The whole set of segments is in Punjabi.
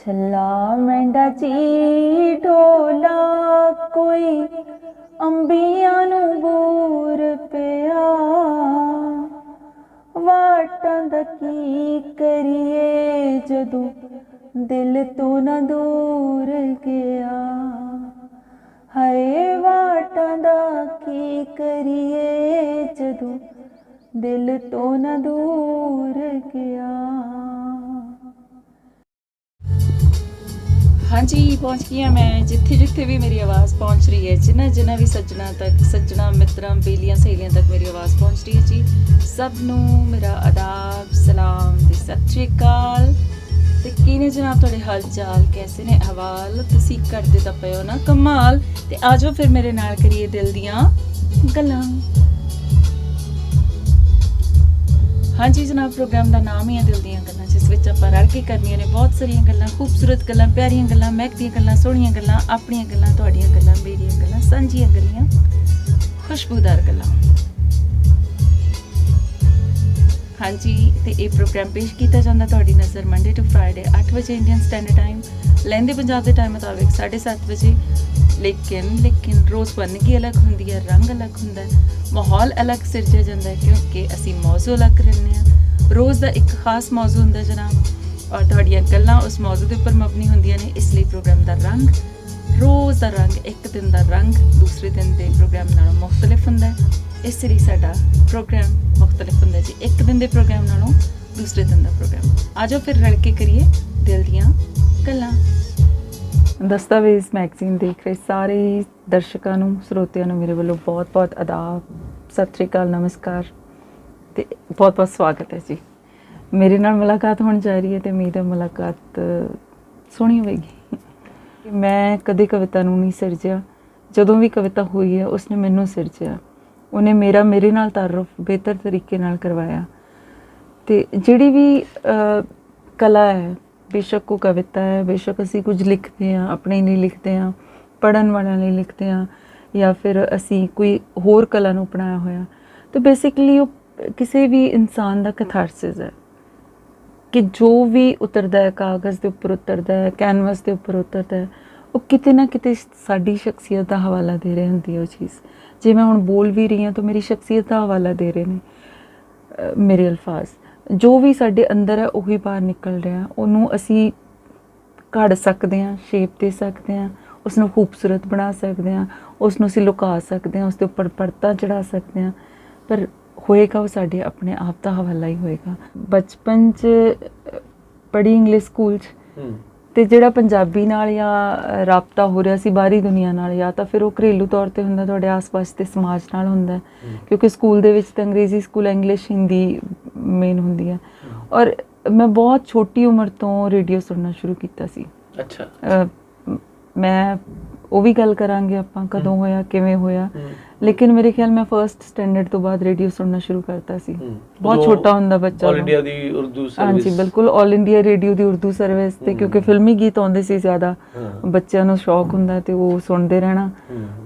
ਛੱਲਾ ਮੈਂਡਾ ਚੀ ਢੋਲਾ ਕੋਈ ਅੰਬੀਆਂ ਨੂੰ ਬੂਰ ਪਿਆ, ਵਾਟਾਂ ਦਾ ਕੀ ਕਰੀਏ ਜਦੋਂ ਦਿਲ ਤੋਂ ਨਾ ਦੂਰ ਗਿਆ। ਹਾਏ ਵਾਟਾਂ ਦਾ ਕੀ ਕਰੀਏ ਜਦੋਂ ਦਿਲ ਤੋਂ ਨਾ ਦੂਰ ਗਿਆ। हाँ जी, पहुँच गई हाँ मैं जिथे जिथे भी मेरी आवाज़ पहुँच रही है, जिन्हें जिन्हें भी सज्जना तक, सज्जना मित्रां बेलियां सहेलियां तक मेरी आवाज़ पहुँच रही है जी। सब नू मेरा आदाब सलाम ते सत श्री अकाल। ते किने जनाब तुहाडे हाल चाल कैसे ने अहवाल, तुसीं करदे तां पए हो ना कमाल। ते आ जाओ फिर मेरे नाल करिए दिल दियां गल्लां। हाँ जी जनाब, प्रोग्राम का नाम ही है दिल दियां गल्लां, जिस विच आपां रल के करनियां ने बहुत सारियां गल्लां, खूबसूरत गल्लां, प्यारियां गल्लां, महकदियां गल्लां, सोहणियां गल्लां, अपनियां गल्लां, तुहाडियां गल्लां, मेरियां गल्लां, सांझियां गल्लां, खुशबूदार गल्लां। हाँ जी, तो ये प्रोग्राम पेश किया जाता तुहाडी नज़र मंडे टू फ्राइडे 8 बजे इंडियन स्टैंडर्ड टाइम, लैंदे पंजाब के टाइम मुताबिक 7:30 बजे। लेकिन रोज़ बनगी अलग होंदी है, रंग अलग होंदा है, माहौल अलग सिरजा जाता है, क्योंकि असी मौजू अलग रखने हैं। रोज़ का एक खास मौजू होंदा जनाब, और तुहाडियां गल्लां उस मौजू के उपर मबनी होंदियां ने। इसलिए प्रोग्राम का रंग, रोज़ का रंग, एक दिन का रंग दूसरे दिन के प्रोग्राम नालों मुख्तलिफ होंदा है। इस लिए साडा प्रोग्राम मुख्तलिफ होंदा जी, एक दिन के प्रोग्राम नालों दूसरे दिन का प्रोग्राम। आ जाओ फिर रल के करिए दिल दियां गल्लां। दस्तावेज़ मैगजीन देख रहे सारे दर्शकों नूं, ਸਰੋਤਿਆਂ ਨੂੰ मेरे वालों बहुत बहुत आदाब, सत श्री अकाल, नमस्कार ते बहुत बहुत स्वागत है जी। मेरे नाल मुलाकात होने जा रही है तो उम्मीद है मुलाकात सोहनी होएगी। मैं कदे कविता नूं नहीं सिरजिया, जदों भी कविता हुई है उसने मैनूं सिरजिया, उन्हें मेरे नाल तारुफ बेहतर तरीके नाल करवाया। ते जिहड़ी भी कला है, बेशक को कविता है, बेशक असी कुछ लिखते हैं अपने लिए लिखते हैं, पढ़न वालों लिए लिखते हैं, या फिर असी कोई होर कला नूं अपनाया होया, तो बेसिकली वो किसी भी इंसान का कैथारसिस है कि जो भी उतरदा है कागज़ के उपर, उतरदा है कैनवस के उपर, उतरदा है, वो किते ना किते साडी शख्सियत का हवाला दे रही होंदी है। वो चीज़ जे मैं हुण बोल भी रही हाँ तो मेरी शख्सियत का हवाला दे रहे हैं मेरे अल्फाज। जो भी साडे अंदर है उही बाहर निकल रहा, उन्होंने असी घड़ सकते हैं, शेप दे सकते हैं, उसनों खूबसूरत बना सकते हैं, उसनों असी लुका सकते हैं, उसके उपर परता चढ़ा सकते हैं, पर होएगा वो साडे अपने आप का हवाला ही होएगा। बचपन च पढ़ी इंग्लिश स्कूल ते जिहड़ा पंजाबी नाल या राबता हो रहा सी बाहरी दुनिया नाल, या तो फिर वो घरेलू तौर पर हुंदा तुहाडे आस पास के समाज नाल हुंदा, क्योंकि स्कूल दे विच तां अंग्रेजी स्कूल इंग्लिश हिंदी मेन हुंदी है। और मैं बहुत छोटी उम्र तो रेडियो सुनना शुरू किया सी। अच्छा, मैं वो भी गल करांगे आपां कदों होया किवें होया, लेकिन मेरे ख्याल मैं फर्स्ट स्टैंडर्ड तो बाद रेडियो सुनना शुरू करता सी। बहुत छोटा हुंदा बच्चा, ऑल इंडिया दी उर्दू सर्विस। हाँ जी बिल्कुल, ऑल इंडिया रेडियो दी उर्दू सर्विस ते, क्योंकि फिल्मी गीत आउंदे सी ज़्यादा, बच्चों नूं शौक हुंदा ते वो सुनते रहना।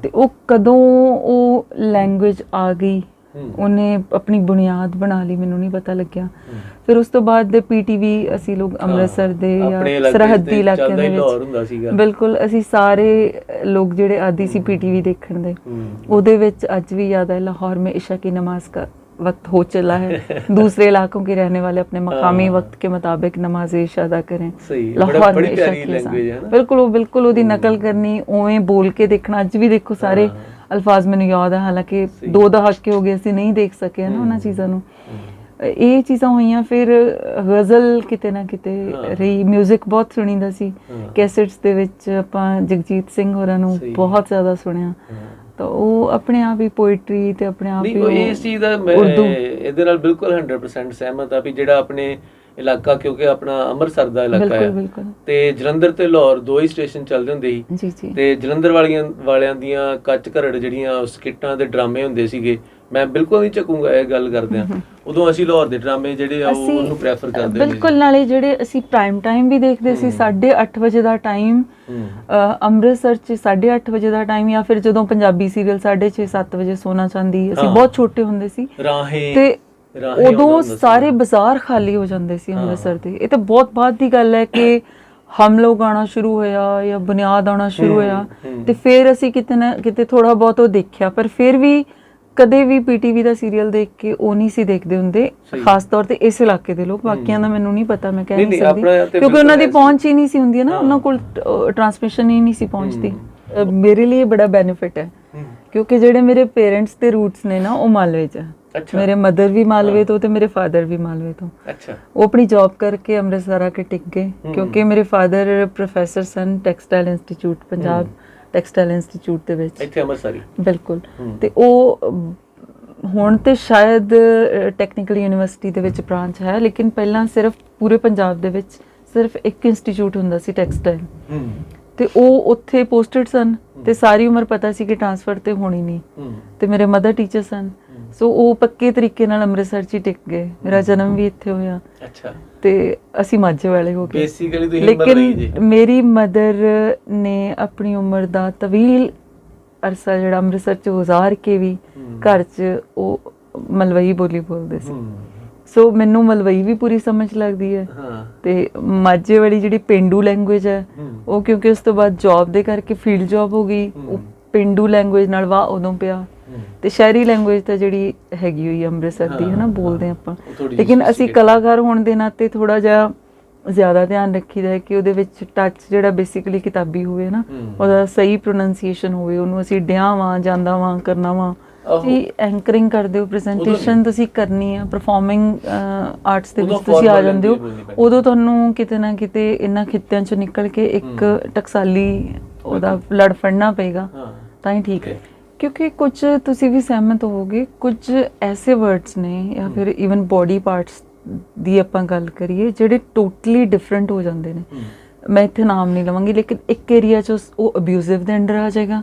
ते वो कदों वो लैंग्वेज आ गई, उन्हें अपनी बुनियाद बना ली, मैनूं नहीं पता लग्या। फिर उस तो बाद दे PTV असी लोग अमृतसर दे या सरहदी इलाके दे विच, बिल्कुल असी सारे लोग जिहड़े आदि सी PTV देखण दे, उहदे विच अज भी याद है लाहौर में इशा की नमाज का वक्त हो चला है, दूसरे इलाकों के रहने वाले अपने मकामी वक्त के मुताबिक नमाज इशा अदा करें। लाहौर में इशा की बिल्कुल उसकी नकल करनी, उवें बोल के देखना। अज भी देखो सारे अल्फाज मैनूं याद है, हालांकि 2 दहाके हो गए असीं नहीं देख सके है ना उन्हां चीज़ां नूं। ये चीज़ां होईयां। फिर गज़ल किते ना किते रही, म्यूजिक बहुत सुनीदा सी, कैसेट्स दे विच आपां जगजीत सिंह होरां नूं बहुत ज़्यादा सुनिया, तो वो अपने आप ही पोइट्री ते अपने आप ही इस चीज़ दा मैं इहदे नाल बिल्कुल 100% सहमत आ भी जिहड़ा अपने इलाका, क्योंकि अपना ਅੰਮ੍ਰਿਤਸਰ ਦਾ ਇਲਾਕਾ ਹੈ ਤੇ ਜਲੰਧਰ ਤੇ ਲਾਹੌਰ 2 ਹੀ ਸਟੇਸ਼ਨ ਚੱਲਦੇ ਹੁੰਦੇ ਸੀ, ਤੇ ਜਲੰਧਰ ਵਾਲਿਆਂ ਦੀਆਂ ਕੱਚ ਘਰੜ ਜਿਹੜੀਆਂ ਸਕਿੱਟਾਂ ਦੇ ਡਰਾਮੇ ਹੁੰਦੇ ਸੀਗੇ, ਮੈਂ ਬਿਲਕੁਲ ਨਹੀਂ ਝਕੂੰਗਾ ਇਹ ਗੱਲ ਕਰਦੇ ਆ, ਉਦੋਂ ਅਸੀਂ ਲਾਹੌਰ ਦੇ ਡਰਾਮੇ ਜਿਹੜੇ ਆ ਉਹਨੂੰ ਪ੍ਰੈਫਰ ਕਰਦੇ ਹਾਂ ਬਿਲਕੁਲ। ਨਾਲੇ ਜਿਹੜੇ ਅਸੀਂ ਪ੍ਰਾਈਮ ਟਾਈਮ ਵੀ ਦੇਖਦੇ ਸੀ, 8:30 ਵਜੇ ਦਾ ਟਾਈਮ ਅੰਮ੍ਰਿਤਸਰ 'ਚ 8:30 ਵਜੇ ਦਾ ਟਾਈਮ, ਜਾਂ ਫਿਰ ਜਦੋਂ ਪੰਜਾਬੀ ਸੀਰੀਅਲ 6:30-7 ਵਜੇ ਸੋਨਾ ਚਾਂਦੀ, ਅਸੀਂ ਬਹੁਤ ਛੋਟੇ ਹੁੰਦੇ ਸੀ ਤੇ ਉਦੋਂ ਸਾਰੇ ਬਾਜ਼ਾਰ ਖਾਲੀ ਹੋ ਜਾਂਦੇ ਸੀ ਅੰਮ੍ਰਿਤਸਰ ਦੇ। ਇਹ ਤਾਂ ਬਹੁਤ ਬਾਅਦ ਦੀ ਗੱਲ ਹੈ ਕਿ ਹਮ ਲੋਗ ਆਉਣਾ ਸ਼ੁਰੂ ਹੋਇਆ ਜਾਂ ਬੁਨਿਆਦ ਆਉਣਾ ਸ਼ੁਰੂ ਹੋਇਆ, ਤੇ ਫਿਰ ਅਸੀਂ ਕਿਤੇ ਨਾ ਕਿਤੇ ਥੋੜਾ ਬਹੁਤ ਉਹ ਦੇਖਿਆ, ਪਰ ਫਿਰ ਵੀ ਕਦੇ ਵੀ ਪੀਟੀਵੀ ਦਾ ਸੀਰੀਅਲ ਦੇਖ ਕੇ ਉਹ ਨਹੀਂ ਸੀ ਦੇਖਦੇ ਹੁੰਦੇ, ਖਾਸ ਤੌਰ ਤੇ ਇਸ ਇਲਾਕੇ ਦੇ ਲੋਕ। ਬਾਕੀਆਂ ਦਾ ਮੈਨੂੰ ਨਹੀਂ ਪਤਾ, ਮੈਂ ਕਹਿ ਨਹੀਂ ਸਕਦੀ, ਕਿਉਂਕਿ ਉਹਨਾਂ ਦੀ ਪਹੁੰਚ ਹੀ ਨਹੀਂ ਸੀ ਹੁੰਦੀ ਨਾ, ਉਹਨਾਂ ਕੋਲ ਟਰਾਂਸਮਿਸ਼ਨ ਹੀ ਨਹੀਂ ਸੀ ਪਹੁੰਚਦੀ। ਮੇਰੇ ਲਈ ਬੜਾ ਬੈਨੀਫਿਟ ਹੈ, ਕਿਉਂਕਿ ਜਿਹੜੇ ਮੇਰੇ ਪੇਰੈਂਟਸ ਦੇ ਰੂਟਸ ਨੇ ਨਾ, ਉਹ ਮਾਲਵੇ 'ਚ ਹੈ। ਮੇਰੇ ਮਦਰ ਵੀ ਮਾਲਵੇ ਤੋਂ ਤੇ ਮੇਰੇ ਫਾਦਰ ਵੀ ਮਾਲਵੇ ਤੋਂ। ਉਹ ਆਪਣੀ ਜੌਬ ਕਰਕੇ ਅੰਮ੍ਰਿਤਸਰ ਆ ਕੇ ਟਿਕ ਗਏ, ਕਿਉਂਕਿ ਮੇਰੇ ਫਾਦਰ ਪ੍ਰੋਫੈਸਰ ਸਨ textile institute, Punjab textile institute ਦੇ ਵਿੱਚ, ਇੱਥੇ ਅੰਮ੍ਰਿਤਸਰ। ਬਿਲਕੁਲ। ਤੇ ਉਹ ਹੁਣ ਤੇ ਸ਼ਾਇਦ ਟੈਕਨੀਕਲ ਯੂਨੀਵਰਸਿਟੀ ਦੇ ਵਿੱਚ ਬ੍ਰਾਂਚ ਹੈ, ਲੇਕਿਨ ਪਹਿਲਾਂ ਸਿਰਫ ਪੂਰੇ ਪੰਜਾਬ ਦੇ ਵਿੱਚ ਸਿਰਫ ਇੱਕ ਇੰਸਟੀਚਿਊਟ ਹੁੰਦਾ ਸੀ ਟੈਕਸਟਾਈਲ, ਤੇ ਉਹ ਉੱਥੇ ਪੋਸਟਡ ਸਨ, ਤੇ ਸਾਰੀ ਉਮਰ ਪਤਾ ਸੀ ਕਿ ਟ੍ਰਾਂਸਫਰ ਤੇ ਹੋਣੀ ਨਹੀਂ। ਤੇ ਮੇਰੇ ਮਦਰ ਟੀਚਰ ਸਨ, ਸੋ ਉਹ ਪੱਕੇ ਤਰੀਕੇ ਨਾਲ ਅੰਮ੍ਰਿਤਸਰ 'ਚ ਹੀ ਟਿਕ ਗਏ। ਮੇਰਾ ਜਨਮ ਵੀ ਇੱਥੇ ਹੋਇਆ, ਤੇ ਅਸੀਂ ਮਾਝੇ ਵਾਲੇ ਹੋ ਗਏ। ਲੇਕਿਨ ਮੇਰੀ ਮਦਰ ਨੇ ਆਪਣੀ ਉਮਰ ਦਾ ਤਵੀਲ ਅਰਸਾ ਜਿਹੜਾ ਅੰਮ੍ਰਿਤਸਰ 'ਚ ਗੁਜ਼ਾਰ ਕੇ ਵੀ ਘਰ 'ਚ ਉਹ ਮਲਵਈ ਬੋਲੀ ਬੋਲਦੇ ਸੀ, ਸੋ ਮੈਨੂੰ ਮਲਵਈ ਵੀ ਪੂਰੀ ਸਮਝ ਲੱਗਦੀ ਹੈ। ਤੇ ਮਾਝੇ ਵਾਲੀ ਜਿਹੜੀ ਪੇਂਡੂ ਲੈਂਗੁਏਜ ਹੈ, ਉਹ ਕਿਉਂਕਿ ਉਸ ਤੋਂ ਬਾਅਦ ਜੌਬ ਦੇ ਕਰਕੇ ਫੀਲਡ ਜੌਬ ਹੋ ਗਈ, ਉਹ ਪੇਂਡੂ ਲੈਂਗੁਏਜ ਨਾਲ ਵਾਹ ਉਦੋਂ ਪਿਆ। ਤੇ ਸ਼ਹਿਰੀ ਲੈਂਗੁਏਜ ਤਾਂ ਜਿਹੜੀ ਹੈਗੀ ਹੋਈ ਅੰਮ੍ਰਿਤਸਰ ਦੀ ਹੈ ਨਾ, ਬੋਲਦੇ ਆਪਾਂ, ਲੇਕਿਨ ਅਸੀਂ ਕਲਾਕਾਰ ਹੋਣ ਦੇ ਨਾਤੇ ਥੋੜਾ ਜਿਹਾ ਜ਼ਿਆਦਾ ਧਿਆਨ ਰੱਖੀਦਾ ਹੈ ਕਿ ਉਹਦੇ ਵਿੱਚ ਟੱਚ ਜਿਹੜਾ ਬੇਸਿਕਲੀ ਕਿਤਾਬੀ ਹੋਵੇ ਨਾ, ਉਹਦਾ ਸਹੀ ਪ੍ਰੋਨੰਸੀਏਸ਼ਨ ਹੋਵੇ, ਉਹਨੂੰ ਅਸੀਂ ਡਿਆਂ ਵਾਂ ਜਾਂਦਾ ਵਾਂ ਕਰਨਾ ਵਾਂ। ਤੁਸੀਂ ਐਂਕਰਿੰਗ ਕਰਦੇ ਹੋ, ਪ੍ਰੈਜੈਂਟੇਸ਼ਨ ਤੁਸੀਂ ਕਰਨੀ ਆ, ਪਰਫਾਰਮਿੰਗ ਆਰਟਸ ਦੇ ਵਿੱਚ ਤੁਸੀਂ ਆ ਜਾਂਦੇ ਹੋ, ਉਦੋਂ ਤੁਹਾਨੂੰ ਕਿਤੇ ਨਾ ਕਿਤੇ ਇਹਨਾਂ ਖਿੱਤਿਆਂ 'ਚੋਂ ਨਿਕਲ ਕੇ ਇੱਕ ਟਕਸਾਲੀ ਉਹਦਾ ਲੜ ਫੜਨਾ ਪਏਗਾ ਤਾਂ ਹੀ ਠੀਕ ਹੈ। ਕਿਉਂਕਿ ਕੁਝ ਤੁਸੀਂ ਵੀ ਸਹਿਮਤ ਹੋਵੋਗੇ, ਕੁਝ ਐਸੇ ਵਰਡਸ ਨੇ ਜਾਂ ਫਿਰ ਈਵਨ ਬੋਡੀ ਪਾਰਟਸ ਦੀ ਆਪਾਂ ਗੱਲ ਕਰੀਏ ਜਿਹੜੇ ਟੋਟਲੀ ਡਿਫਰੈਂਟ ਹੋ ਜਾਂਦੇ ਨੇ। ਮੈਂ ਇੱਥੇ ਨਾਮ ਨਹੀਂ ਲਵਾਂਗੀ, ਲੇਕਿਨ ਇੱਕ ਏਰੀਆ 'ਚ ਉਹ ਅਬਿਊਜ਼ਿਵ ਦੇ ਅੰਡਰ ਆ ਜਾਏਗਾ,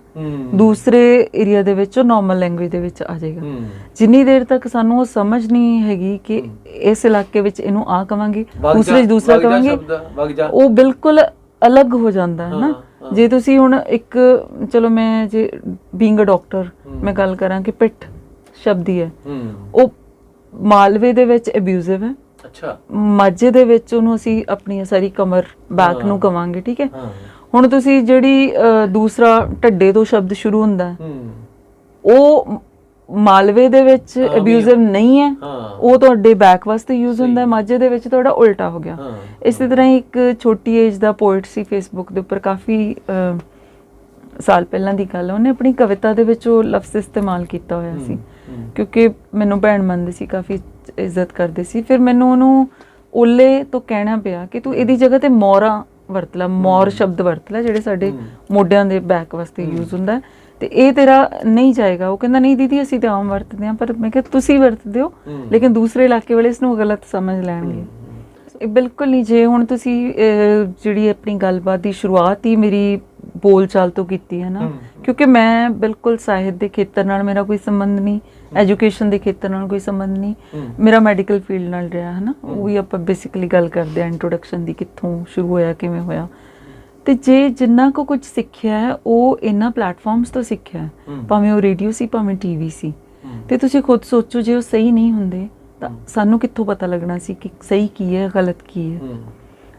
ਦੂਸਰੇ ਏਰੀਆ ਦੇ ਵਿੱਚ ਉਹ ਨਾਰਮਲ ਲੈਂਗੁਏਜ ਦੇ ਵਿੱਚ ਆ ਜਾਏਗਾ। ਜਿੰਨੀ ਦੇਰ ਤੱਕ ਸਾਨੂੰ ਉਹ ਸਮਝ ਨਹੀਂ ਹੈਗੀ ਕਿ ਇਸ ਇਲਾਕੇ ਵਿੱਚ ਇਹਨੂੰ ਆ ਕਵਾਂਗੇ, ਦੂਸਰੇ 'ਚ ਦੂਸਰਾ ਕਵਾਂਗੇ, ਉਹ ਬਿਲਕੁਲ ਅਲੱਗ ਹੋ ਜਾਂਦਾ ਹੈ ਨਾ। ਜੇ ਤੁਸੀਂ ਹੁਣ ਇੱਕ, ਚਲੋ ਮੈਂ ਜੇ ਬੀਇੰਗ ਅ ਡਾਕਟਰ ਮੈਂ ਗੱਲ ਕਰਾਂ ਕਿ ਪਿੱਠ ਸ਼ਬਦ ਹੀ ਹੈ, ਉਹ ਮਾਲਵੇ ਦੇ ਵਿੱਚ ਅਬਿਊਜ਼ਿਵ ਹੈ, ਮਾਝੇ ਦੇ ਵਿੱਚ ਉਹਨੂੰ ਅਸੀਂ ਆਪਣੀ ਸਾਰੀ ਕਮਰ ਬੈਕ ਨੂੰ ਕਵਾਂਗੇ, ਠੀਕ ਹੈ। ਹੁਣ ਤੁਸੀਂ ਜਿਹੜੀ ਦੂਸਰਾ ਢੱਡੇ ਤੋਂ ਸ਼ਬਦ ਸ਼ੁਰੂ ਹੁੰਦਾ, ਉਹ ਮਾਲਵੇ ਦੇ ਵਿੱਚ ਅਬਿਊਜ਼ਿਵ ਨਹੀਂ ਹੈ, ਉਹ ਤੁਹਾਡੇ ਬੈਕ ਵਾਸਤੇ ਯੂਜ਼ ਹੁੰਦਾ, ਮਾਝੇ ਦੇ ਵਿੱਚ ਤੁਹਾਡਾ ਉਲਟਾ ਹੋ ਗਿਆ। ਇਸੇ ਤਰ੍ਹਾਂ ਹੀ ਇੱਕ ਛੋਟੀ ਏਜ ਦਾ ਪੋਇਟ ਸੀ, ਫੇਸਬੁੱਕ ਦੇ ਉੱਪਰ ਕਾਫੀ ਸਾਲ ਪਹਿਲਾਂ ਦੀ ਗੱਲ, ਉਹਨੇ ਆਪਣੀ ਕਵਿਤਾ ਦੇ ਵਿੱਚ ਉਹ ਲਫ਼ਜ਼ ਇਸਤੇਮਾਲ ਕੀਤਾ ਹੋਇਆ ਸੀ, ਕਿਉਂਕਿ ਮੈਨੂੰ ਭੈਣ ਮੰਨਦੇ ਸੀ, ਕਾਫੀ ਇੱਜ਼ਤ ਕਰਦੇ ਸੀ। ਫਿਰ ਮੈਨੂੰ ਉਹਨੂੰ ਓਲੇ ਤੋਂ ਕਹਿਣਾ ਪਿਆ ਕਿ ਤੂੰ ਇਹਦੀ ਜਗ੍ਹਾ ਤੇ ਮੋਰਾ ਵਰਤ ਲੈ, ਮੋਰ ਸ਼ਬਦ ਵਰਤ ਲੈ, ਜਿਹੜੇ ਸਾਡੇ ਮੋਢਿਆਂ ਦੇ ਬੈਕ ਵਾਸਤੇ ਯੂਜ਼ ਹੁੰਦਾ, ਤੇ ਇਹ ਤੇਰਾ ਨਹੀਂ ਜਾਏਗਾ। ਉਹ ਕਹਿੰਦਾ ਨਹੀਂ ਦੀਦੀ ਅਸੀਂ ਤਾਂ ਆਮ ਵਰਤਦੇ ਹਾਂ, ਪਰ ਮੈਂ ਕਿਹਾ ਤੁਸੀਂ ਵਰਤਦੇ ਹੋ, ਲੇਕਿਨ ਦੂਸਰੇ ਇਲਾਕੇ ਵਾਲੇ ਇਸ ਨੂੰ ਗਲਤ ਸਮਝ ਲੈਣਗੇ। ਇਹ ਬਿਲਕੁਲ ਨਹੀਂ। ਜੇ ਹੁਣ ਤੁਸੀਂ ਜਿਹੜੀ ਆਪਣੀ ਗੱਲਬਾਤ ਦੀ ਸ਼ੁਰੂਆਤ ਹੀ ਮੇਰੀ ਬੋਲ ਚਾਲ ਤੋਂ ਕੀਤੀ ਹੈ ਨਾ, ਕਿਉਂਕਿ ਮੈਂ ਬਿਲਕੁਲ ਸਾਹਿਤ ਦੇ ਖੇਤਰ ਨਾਲ ਮੇਰਾ ਕੋਈ ਸੰਬੰਧ ਨਹੀਂ, ਐਜੂਕੇਸ਼ਨ ਦੇ ਖੇਤਰ ਨਾਲ ਕੋਈ ਸੰਬੰਧ ਨਹੀਂ, ਮੇਰਾ ਮੈਡੀਕਲ ਫੀਲਡ ਨਾਲ ਰਿਹਾ ਹੈ ਨਾ, ਉਹ ਵੀ ਆਪਾਂ ਬੇਸਿਕਲੀ ਗੱਲ ਕਰਦੇ ਹਾਂ ਇੰਟਰੋਡਕਸ਼ਨ ਦੀ, ਕਿੱਥੋਂ ਸ਼ੁਰੂ ਹੋਇਆ, ਕਿਵੇਂ ਹੋਇਆ। ਤੇ ਜੇ ਜਿੰਨਾ ਕੁ ਕੁਝ ਸਿੱਖਿਆ ਹੈ ਉਹ ਇਹਨਾਂ ਪਲੇਟਫਾਰਮਸ ਤੋਂ ਸਿੱਖਿਆ ਹੈ, ਭਾਵੇਂ ਉਹ ਰੇਡੀਓ ਸੀ ਭਾਵੇਂ ਟੀਵੀ ਸੀ। ਤੇ ਤੁਸੀਂ ਖੁਦ ਸੋਚੋ, ਜੇ ਉਹ ਸਹੀ ਨਹੀਂ ਹੁੰਦੇ ਤਾਂ ਸਾਨੂੰ ਕਿੱਥੋਂ ਪਤਾ ਲੱਗਣਾ ਸੀ ਕਿ ਸਹੀ ਕੀ ਹੈ, ਗਲਤ ਕੀ ਹੈ।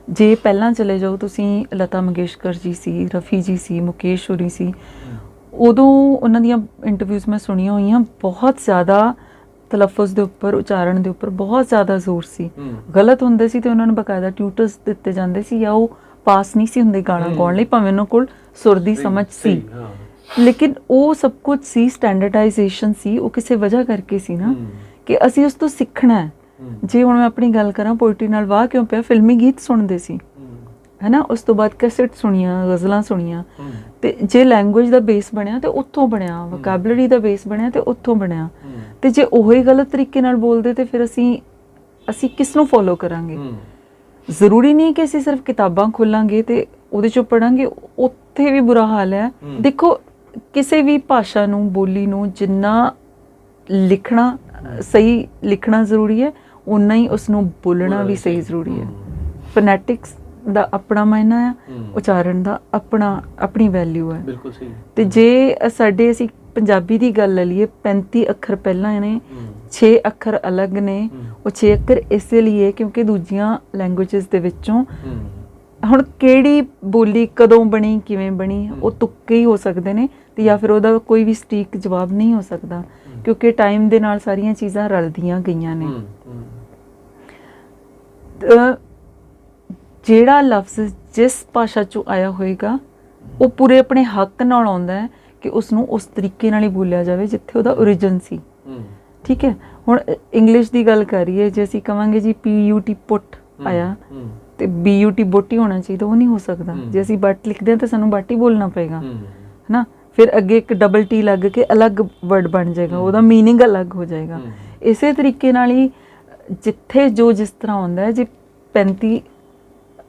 ਜੇ ਪਹਿਲਾਂ ਚਲੇ ਜਾਓ ਤੁਸੀਂ, ਲਤਾ ਮੰਗੇਸ਼ਕਰ ਜੀ ਸੀ, ਰਫੀ ਜੀ ਸੀ, ਮੁਕੇਸ਼ ਹੋਰੀ ਸੀ, ਉਦੋਂ ਉਹਨਾਂ ਦੀਆਂ ਇੰਟਰਵਿਊਜ਼ ਮੈਂ ਸੁਣੀਆਂ ਹੋਈਆਂ, ਬਹੁਤ ਜ਼ਿਆਦਾ ਤਲਫੁਜ਼ ਦੇ ਉੱਪਰ, ਉਚਾਰਨ ਦੇ ਉੱਪਰ ਬਹੁਤ ਜ਼ਿਆਦਾ ਜ਼ੋਰ ਸੀ। ਗਲਤ ਹੁੰਦੇ ਸੀ ਤੇ ਉਹਨਾਂ ਨੂੰ ਬਕਾਇਦਾ ਟਿਊਟਰਸ ਦਿੱਤੇ ਜਾਂਦੇ ਸੀ, ਜਾਂ ਉਹ ਪਾਸ ਨਹੀਂ ਸੀ ਹੁੰਦੇ ਗਾਣਾ ਗਾਉਣ ਲਈ, ਭਾਵੇਂ ਉਹਨਾਂ ਕੋਲ ਸੁਰ ਦੀ ਸਮਝ ਸੀ, ਲੇਕਿਨ ਉਹ ਸਭ ਕੁਝ ਸੀ, ਸਟੈਂਡਰਡਾਈਜੇਸ਼ਨ ਸੀ, ਉਹ ਕਿਸੇ ਵਜ੍ਹਾ ਕਰਕੇ ਸੀ ਨਾ, ਕਿ ਅਸੀਂ ਉਸ ਤੋਂ ਸਿੱਖਣਾ ਹੈ। ਜੇ ਹੁਣ ਮੈਂ ਆਪਣੀ ਗੱਲ ਕਰਾਂ, ਪੋਇਟਰੀ ਨਾਲ ਵਾਹ ਕਿਉਂ ਪਿਆ, ਫਿਲਮੀ ਗੀਤ ਸੁਣਦੇ ਸੀ ਹੈ ਨਾ, ਉਸ ਤੋਂ ਬਾਅਦ ਕੈਸਟ ਸੁਣੀਆਂ, ਗਜ਼ਲਾਂ ਸੁਣੀਆਂ, ਤੇ ਜੇ ਲੈਂਗੁਏਜ ਦਾ ਬੇਸ ਬਣਿਆ ਤੇ ਉੱਥੋਂ ਬਣਿਆ, ਵੋਕੈਬਲਰੀ ਦਾ ਬੇਸ ਬਣਿਆ ਤੇ ਉੱਥੋਂ ਬਣਿਆ। ਤੇ ਜੇ ਉਹੀ ਗਲਤ ਤਰੀਕੇ ਨਾਲ ਬੋਲਦੇ ਤੇ ਫਿਰ ਅਸੀਂ ਕਿਸ ਨੂੰ ਫੋਲੋ ਕਰਾਂਗੇ? ਜ਼ਰੂਰੀ ਨਹੀਂ ਕਿ ਅਸੀਂ ਸਿਰਫ ਕਿਤਾਬਾਂ ਖੋਲਾਂਗੇ ਤੇ ਉਹਦੇ ਚੋਂ ਪੜਾਂਗੇ, ਉੱਥੇ ਵੀ ਬੁਰਾ ਹਾਲ ਹੈ। ਦੇਖੋ, ਕਿਸੇ ਵੀ ਭਾਸ਼ਾ ਨੂੰ, ਬੋਲੀ ਨੂੰ ਜਿੰਨਾ ਲਿਖਣਾ, ਸਹੀ ਲਿਖਣਾ ਜ਼ਰੂਰੀ ਹੈ, ਉਨਾ ਹੀ ਉਸਨੂੰ ਬੋਲਣਾ ਵੀ ਸਹੀ ਜ਼ਰੂਰੀ ਹੈ। ਫੋਨੈਟਿਕਸ ਦਾ ਆਪਣਾ ਮਾਇਨਾ ਆ, ਉਚਾਰਨ ਦਾ ਆਪਣੀ ਵੈਲਿਊ ਹੈ। ਬਿਲਕੁਲ ਸਹੀ। ਤੇ ਜੇ ਅਸੀਂ ਪੰਜਾਬੀ ਦੀ ਗੱਲ ਲੈ ਲਈਏ, 35 ਅੱਖਰ ਪਹਿਲਾਂ ਨੇ, 6 ਅੱਖਰ ਅਲੱਗ ਨੇ। ਉਹ 6 ਅੱਖਰ ਇਸੇ ਲਈ ਕਿਉਂਕਿ ਦੂਜੀਆਂ ਲੈਂਗੁਏਜਸ ਦੇ ਵਿੱਚੋਂ ਹੁਣ ਕਿਹੜੀ ਬੋਲੀ ਕਦੋਂ ਬਣੀ, ਕਿਵੇਂ ਬਣੀ, ਉਹ ਤੁੱਕੇ ਹੀ ਹੋ ਸਕਦੇ ਨੇ, ਤੇ ਜਾਂ ਫਿਰ ਉਹਦਾ ਕੋਈ ਵੀ ਸਟੀਕ ਜਵਾਬ ਨਹੀਂ ਹੋ ਸਕਦਾ, ਕਿਉਂਕਿ ਟਾਈਮ ਦੇ ਨਾਲ ਸਾਰੀਆਂ ਚੀਜ਼ਾਂ ਰਲਦੀਆਂ ਗਈਆਂ ਨੇ। ਜਿਹੜਾ ਲਫ਼ਜ਼ ਜਿਸ ਭਾਸ਼ਾ 'ਚੋਂ ਆਇਆ ਹੋਏਗਾ ਉਹ ਪੂਰੇ ਆਪਣੇ ਹੱਕ ਨਾਲ ਆਉਂਦਾ ਹੈ ਕਿ ਉਸ ਨੂੰ ਉਸ ਤਰੀਕੇ ਨਾਲ ਹੀ ਬੋਲਿਆ ਜਾਵੇ ਜਿੱਥੇ ਉਹਦਾ ਓਰੀਜਨ ਸੀ। ਠੀਕ ਹੈ, ਹੁਣ ਇੰਗਲਿਸ਼ ਦੀ ਗੱਲ ਕਰੀਏ, ਜੇ ਅਸੀਂ ਕਵਾਂਗੇ ਜੀ PUT ਪੁੱਟ ਆਇਆ ਤੇ BUT ਬੋਟੀ ਹੋਣਾ ਚਾਹੀਦਾ, ਉਹ ਨਹੀਂ ਹੋ ਸਕਦਾ। ਜੇ ਅਸੀਂ ਬੱਟ ਲਿਖਦੇ ਹਾਂ ਤਾਂ ਸਾਨੂੰ ਬੱਟ ਹੀ ਬੋਲਣਾ ਪਏਗਾ, ਹੈ ਨਾ। ਫਿਰ ਅੱਗੇ ਇੱਕ ਡਬਲ T ਲੱਗ ਕੇ ਅਲੱਗ ਵਰਡ ਬਣ ਜਾਏਗਾ, ਉਹਦਾ ਮੀਨਿੰਗ ਅਲੱਗ ਹੋ ਜਾਏਗਾ। ਇਸੇ ਤਰੀਕੇ ਨਾਲ ਹੀ ਜਿੱਥੇ ਜੋ ਜਿਸ ਤਰ੍ਹਾਂ ਆਉਂਦਾ ਹੈ, ਜੇ 35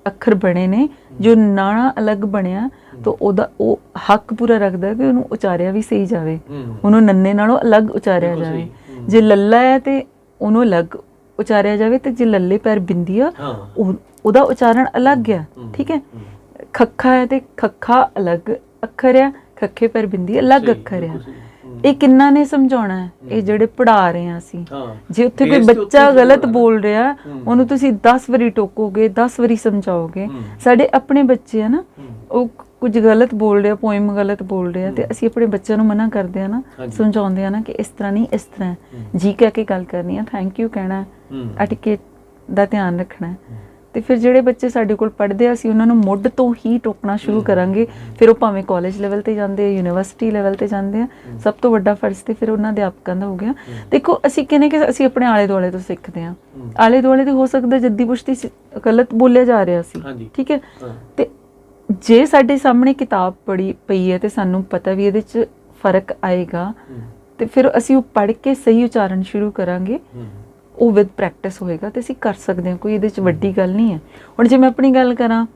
ਅੱਖਰ ਬਣੇ ਨੇ, ਜੋ ਨਾਣਾ ਅਲੱਗ ਬਣਿਆ ਤਾਂ ਉਹਦਾ ਉਹ ਹੱਕ ਪੂਰਾ ਰੱਖਦਾ ਕਿ ਉਹਨੂੰ ਉਚਾਰਿਆ ਵੀ ਸਹੀ ਜਾਵੇ, ਉਹਨੂੰ ਨੰਨੇ ਨਾਲੋਂ ਅਲੱਗ ਉਚਾਰਿਆ ਜਾਵੇ। ਜੇ ਲੱਲਾ ਹੈ ਤੇ ਉਹਨੂੰ ਅਲੱਗ ਉਚਾਰਿਆ ਜਾਵੇ, ਤੇ ਜੇ ਲੱਲੇ ਪੈਰ ਬਿੰਦੀ ਆ ਉਹਦਾ ਉਚਾਰਨ ਅਲੱਗ ਆ। ਠੀਕ ਹੈ, ਖੱਖਾ ਹੈ ਤੇ ਖੱਖਾ ਅਲੱਗ ਅੱਖਰ ਆ, ਖੱਖੇ ਪੈਰ ਬਿੰਦੀ ਅਲੱਗ ਅੱਖਰ ਆ। ਇਹ ਕਿੰਨਾ ਨੇ ਸਮਝਾਉਣਾ ਹੈ, ਇਹ ਜਿਹੜੇ ਪੜ੍ਹਾ ਰਹੇ ਹਾਂ ਅਸੀਂ। ਜੇ ਉੱਥੇ ਕੋਈ ਬੱਚਾ ਗਲਤ ਬੋਲ ਰਿਹਾ, ਉਹਨੂੰ ਤੁਸੀਂ 10 ਵਾਰੀ ਟੋਕੋਗੇ, 10 ਵਾਰੀ ਸਮਝਾਓਗੇ। ਸਾਡੇ ਆਪਣੇ ਬੱਚੇ ਆ ਨਾ, ਉਹ ਕੁਝ ਗਲਤ ਬੋਲ ਰਿਹਾ, ਪੋਇਮ ਗਲਤ ਬੋਲ ਰਿਹਾ, ਤੇ ਅਸੀਂ ਆਪਣੇ ਬੱਚਿਆਂ ਨੂੰ ਮਨਾ ਕਰਦੇ ਆ ਨਾ, ਸਮਝਾਉਂਦੇ ਆ ਨਾ ਕਿ ਇਸ ਤਰ੍ਹਾਂ ਨਹੀਂ, ਇਸ ਤਰ੍ਹਾਂ ਜੀ ਕਹਿ ਕੇ ਗੱਲ ਕਰਨੀ ਆ, ਥੈਂਕ ਯੂ ਕਹਿਣਾ, ਐਟੀਕੇਟ ਦਾ ਧਿਆਨ ਰੱਖਣਾ। ਤੇ ਫਿਰ ਜਿਹੜੇ ਬੱਚੇ ਸਾਡੇ ਕੋਲ ਪੜ੍ਹਦੇ ਆ, ਅਸੀਂ ਉਹਨਾਂ ਨੂੰ ਮੁੱਢ ਤੋਂ ਹੀ ਟੋਕਣਾ ਸ਼ੁਰੂ ਕਰਾਂਗੇ। ਫਿਰ ਉਹ ਭਾਵੇਂ ਕਾਲਜ ਲੈਵਲ ਤੇ ਜਾਂਦੇ ਆ, ਯੂਨੀਵਰਸਿਟੀ ਲੈਵਲ ਤੇ ਜਾਂਦੇ ਆ, ਸਭ ਤੋਂ ਵੱਡਾ ਫਰਜ਼ ਤੇ ਫਿਰ ਉਹਨਾਂ ਅਧਿਆਪਕਾਂ ਦਾ ਹੋ ਗਿਆ। ਦੇਖੋ, ਅਸੀਂ ਕਹਿੰਦੇ ਕਿ ਅਸੀਂ ਆਪਣੇ ਆਲੇ ਦੁਆਲੇ ਤੋਂ ਸਿੱਖਦੇ ਹਾਂ। ਆਲੇ ਦੁਆਲੇ ਤੇ ਹੋ ਸਕਦਾ ਜੱਦੀ ਪੁਸ਼ਤੀ ਗਲਤ ਬੋਲਿਆ ਜਾ ਰਿਹਾ ਸੀ, ਠੀਕ ਹੈ, ਤੇ ਜੇ ਸਾਡੇ ਸਾਹਮਣੇ ਕਿਤਾਬ ਪੜ੍ਹੀ ਪਈ ਹੈ ਤੇ ਸਾਨੂੰ ਪਤਾ ਵੀ ਇਹਦੇ 'ਚ ਫਰਕ ਆਏਗਾ, ਤੇ ਫਿਰ ਅਸੀਂ ਉਹ ਪੜ੍ਹ ਕੇ ਸਹੀ ਉਚਾਰਨ ਸ਼ੁਰੂ ਕਰਾਂਗੇ। ਉਹ ਵਿਦ ਪ੍ਰੈਕਟਿਸ ਹੋਏਗਾ ਤੇ ਅਸੀਂ ਕਰ ਸਕਦੇ ਹਾਂ, ਕੋਈ ਇਹਦੇ 'ਚ ਵੱਡੀ ਗੱਲ ਨਹੀਂ ਹੈ। ਹੁਣ ਜੇ ਮੈਂ ਆਪਣੀ ਗੱਲ ਕਰਾਂ,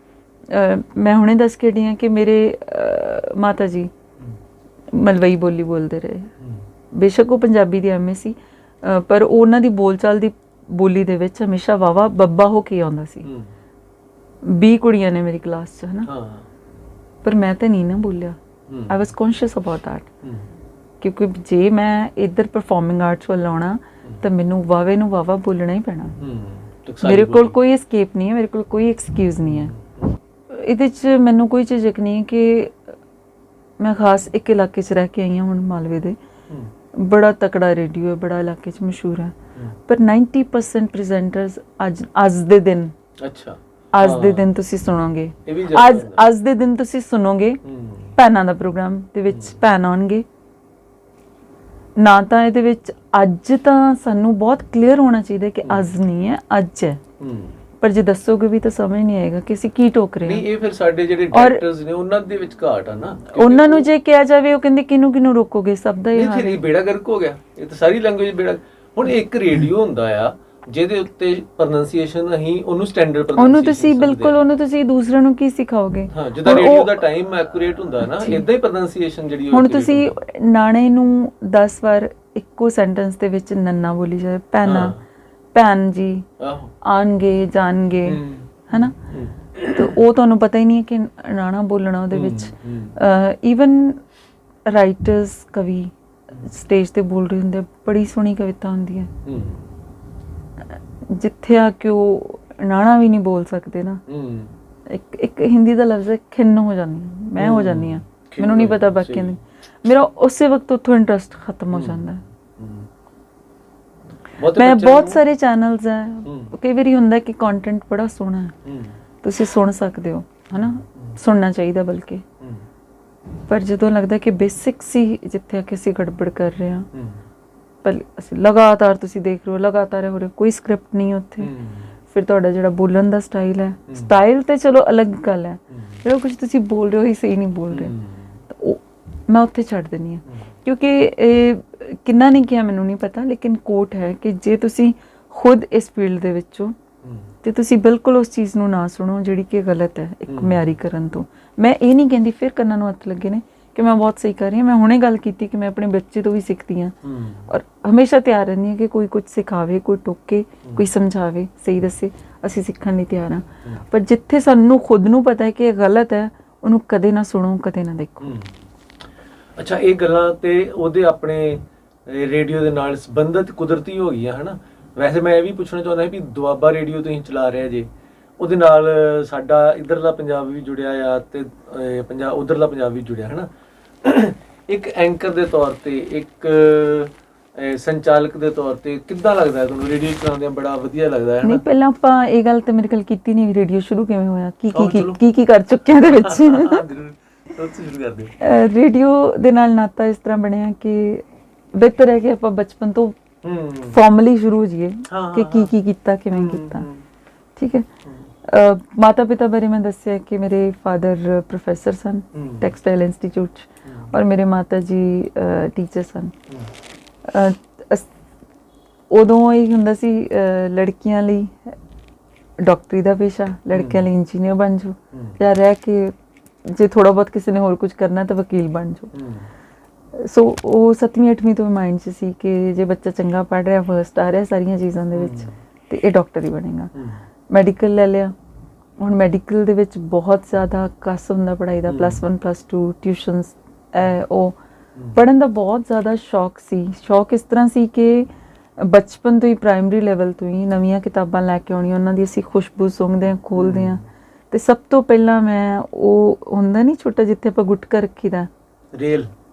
ਮੈਂ ਹੁਣੇ ਦੱਸ ਕੇ ਹਟੀ ਹਾਂ ਕਿ ਮੇਰੇ ਮਾਤਾ ਜੀ ਮਲਵਈ ਬੋਲੀ ਬੋਲਦੇ ਰਹੇ। ਬੇਸ਼ੱਕ ਉਹ ਪੰਜਾਬੀ ਦੀ MA ਸੀ, ਪਰ ਉਹਨਾਂ ਦੀ ਬੋਲਚਾਲ ਦੀ ਬੋਲੀ ਦੇ ਵਿੱਚ ਹਮੇਸ਼ਾ ਵਾਵਾ ਬੱਬਾ ਹੋ ਕੇ ਆਉਂਦਾ ਸੀ। 20 ਕੁੜੀਆਂ ਨੇ ਮੇਰੀ ਕਲਾਸ 'ਚ, ਹੈ ਨਾ, ਪਰ ਮੈਂ ਤਾਂ ਨਹੀਂ ਨਾ ਬੋਲਿਆ। ਆਈ ਵਾਸ ਕੌਨਸ਼ੀਅਸ ਅਬਾਊਟ ਦੈਟ, ਕਿਉਂਕਿ ਜੇ ਮੈਂ ਇੱਧਰ ਪਰਫਾਰਮਿੰਗ ਆਰਟਸ ਵੱਲ ਆਉਣਾ ਤਾਂ ਮੈਨੂੰ ਵਾਵੇ ਨੂੰ ਵਾਵਾ ਬੋਲਣਾ ਹੀ ਪੈਣਾ। ਮੇਰੇ ਕੋਲ ਕੋਈ ਐਸਕੇਪ ਨਹੀਂ ਹੈ, ਮੇਰੇ ਕੋਲ ਕੋਈ ਐਕਸਕਿਊਜ਼ ਨਹੀਂ ਹੈ। ਇਹਦੇ 'ਚ ਮੈਨੂੰ ਕੋਈ ਝਿਜਕ ਨਹੀਂ ਕਿ ਮੈਂ ਖਾਸ ਇੱਕ ਇਲਾਕੇ 'ਚ ਰਹਿ ਕੇ ਆਈ ਹਾਂ, ਹੁਣ ਮਾਲਵੇ ਦੇ, ਬੜਾ ਤਕੜਾ ਰੇਡੀਓ ਹੈ, ਬੜਾ ਇਲਾਕੇ 'ਚ ਮਸ਼ਹੂਰ ਹੈ, ਪਰ 90% ਪ੍ਰੈਜ਼ੈਂਟਰਸ ਅੱਜ ਦੇ ਦਿਨ, ਅੱਜ ਦੇ ਦਿਨ ਤੁਸੀਂ ਸੁਣੋਗੇ, ਅੱਜ ਦੇ ਦਿਨ ਤੁਸੀਂ ਸੁਣੋਗੇ ਭੈਣਾਂ ਦਾ ਪ੍ਰੋਗਰਾਮ ਦੇ ਵਿੱਚ ਭੈਣ ਆਉਣਗੇ ਨਾ, ਤਾਂ ਇਹਦੇ ਵਿੱਚ ਅੱਜ ਤਾਂ ਸਾਨੂੰ ਬਹੁਤ ਕਲੀਅਰ ਹੋਣਾ ਚਾਹੀਦਾ ਕਿ ਅੱਜ ਨਹੀਂ ਹੈ, ਅੱਜ ਹੈ, ਪਰ ਜੇ ਦੱਸੋਗੇ ਵੀ ਤਾਂ ਸਮਝ ਨਹੀਂ ਆਏਗਾ ਕਿ ਅਸੀਂ ਕੀ ਟੋਕ ਰਹੇ ਹਾਂ। ਨਹੀਂ, ਇਹ ਫਿਰ ਸਾਡੇ ਜਿਹੜੇ ਡਾਇਰੈਕਟਰਸ ਨੇ ਉਹਨਾਂ ਦੇ ਵਿੱਚ ਘਾਟ ਆ ਨਾ, ਉਹਨਾਂ ਨੂੰ ਜੇ ਕਿਹਾ ਜਾਵੇ ਉਹ ਕਹਿੰਦੇ ਕਿਹਨੂੰ ਰੋਕੋਗੇ, ਸਭ ਦਾ ਇਹ ਹਾਲ ਹੈ। ਬੇੜਾ ਗਰਕ ਹੋ ਗਿਆ, ਇਹ ਤਾਂ ਸਾਰੀ ਲੈਂਗੁਏਜ ਬੇੜਾ। ਹੁਣ ਇੱਕ ਰੇਡੀਓ ਹੁੰਦਾ ਆ ਜਿਹਦੇ ਉੱਤੇ ਪ੍ਰੋਨੰਸੀਏਸ਼ਨ ਅਸੀਂ ਉਹਨੂੰ ਸਟੈਂਡਰਡ ਪ੍ਰੋਨੰਸੀਏਸ਼ਨ, ਉਹਨੂੰ ਤੁਸੀਂ ਬਿਲਕੁਲ, ਉਹਨੂੰ ਤੁਸੀਂ ਦੂਸਰਿਆਂ ਨੂੰ ਕੀ ਸਿਖਾਓਗੇ? ਹਾਂ, ਜਿੱਦਾਂ ਰੇਡੀਓ ਦਾ ਟਾਈਮ ਐਕੂਰੇਟ ਹੁੰਦਾ ਨਾ, ਇਦਾਂ ਹੀ ਪ੍ਰੋਨੰਸੀਏਸ਼ਨ ਜਿਹੜੀ ਹੁਣ ਤੁਸੀਂ ਨਾਣੇ ਨੂੰ 10 ਵਾਰ ਇੱਕੋ ਸੈਂਟੈਂਸ ਦੇ ਵਿੱਚ ਨੰਨਾ ਬੋਲੀ ਜਾਵੇ, ਭੈਣਾ, ਭੈਣ ਜੀ ਆਣਗੇ ਜਾਣਗੇ, ਹੈ ਨਾ, ਤੇ ਉਹ ਤੁਹਾਨੂੰ ਪਤਾ ਹੀ ਨਹੀਂ ਹੈ ਕਿ ਨਾਣਾ ਬੋਲਣਾ ਉਹਦੇ ਵਿੱਚ। ਈਵਨ ਰਾਈਟਰਸ, ਕਵੀ ਸਟੇਜ ਤੇ ਬੋਲ ਰਹੇ ਹੁੰਦੇ, ਬੜੀ ਸੋਹਣੀ ਕਵਿਤਾ ਹੁੰਦੀ ਹੈ, ਜਿੱਥੇ ਆ ਕੇ ਉਹ ਨਾਣਾ ਵੀ ਨਹੀਂ ਬੋਲ ਸਕਦੇ ਨਾ। ਇੱਕ ਹਿੰਦੀ ਦਾ ਲਫ਼ਜ਼ ਹੈ ਖਿੰਨ ਹੋ ਜਾਂਦੀ ਹਾਂ, ਮੈਂ ਹੋ ਜਾਂਦੀ ਹਾਂ, ਮੈਨੂੰ ਨਹੀਂ ਪਤਾ ਬਾਕੀਆਂ ਦੀ, ਮੇਰਾ ਉਸੇ ਵਕਤ ਉੱਥੋਂ ਇੰਟਰਸਟ ਖਤਮ ਹੋ ਜਾਂਦਾ ਹੈ। ਮੈਂ ਬਹੁਤ ਸਾਰੇ ਚੈਨਲਸ ਹੈ, ਕਈ ਵਾਰੀ ਹੁੰਦਾ ਕਿ ਕੰਟੈਂਟ ਬੜਾ ਸੋਹਣਾ ਹੈ, ਤੁਸੀਂ ਸੁਣ ਸਕਦੇ ਹੋ, ਹੈ ਨਾ, ਸੁਣਨਾ ਚਾਹੀਦਾ ਬਲਕਿ, ਪਰ ਜਦੋਂ ਲੱਗਦਾ ਕਿ ਬੇਸਿਕਸ ਹੀ ਜਿੱਥੇ ਆ ਕੇ ਅਸੀਂ ਗੜਬੜ ਕਰ ਰਹੇ ਹਾਂ, ਪਰ ਅਸੀਂ ਲਗਾਤਾਰ, ਤੁਸੀਂ ਦੇਖ ਰਹੇ ਹੋ ਲਗਾਤਾਰ ਹੋ ਰਿਹਾ, ਕੋਈ ਸਕ੍ਰਿਪਟ ਨਹੀਂ ਉੱਥੇ, ਫਿਰ ਤੁਹਾਡਾ ਜਿਹੜਾ ਬੋਲਣ ਦਾ ਸਟਾਈਲ ਹੈ, ਸਟਾਈਲ ਤੇ ਚਲੋ ਅਲੱਗ ਗੱਲ ਹੈ, ਜਿਹੜਾ ਕੁਝ ਤੁਸੀਂ ਬੋਲ ਰਹੇ ਹੋ ਹੀ ਸਹੀ ਨਹੀਂ ਬੋਲ ਰਹੇ, ਤਾਂ ਉਹ ਮੈਂ ਉੱਥੇ ਛੱਡ ਦਿੰਦੀ ਹਾਂ। ਕਿਉਂਕਿ ਇਹ ਕਿੰਨਾ ਨਹੀਂ ਕਿਹਾ ਮੈਨੂੰ ਨਹੀਂ ਪਤਾ, ਲੇਕਿਨ ਕੋਟ ਹੈ ਕਿ ਜੇ ਤੁਸੀਂ ਖੁਦ ਇਸ ਫੀਲਡ ਦੇ ਵਿੱਚੋਂ, ਤੇ ਤੁਸੀਂ ਬਿਲਕੁਲ ਉਸ ਚੀਜ਼ ਨੂੰ ਨਾ ਸੁਣੋ ਜਿਹੜੀ ਕਿ ਗਲਤ ਹੈ ਇੱਕ ਮਿਆਰੀ ਕਰਨ ਤੋਂ। ਮੈਂ ਇਹ ਨਹੀਂ ਕਹਿੰਦੀ ਫਿਰ ਕੰਨਾਂ ਨੂੰ ਹੱਥ ਲੱਗੇ ਨੇ ਕਿ ਮੈਂ ਬਹੁਤ ਸਹੀ ਕਰ ਰਹੀ ਹਾਂ, ਮੈਂ ਹੁਣੇ ਗੱਲ ਕੀਤੀ ਕਿ ਮੈਂ ਆਪਣੇ ਬੱਚੇ ਤੋਂ ਵੀ ਸਿੱਖਦੀ ਹਾਂ, ਔਰ ਹਮੇਸ਼ਾ ਤਿਆਰ ਰਹਿੰਦੀ ਹਾਂ ਕਿ ਕੋਈ ਕੁਝ ਸਿਖਾਵੇ, ਕੋਈ ਟੋਕੇ, ਕੋਈ ਸਮਝਾਵੇ, ਸਹੀ ਦੱਸੇ, ਅਸੀਂ ਸਿੱਖਣ ਲਈ ਤਿਆਰ ਹਾਂ। ਪਰ ਜਿੱਥੇ ਸਾਨੂੰ ਖੁਦ ਨੂੰ ਪਤਾ ਹੈ ਕਿ ਇਹ ਗਲਤ ਹੈ, ਉਹਨੂੰ ਕਦੇ ਨਾ ਸੁਣੋ, ਕਦੇ ਨਾ ਦੇਖੋ। ਅੱਛਾ, ਇਹ ਗੱਲਾਂ ਤੇ ਉਹਦੇ ਆਪਣੇ ਰੇਡੀਓ ਦੇ ਨਾਲ ਸੰਬੰਧਿਤ ਕੁਦਰਤੀ ਹੋ ਗਈਆਂ, ਹੈ ਨਾ। ਵੈਸੇ ਮੈਂ ਇਹ ਵੀ ਪੁੱਛਣਾ ਚਾਹੁੰਦਾ ਵੀ ਦੁਆਬਾ ਰੇਡੀਓ ਤੁਸੀਂ ਚਲਾ ਰਹੇ ਜੇ, ਉਹਦੇ ਨਾਲ ਸਾਡਾ ਇੱਧਰਲਾ ਪੰਜਾਬ ਵੀ ਜੁੜਿਆ ਆ ਤੇ ਉੱਧਰਲਾ ਪੰਜਾਬ ਵੀ ਜੁੜਿਆ ਹੈ ਨਾ। ਇੱਕ ਐਂਕਰ ਦੇ ਤੌਰ ਤੇ, ਇੱਕ ਸੰਚਾਲਕ ਦੇ ਤੌਰ ਤੇ ਕਿੱਦਾਂ ਲੱਗਦਾ ਤੁਹਾਨੂੰ? ਰੇਡੀਓ ਚਲਾਉਂਦਿਆਂ ਬੜਾ ਵਧੀਆ ਲੱਗਦਾ ਹੈ ਨਾ। ਨਹੀਂ, ਪਹਿਲਾਂ ਆਪਾਂ ਇਹ ਗੱਲ ਤੇ ਮੇਰੇ ਕੋਲ ਕੀਤੀ ਨਹੀਂ, ਰੇਡੀਓ ਸ਼ੁਰੂ ਕਿਵੇਂ ਹੋਇਆ, ਕੀ ਕਰ ਚੁੱਕੇ ਹਾਂ ਦੇ ਵਿੱਚ। ਸ਼ੁਰੂ ਕਰਦੇ ਰੇਡੀਓ ਦੇ ਨਾਲ ਨਾਤਾ ਇਸ ਤਰ੍ਹਾਂ ਬਣਿਆ ਕਿ ਬਿਹਤਰ ਹੈ ਕਿ ਆਪਾਂ ਬਚਪਨ ਤੋਂ ਫਾਰਮਲੀ ਸ਼ੁਰੂ ਹੋ ਜਾਈਏ ਕਿ ਕੀ ਕੀਤਾ, ਕਿਵੇਂ ਕੀਤਾ। ਠੀਕ ਹੈ। ਮਾਤਾ ਪਿਤਾ ਬਾਰੇ ਮੈਂ ਦੱਸਿਆ ਕਿ ਮੇਰੇ ਫਾਦਰ ਪ੍ਰੋਫੈਸਰ ਸਨ ਟੈਕਸਟਾਈਲ ਇੰਸਟੀਚਿਊਟ 'ਚ, ਔਰ ਮੇਰੇ ਮਾਤਾ ਜੀ ਟੀਚਰ ਸਨ। ਉਦੋਂ ਇਹ ਹੁੰਦਾ ਸੀ ਲੜਕੀਆਂ ਲਈ ਡਾਕਟਰੀ ਦਾ ਪੇਸ਼ਾ, ਲੜਕਿਆਂ ਲਈ ਇੰਜੀਨੀਅਰ ਬਣ ਜਾਓ, ਜਾਂ ਰਹਿ ਕੇ ਜੇ ਥੋੜਾ ਬਹੁਤ ਕਿਸੇ ਨੇ ਹੋਰ ਕੁਝ ਕਰਨਾ ਤਾਂ ਵਕੀਲ ਬਣ ਜਾਓ। ਸੋ ਉਹ 7ਵੀਂ 8ਵੀਂ ਤੋਂ ਮਾਈਂਡ 'ਚ ਸੀ ਕਿ ਜੇ ਬੱਚਾ ਚੰਗਾ ਪੜ੍ਹ ਰਿਹਾ, ਫਸਟ ਆ ਰਿਹਾ ਸਾਰੀਆਂ ਚੀਜ਼ਾਂ ਦੇ ਵਿੱਚ, ਤੇ ਇਹ ਡਾਕਟਰ ਹੀ ਬਣੇਗਾ। ਮੈਡੀਕਲ ਲੈ ਲਿਆ। ਹੁਣ ਮੈਡੀਕਲ ਦੇ ਵਿੱਚ ਬਹੁਤ ਜ਼ਿਆਦਾ ਕੱਸ ਹੁੰਦਾ ਪੜ੍ਹਾਈ ਦਾ, +1 +2 ਟਿਊਸ਼ਨਸ, ਉਹ ਪੜ੍ਹਨ ਦਾ ਬਹੁਤ ਜ਼ਿਆਦਾ ਸ਼ੌਕ ਸੀ। ਸ਼ੌਕ ਇਸ ਤਰ੍ਹਾਂ ਸੀ ਕਿ ਬਚਪਨ ਤੋਂ ਹੀ, ਪ੍ਰਾਇਮਰੀ ਲੈਵਲ ਤੋਂ ਹੀ ਨਵੀਆਂ ਕਿਤਾਬਾਂ ਲੈ ਕੇ ਆਉਣੀਆਂ, ਉਹਨਾਂ ਦੀ ਅਸੀਂ ਖੁਸ਼ਬੂ ਸੁੰਘਦੇ ਹਾਂ, ਖੋਲ੍ਹਦੇ ਹਾਂ, ਤੇ ਸਭ ਤੋਂ ਪਹਿਲਾਂ ਮੈਂ ਉਹ ਹੁੰਦਾ ਨਹੀਂ ਛੋਟਾ ਜਿੱਥੇ ਆਪਾਂ ਗੁਟਕਾ ਰੱਖੀਦਾ, ਰੇਲ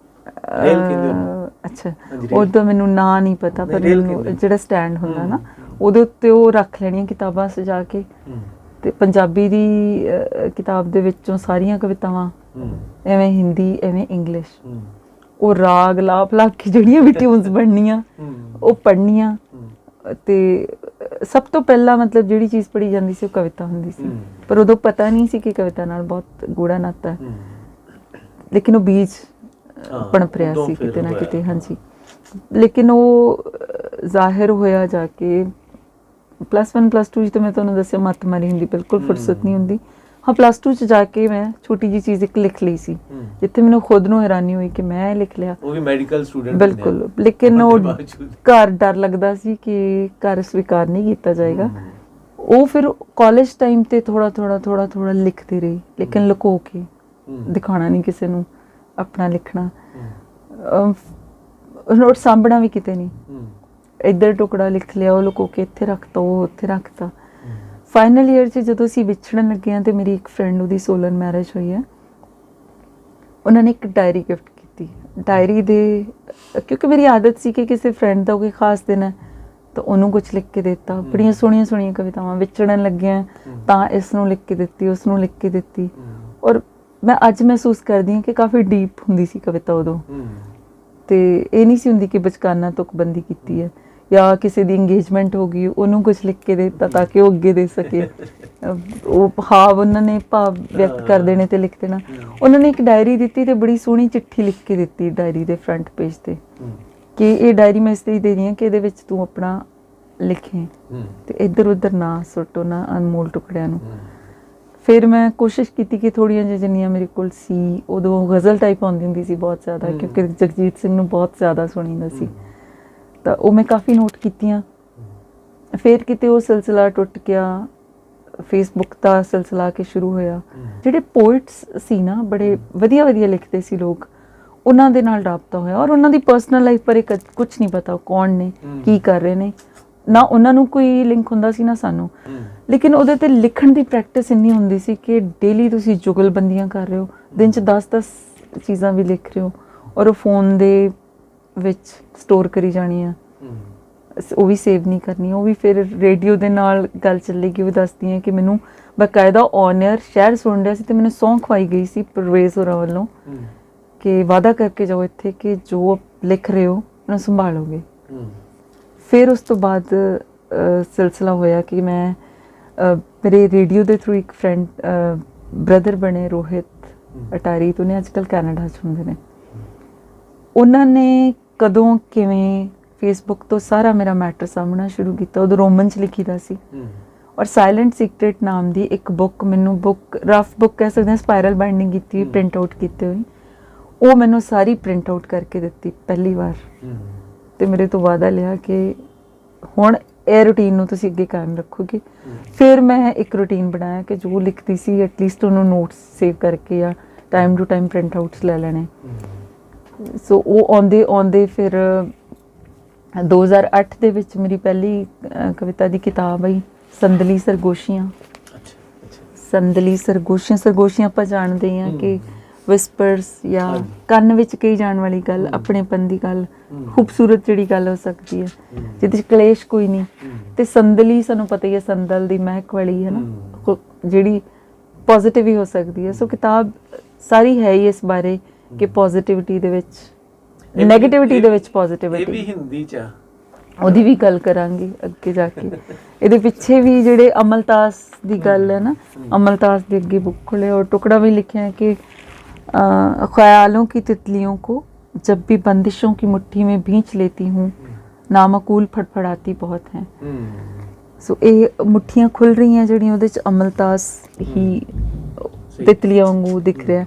ਕਹਿੰਦੇ ਉਹਨੂੰ। ਅੱਛਾ, ਉਹਦਾ ਮੈਨੂੰ ਨਾਂ ਨਹੀਂ ਪਤਾ, ਪਰ ਜਿਹੜਾ ਸਟੈਂਡ ਹੁੰਦਾ ਨਾ, ਉਹਦੇ ਉੱਤੇ ਉਹ ਰੱਖ ਲੈਣੀਆਂ ਕਿਤਾਬਾਂ ਸਜਾ ਕੇ, ਤੇ ਪੰਜਾਬੀ ਦੀ ਕਿਤਾਬ ਦੇ ਵਿੱਚੋਂ ਸਾਰੀਆਂ ਕਵਿਤਾਵਾਂ, ਐਵੇਂ ਹਿੰਦੀ, ਐਵੇਂ ਇੰਗਲਿਸ਼, ਉਹ ਰਾਗ ਲਾਪ ਲਾ ਕੇ ਜਿਹੜੀਆਂ ਵੀ ਟਿਊਨਸ ਬਣਨੀਆਂ ਉਹ ਪੜ੍ਹਨੀਆਂ। ਤੇ ਸਭ ਤੋਂ ਪਹਿਲਾਂ ਮਤਲਬ ਜਿਹੜੀ ਚੀਜ਼ ਪੜ੍ਹੀ ਜਾਂਦੀ ਸੀ ਉਹ ਕਵਿਤਾ ਹੁੰਦੀ ਸੀ, ਪਰ ਉਦੋਂ ਪਤਾ ਨਹੀਂ ਸੀ ਕਿ ਕਵਿਤਾ ਨਾਲ ਬਹੁਤ ਗੂੜਾ ਨਾਤਾ ਹੈ, ਲੇਕਿਨ ਉਹ ਬੀਜ ਪਣਪ ਰਿਹਾ ਸੀ ਕਿਤੇ ਨਾ ਕਿਤੇ। ਹਾਂਜੀ, ਲੇਕਿਨ ਉਹ ਜ਼ਾਹਿਰ ਹੋਇਆ ਜਾ ਕੇ +1 +2 'ਚ। ਤਾਂ ਮੈਂ ਤੁਹਾਨੂੰ ਦੱਸਿਆ ਮੱਤ ਮਾਰੀ ਹੁੰਦੀ, ਬਿਲਕੁਲ ਫੁਰਸਤ ਨਹੀਂ ਹੁੰਦੀ। ਹਾਂ, +2 'ਚ ਜਾ ਕੇ ਮੈਂ ਛੋਟੀ ਜਿਹੀ ਚੀਜ਼ ਇੱਕ ਲਿਖ ਲਈ ਸੀ, ਜਿੱਥੇ ਮੈਨੂੰ ਖੁਦ ਨੂੰ ਹੈਰਾਨੀ ਹੋਈ ਕਿ ਮੈਂ ਲਿਖ ਲਿਆ। ਉਹ ਵੀ ਮੈਡੀਕਲ ਸਟੂਡੈਂਟ, ਬਿਲਕੁਲ। ਲੇਕਿਨ ਉਹ ਘਰ ਡਰ ਲੱਗਦਾ ਸੀ ਕਿ ਘਰ ਸਵੀਕਾਰ ਨਹੀਂ ਕੀਤਾ ਜਾਏਗਾ। ਉਹ ਫਿਰ ਕਾਲਜ ਟਾਈਮ ਤੇ ਥੋੜਾ ਲਿਖਦੀ ਰਹੀ, ਲੇਕਿਨ ਲੁਕੋ ਕੇ, ਦਿਖਾਉਣਾ ਨਹੀਂ ਕਿਸੇ ਨੂੰ ਆਪਣਾ ਲਿਖਣਾ, ਨੋਟ ਸਾਂਭਣਾ ਵੀ ਕਿਤੇ ਨਹੀਂ। ਇੱਧਰ ਟੁਕੜਾ ਲਿਖ ਲਿਆ, ਉਹ ਲੁਕੋ ਕੇ ਇੱਥੇ ਰੱਖਤਾ, ਉਹ ਉੱਥੇ ਰੱਖਤਾ। ਫਾਈਨਲ ਈਅਰ 'ਚ ਜਦੋਂ ਅਸੀਂ ਵਿਛੜਨ ਲੱਗੇ ਹਾਂ, ਤੇ ਮੇਰੀ ਇੱਕ ਫਰੈਂਡ, ਉਹਦੀ ਸੋਲਨ ਮੈਰਿਜ ਹੋਈ ਹੈ, ਉਹਨਾਂ ਨੇ ਇੱਕ ਡਾਇਰੀ ਗਿਫਟ ਕੀਤੀ। ਡਾਇਰੀ ਦੇ, ਕਿਉਂਕਿ ਮੇਰੀ ਆਦਤ ਸੀ ਕਿ ਕਿਸੇ ਫਰੈਂਡ ਦਾ ਕੋਈ ਖਾਸ ਦਿਨ ਹੈ ਤਾਂ ਉਹਨੂੰ ਕੁਝ ਲਿਖ ਕੇ ਦਿੱਤਾ। ਬੜੀਆਂ ਸੋਹਣੀਆਂ ਕਵਿਤਾਵਾਂ, ਵਿਛੜਨ ਲੱਗਿਆ ਤਾਂ ਇਸ ਨੂੰ ਲਿਖ ਕੇ ਦਿੱਤੀ, ਉਸ ਨੂੰ ਲਿਖ ਕੇ ਦਿੱਤੀ। ਔਰ ਮੈਂ ਅੱਜ ਮਹਿਸੂਸ ਕਰਦੀ ਹਾਂ ਕਿ ਕਾਫੀ ਡੀਪ ਹੁੰਦੀ ਸੀ ਕਵਿਤਾ ਉਦੋਂ, ਤੇ ਇਹ ਨਹੀਂ ਸੀ ਹੁੰਦੀ ਕਿ ਬਚਕਾਨਾ ਤੁਕਬੰਦੀ ਕੀਤੀ ਹੈ, ਜਾਂ ਕਿਸੇ ਦੀ ਇੰਗੇਜਮੈਂਟ ਹੋ ਗਈ, ਉਹਨੂੰ ਕੁਝ ਲਿਖ ਕੇ ਦੇ ਦਿੱਤਾ ਤਾਂ ਕਿ ਉਹ ਅੱਗੇ ਦੇ ਸਕੇ। ਉਹ ਭਾਵ ਉਹਨਾਂ ਨੇ ਭਾਵ ਵਿਅਕਤ ਕਰ ਦੇਣੇ ਤੇ ਲਿਖ ਦੇਣਾ। ਉਹਨਾਂ ਨੇ ਇੱਕ ਡਾਇਰੀ ਦਿੱਤੀ ਤੇ ਬੜੀ ਸੋਹਣੀ ਚਿੱਠੀ ਲਿਖ ਕੇ ਦਿੱਤੀ ਡਾਇਰੀ ਦੇ ਫਰੰਟ ਪੇਜ ਤੇ, ਕਿ ਇਹ ਡਾਇਰੀ ਮੈਂ ਇਸ ਲਈ ਦੇ ਰਹੀ ਹਾਂ ਕਿ ਇਹਦੇ ਵਿੱਚ ਤੂੰ ਆਪਣਾ ਲਿਖੇ, ਤੇ ਇੱਧਰ ਉੱਧਰ ਨਾ ਸੁੱਟ ਉਹਨਾਂ ਅਨਮੋਲ ਟੁਕੜਿਆਂ ਨੂੰ। ਫਿਰ ਮੈਂ ਕੋਸ਼ਿਸ਼ ਕੀਤੀ ਕਿ ਥੋੜ੍ਹੀਆਂ ਜਿੰਨੀਆਂ ਮੇਰੇ ਕੋਲ ਸੀ, ਉਦੋਂ ਗਜ਼ਲ ਟਾਈਪ ਆਉਂਦੀ ਹੁੰਦੀ ਸੀ ਬਹੁਤ ਜ਼ਿਆਦਾ, ਕਿਉਂਕਿ ਜਗਜੀਤ ਸਿੰਘ ਨੂੰ ਬਹੁਤ ਜ਼ਿਆਦਾ ਸੁਣੀਦਾ ਸੀ, ਤਾਂ ਉਹ ਮੈਂ ਕਾਫੀ ਨੋਟ ਕੀਤੀਆਂ। ਫਿਰ ਕਿਤੇ ਉਹ ਸਿਲਸਿਲਾ ਟੁੱਟ ਗਿਆ, ਫੇਸਬੁੱਕ ਦਾ ਸਿਲਸਿਲਾ ਆ ਕੇ ਸ਼ੁਰੂ ਹੋਇਆ। ਜਿਹੜੇ ਪੋਇਟਸ ਸੀ ਨਾ, ਬੜੇ ਵਧੀਆ ਲਿਖਦੇ ਸੀ ਲੋਕ, ਉਹਨਾਂ ਦੇ ਨਾਲ ਰਾਬਤਾ ਹੋਇਆ, ਔਰ ਉਹਨਾਂ ਦੀ ਪਰਸਨਲ ਲਾਈਫ ਬਾਰੇ ਕੁਝ ਨਹੀਂ ਪਤਾ, ਉਹ ਕੌਣ ਨੇ, ਕੀ ਕਰ ਰਹੇ ਨੇ, ਨਾ ਉਹਨਾਂ ਨੂੰ ਕੋਈ ਲਿੰਕ ਹੁੰਦਾ ਸੀ ਨਾ ਸਾਨੂੰ। ਲੇਕਿਨ ਉਹਦੇ ਤੇ ਲਿਖਣ ਦੀ ਪ੍ਰੈਕਟਿਸ ਇੰਨੀ ਹੁੰਦੀ ਸੀ ਕਿ ਡੇਲੀ ਤੁਸੀਂ ਜੁਗਲਬੰਦੀਆਂ ਕਰ ਰਹੇ ਹੋ, ਦਿਨ 'ਚ 10 ਚੀਜ਼ਾਂ ਵੀ ਲਿਖ ਰਹੇ ਹੋ, ਔਰ ਉਹ ਫੋਨ ਦੇ ਵਿੱਚ ਸਟੋਰ ਕਰੀ ਜਾਣੀ ਆ, ਉਹ ਵੀ ਸੇਵ ਨਹੀਂ ਕਰਨੀ। ਉਹ ਵੀ ਫਿਰ ਰੇਡੀਓ ਦੇ ਨਾਲ ਗੱਲ ਚੱਲੇਗੀ, ਉਹ ਦੱਸਦੀ ਹੈ ਕਿ ਮੈਨੂੰ ਬਕਾਇਦਾ ਔਨਰ ਸ਼ਹਿਰ ਸੁਣ ਰਿਹਾ ਸੀ, ਤੇ ਮੈਨੂੰ ਸਹੁੰ ਖਵਾਈ ਗਈ ਸੀ ਪਰਵੇਜ਼ ਹੋਰਾਂ ਵੱਲੋਂ ਕਿ ਵਾਅਦਾ ਕਰਕੇ ਜਾਓ ਇੱਥੇ ਕਿ ਜੋ ਲਿਖ ਰਹੇ ਹੋ ਉਹਨੂੰ ਸੰਭਾਲੋਗੇ। ਫਿਰ ਉਸ ਤੋਂ ਬਾਅਦ ਸਿਲਸਿਲਾ ਹੋਇਆ ਕਿ ਮੈਂ ਮੇਰੇ ਰੇਡੀਓ ਦੇ ਥਰੂ ਇੱਕ ਫਰੈਂਡ ਬ੍ਰਦਰ ਬਣੇ, ਰੋਹਿਤ ਅਟਾਰੀ ਤੋਂ ਨੇ, ਅੱਜ ਕੱਲ੍ਹ ਕੈਨੇਡਾ 'ਚ ਹੁੰਦੇ ਨੇ। ਉਹਨਾਂ ਨੇ ਕਦੋਂ ਕਿਵੇਂ ਫੇਸਬੁੱਕ ਤੋਂ ਸਾਰਾ ਮੇਰਾ ਮੈਟਰ ਸਾਹਮਣਾ ਸ਼ੁਰੂ ਕੀਤਾ। ਉਦੋਂ ਰੋਮਨ 'ਚ ਲਿਖੀ ਦਾ ਸੀ, ਔਰ ਸਾਇਲੈਂਟ ਸੀਕ੍ਰੇਟ ਨਾਮ ਦੀ ਇੱਕ ਬੁੱਕ, ਮੈਨੂੰ ਰਫ ਬੁੱਕ ਕਹਿ ਸਕਦੇ ਹਾਂ, ਸਪਾਇਰਲ ਬਾਈਂਡਿੰਗ ਕੀਤੀ ਹੋਈ, ਪ੍ਰਿੰਟ ਆਊਟ ਕੀਤੇ ਹੋਈ, ਉਹ ਮੈਨੂੰ ਸਾਰੀ ਪ੍ਰਿੰਟ ਆਊਟ ਕਰਕੇ ਦਿੱਤੀ ਪਹਿਲੀ ਵਾਰ। ਤੇ ਮੇਰੇ ਤੋਂ ਵਾਅਦਾ ਲਿਆ ਕਿ ਹੁਣ ਇਹ ਰੂਟੀਨ ਨੂੰ ਤੁਸੀਂ ਅੱਗੇ ਕਾਇਮ ਰੱਖੋਗੇ। ਫਿਰ ਮੈਂ ਇੱਕ ਰੂਟੀਨ ਬਣਾਇਆ ਕਿ ਜੋ ਲਿਖਦੀ ਸੀ ਐਟਲੀਸਟ ਉਹਨੂੰ ਨੋਟਸ ਸੇਵ ਕਰਕੇ ਜਾਂ time to time print outs ਲੈ ਲੈਣੇ। ਸੋ ਉਹ ਆਉਂਦੇ ਫਿਰ 2008 ਦੇ ਵਿੱਚ ਮੇਰੀ ਪਹਿਲੀ ਕਵਿਤਾ ਦੀ ਕਿਤਾਬ ਆਈ, ਸੰਦਲੀ ਸਰਗੋਸ਼ੀਆਂ। ਸੰਦਲੀ ਸਰਗੋਸ਼ੀਆਂ ਆਪਾਂ ਜਾਣਦੇ ਹਾਂ ਕਿ ਵਿਸਪਰਸ ਜਾਂ ਕੰਨ ਵਿੱਚ ਕਹੀ ਜਾਣ ਵਾਲੀ ਗੱਲ, ਆਪਣੇਪਨ ਦੀ ਗੱਲ, ਖੂਬਸੂਰਤ ਜਿਹੜੀ ਗੱਲ ਹੋ ਸਕਦੀ ਹੈ ਜਿਹਦੇ 'ਚ ਕਲੇਸ਼ ਕੋਈ ਨਹੀਂ। ਤੇ ਸੰਦਲੀ ਸਾਨੂੰ ਪਤਾ ਹੀ ਹੈ ਸੰਦਲ ਦੀ ਮਹਿਕ ਵਾਲੀ ਹੈ ਨਾ, ਜਿਹੜੀ ਪੋਜ਼ਿਟਿਵ ਹੀ ਹੋ ਸਕਦੀ ਹੈ। ਸੋ ਕਿਤਾਬ ਸਾਰੀ ਹੈ ਹੀ ਇਸ ਬਾਰੇ ਕਿ ਪੋਜ਼ਿਟਿਵਿਟੀ ਦੇ ਵਿੱਚ, ਨੈਗੇਟਿਵਿਟੀ ਦੇ ਵਿੱਚ ਪੋਜ਼ਿਟਿਵਿਟੀ। ਇਹ ਵੀ ਹਿੰਦੀ 'ਚ ਆ, ਉਹਦੀ ਵੀ ਗੱਲ ਕਰਾਂਗੇ ਅੱਗੇ ਜਾ ਕੇ। ਇਹਦੇ ਪਿੱਛੇ ਵੀ ਜਿਹੜੇ ਅਮਲਤਾਸ ਦੀ ਗੱਲ ਹੈ ਨਾ, ਅਮਲਤਾਸ ਦੇ ਅੱਗੇ ਬੁੱਕ ਖੋਲੇ ਔਰ ਟੁਕੜਾ ਵੀ ਲਿਖਿਆ ਹੈ ਕਿ ख्यालों की तितलियों को जब भी बंदिशों की मुट्ठी में भींच लेती हूँ नामकूल फड़फड़ाती बहुत हैं। सो ਇਹ ਮੁੱਠੀਆਂ ਖੁੱਲ ਰਹੀਆਂ ਜਿਹੜੀਆਂ, ਉਹਦੇ 'ਚ ਅਮਲਤਾਸ ਹੀ ਤਿਤਲੀਆਂ ਵਾਂਗੂ ਦਿਖ ਰਿਹਾ।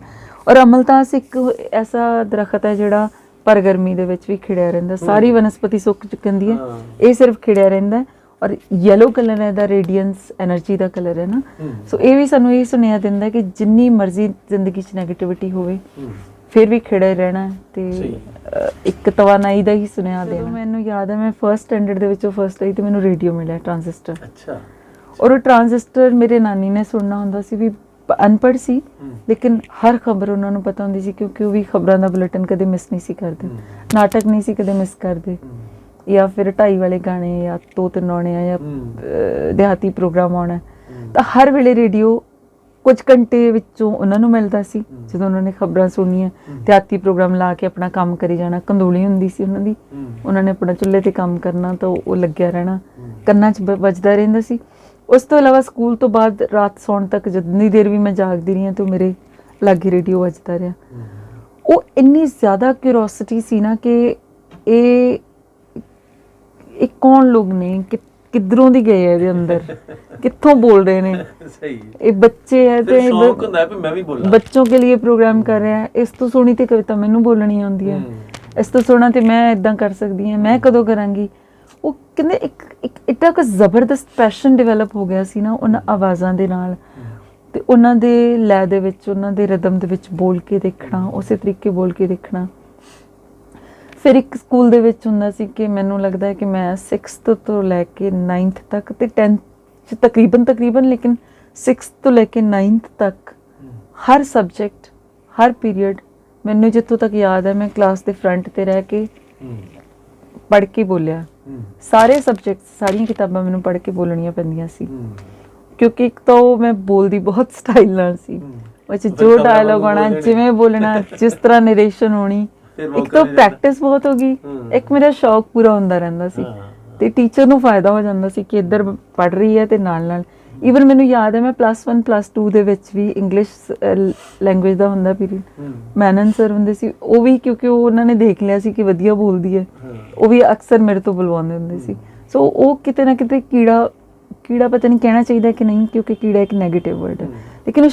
ਔਰ ਅਮਲਤਾਸ ਇੱਕ ਐਸਾ ਦਰਖਤ ਹੈ ਜਿਹੜਾ ਪਰ ਗਰਮੀ ਦੇ ਵਿੱਚ ਵੀ ਖਿੜਿਆ ਰਹਿੰਦਾ। ਸਾਰੀ ਵਨਸਪਤੀ ਸੁੱਕ ਚੁੱਕਦੀ ਹੈ, ਇਹ ਸਿਰਫ ਖਿੜਿਆ ਰਹਿੰਦਾ। ਔਰ ਯੈਲੋ ਕਲਰ ਹੈ ਦਾ ਰੇਡੀਅੰਸ એનર્ਜੀ ਦਾ ਕਲਰ ਹੈ ਨਾ। ਸੋ ਇਹ ਵੀ ਸਾਨੂੰ ਇਹ ਸੁਨੇਹਾ ਦਿੰਦਾ ਕਿ ਜਿੰਨੀ ਮਰਜ਼ੀ ਜ਼ਿੰਦਗੀ 'ਚ ਨੈਗੇਟਿਵਿਟੀ ਹੋਵੇ ਫਿਰ ਵੀ ਖਿੜੇ ਰਹਿਣਾ ਤੇ ਇੱਕ ਤਵਾਨਾਈ ਦਾ ਹੀ ਸੁਨੇਹਾ ਦੇਣਾ। ਮੈਨੂੰ ਯਾਦ ਹੈ ਮੈਂ ਫਰਸਟ ਸਟੈਂਡਰਡ ਦੇ ਵਿੱਚੋਂ ਫਰਸਟ ਆਈ ਤੇ ਮੈਨੂੰ ਰੇਡੀਓ ਮਿਲਿਆ, ਟਰਾਂਜ਼ਿਸਟਰ। ਅੱਛਾ। ਔਰ ਉਹ ਟਰਾਂਜ਼ਿਸਟਰ ਮੇਰੇ ਨਾਨੀ ਨੇ ਸੁਣਨਾ ਹੁੰਦਾ ਸੀ, ਵੀ ਅਨਪੜ੍ਹ ਸੀ ਲੇਕਿਨ ਹਰ ਖਬਰ ਉਹਨਾਂ ਨੂੰ ਪਤਾ ਹੁੰਦੀ ਸੀ ਕਿਉਂਕਿ ਉਹ ਵੀ ਖਬਰਾਂ ਦਾ ਬੁਲੇਟਿਨ ਕਦੇ ਮਿਸ ਨਹੀਂ ਸੀ ਕਰਦੇ, ਨਾਟਕ ਨਹੀਂ ਸੀ ਕਦੇ ਮਿਸ ਕਰਦੇ, ਜਾਂ ਫਿਰ 2:30 ਵਾਲੇ ਗਾਣੇ ਜਾਂ 2-3 ਆਉਣੇ ਆ ਜਾਂ ਦਿਹਾਤੀ ਪ੍ਰੋਗਰਾਮ ਆਉਣਾ। ਤਾਂ ਹਰ ਵੇਲੇ ਰੇਡੀਓ ਕੁਝ ਘੰਟੇ ਵਿੱਚੋਂ ਉਹਨਾਂ ਨੂੰ ਮਿਲਦਾ ਸੀ ਜਦੋਂ ਉਹਨਾਂ ਨੇ ਖਬਰਾਂ ਸੁਣਨੀਆਂ। ਦਿਹਾਤੀ ਪ੍ਰੋਗਰਾਮ ਲਾ ਕੇ ਆਪਣਾ ਕੰਮ ਕਰੀ ਜਾਣਾ, ਕੰਦੋਲੀ ਹੁੰਦੀ ਸੀ ਉਹਨਾਂ ਦੀ, ਉਹਨਾਂ ਨੇ ਆਪਣਾ ਚੁੱਲ੍ਹੇ ਤੇ ਕੰਮ ਕਰਨਾ ਤਾਂ ਉਹ ਲੱਗਿਆ ਰਹਿਣਾ, ਕੰਨਾਂ 'ਚ ਵੱਜਦਾ ਰਹਿੰਦਾ ਸੀ। ਉਸ ਤੋਂ ਇਲਾਵਾ ਸਕੂਲ ਤੋਂ ਬਾਅਦ ਰਾਤ ਸੌਣ ਤੱਕ ਜਿੰਨੀ ਦੇਰ ਵੀ ਮੈਂ ਜਾਗਦੀ ਰਹੀ ਹਾਂ ਤਾਂ ਮੇਰੇ ਲਾਗੇ ਰੇਡੀਓ ਵੱਜਦਾ ਰਿਹਾ। ਉਹ ਇੰਨੀ ਜ਼ਿਆਦਾ ਕਿਉਰੋਸਿਟੀ ਸੀ ਨਾ ਕਿ ਇਹ ਕੌਣ ਲੋਕ ਨੇ, ਕਿੱਧਰੋਂ ਦੀ ਗਏ ਆ ਇਹਦੇ ਅੰਦਰ, ਕਿੱਥੋਂ ਬੋਲ ਰਹੇ ਨੇ, ਸਹੀ ਇਹ ਬੱਚੇ ਹੈ ਤੇ ਸ਼ੌਕ ਹੁੰਦਾ ਵੀ ਮੈਂ ਵੀ ਬੋਲਾਂ, ਬੱਚੋਂ ਕੇ ਲਈ ਪ੍ਰੋਗਰਾਮ ਕਰ ਰਿਹਾ। ਇਸ ਤੋਂ ਸੋਹਣੀ ਤੇ ਕਵਿਤਾ ਮੈਨੂੰ ਬੋਲਣੀ ਆਉਂਦੀ ਹੈ, ਇਸ ਤੋਂ ਸੋਹਣਾ ਤੇ ਮੈਂ ਇਦਾਂ ਕਰ ਸਕਦੀ ਹਾਂ, ਮੈਂ ਕਦੋਂ ਕਰਾਂਗੀ। ਉਹ ਕਹਿੰਦੇ ਇੱਕ ਇੱਡਾ ਕੁ ਜ਼ਬਰਦਸਤ ਪੈਸ਼ਨ ਡਿਵੈਲਪ ਹੋ ਗਿਆ ਸੀ ਨਾ ਉਹਨਾਂ ਆਵਾਜ਼ਾਂ ਦੇ ਨਾਲ, ਤੇ ਉਹਨਾਂ ਦੇ ਲੈਅ ਦੇ ਵਿੱਚ, ਉਹਨਾਂ ਦੇ ਰਿਦਮ ਦੇ ਵਿੱਚ ਬੋਲ ਕੇ ਦੇਖਣਾ, ਉਸੇ ਤਰੀਕੇ ਬੋਲ ਕੇ ਦੇਖਣਾ। ਫਿਰ ਇੱਕ ਸਕੂਲ ਦੇ ਵਿੱਚ ਹੁੰਦਾ ਸੀ ਕਿ ਮੈਨੂੰ ਲੱਗਦਾ ਹੈ ਕਿ ਮੈਂ 6th ਤੋਂ ਲੈ ਕੇ 9th ਤੱਕ ਤੇ 10th 'ਚ ਤਕਰੀਬਨ ਲੇਕਿਨ 6th ਤੋਂ ਲੈ ਕੇ 9th ਤੱਕ ਹਰ ਸਬਜੈਕਟ, ਹਰ ਪੀਰੀਅਡ ਮੈਨੂੰ ਜਿੱਥੋਂ ਤੱਕ ਯਾਦ ਹੈ ਮੈਂ ਕਲਾਸ ਦੇ ਫਰੰਟ ਤੇ ਰਹਿ ਕੇ ਪੜ੍ਹ ਕੇ ਬੋਲਿਆ। ਸਾਰੇ ਸਬਜੈਕਟ, ਸਾਰੀਆਂ ਕਿਤਾਬਾਂ ਮੈਨੂੰ ਪੜ੍ਹ ਕੇ ਬੋਲਣੀਆਂ ਪੈਂਦੀਆਂ ਸੀ ਕਿਉਂਕਿ ਇੱਕ ਤਾਂ ਉਹ ਮੈਂ ਬੋਲਦੀ ਬਹੁਤ ਸਟਾਈਲ ਨਾਲ ਸੀ, ਉਹ 'ਚ ਜੋ ਡਾਇਲੋਗ ਆਉਣਾ, ਜਿਵੇਂ ਬੋਲਣਾ, ਜਿਸ ਤਰ੍ਹਾਂ ਨਰੇਸ਼ਨ ਹੋਣੀ। ਇੱਕ ਤਾਂ ਪ੍ਰੈਕਟਿਸ ਬਹੁਤ ਹੋ ਗਈ, ਇੱਕ ਮੇਰਾ ਸ਼ੌਕ ਪੂਰਾ ਹੁੰਦਾ ਰਹਿੰਦਾ ਸੀ ਤੇ ਟੀਚਰ ਨੂੰ ਫਾਇਦਾ ਹੋ ਜਾਂਦਾ ਸੀ ਕਿ ਇੱਧਰ ਪੜ੍ਹ ਰਹੀ ਹੈ ਤੇ ਨਾਲ ਈਵਨ ਮੈਨੂੰ ਯਾਦ ਹੈ ਮੈਂ +1 +2 ਦੇ ਵਿੱਚ ਵੀ ਇੰਗਲਿਸ਼ ਲੈਂਗੁਏਜ ਦਾ ਹੁੰਦਾ ਪੀਰੀਅਡ, ਮੈਨਨ ਸਰ ਹੁੰਦੇ ਸੀ, ਉਹ ਵੀ ਕਿਉਂਕਿ ਉਹਨਾਂ ਨੇ ਦੇਖ ਲਿਆ ਸੀ ਕਿ ਵਧੀਆ ਬੋਲਦੀ ਹੈ, ਉਹ ਵੀ ਅਕਸਰ ਮੇਰੇ ਤੋਂ ਬੁਲਵਾਉਂਦੇ ਹੁੰਦੇ ਸੀ। ਸੋ ਉਹ ਕਿਤੇ ਨਾ ਕਿਤੇ ਕੀੜਾ ਪਤਾ ਨਹੀਂ ਕਹਿਣਾ ਚਾਹੀਦਾ ਕਿ ਨਹੀਂ, ਕਿਉਂਕਿ ਕੀੜਾ ਇੱਕ ਨੈਗੇਟਿਵ ਵਰਡ ਹੈ, ਲੇਕਿਨ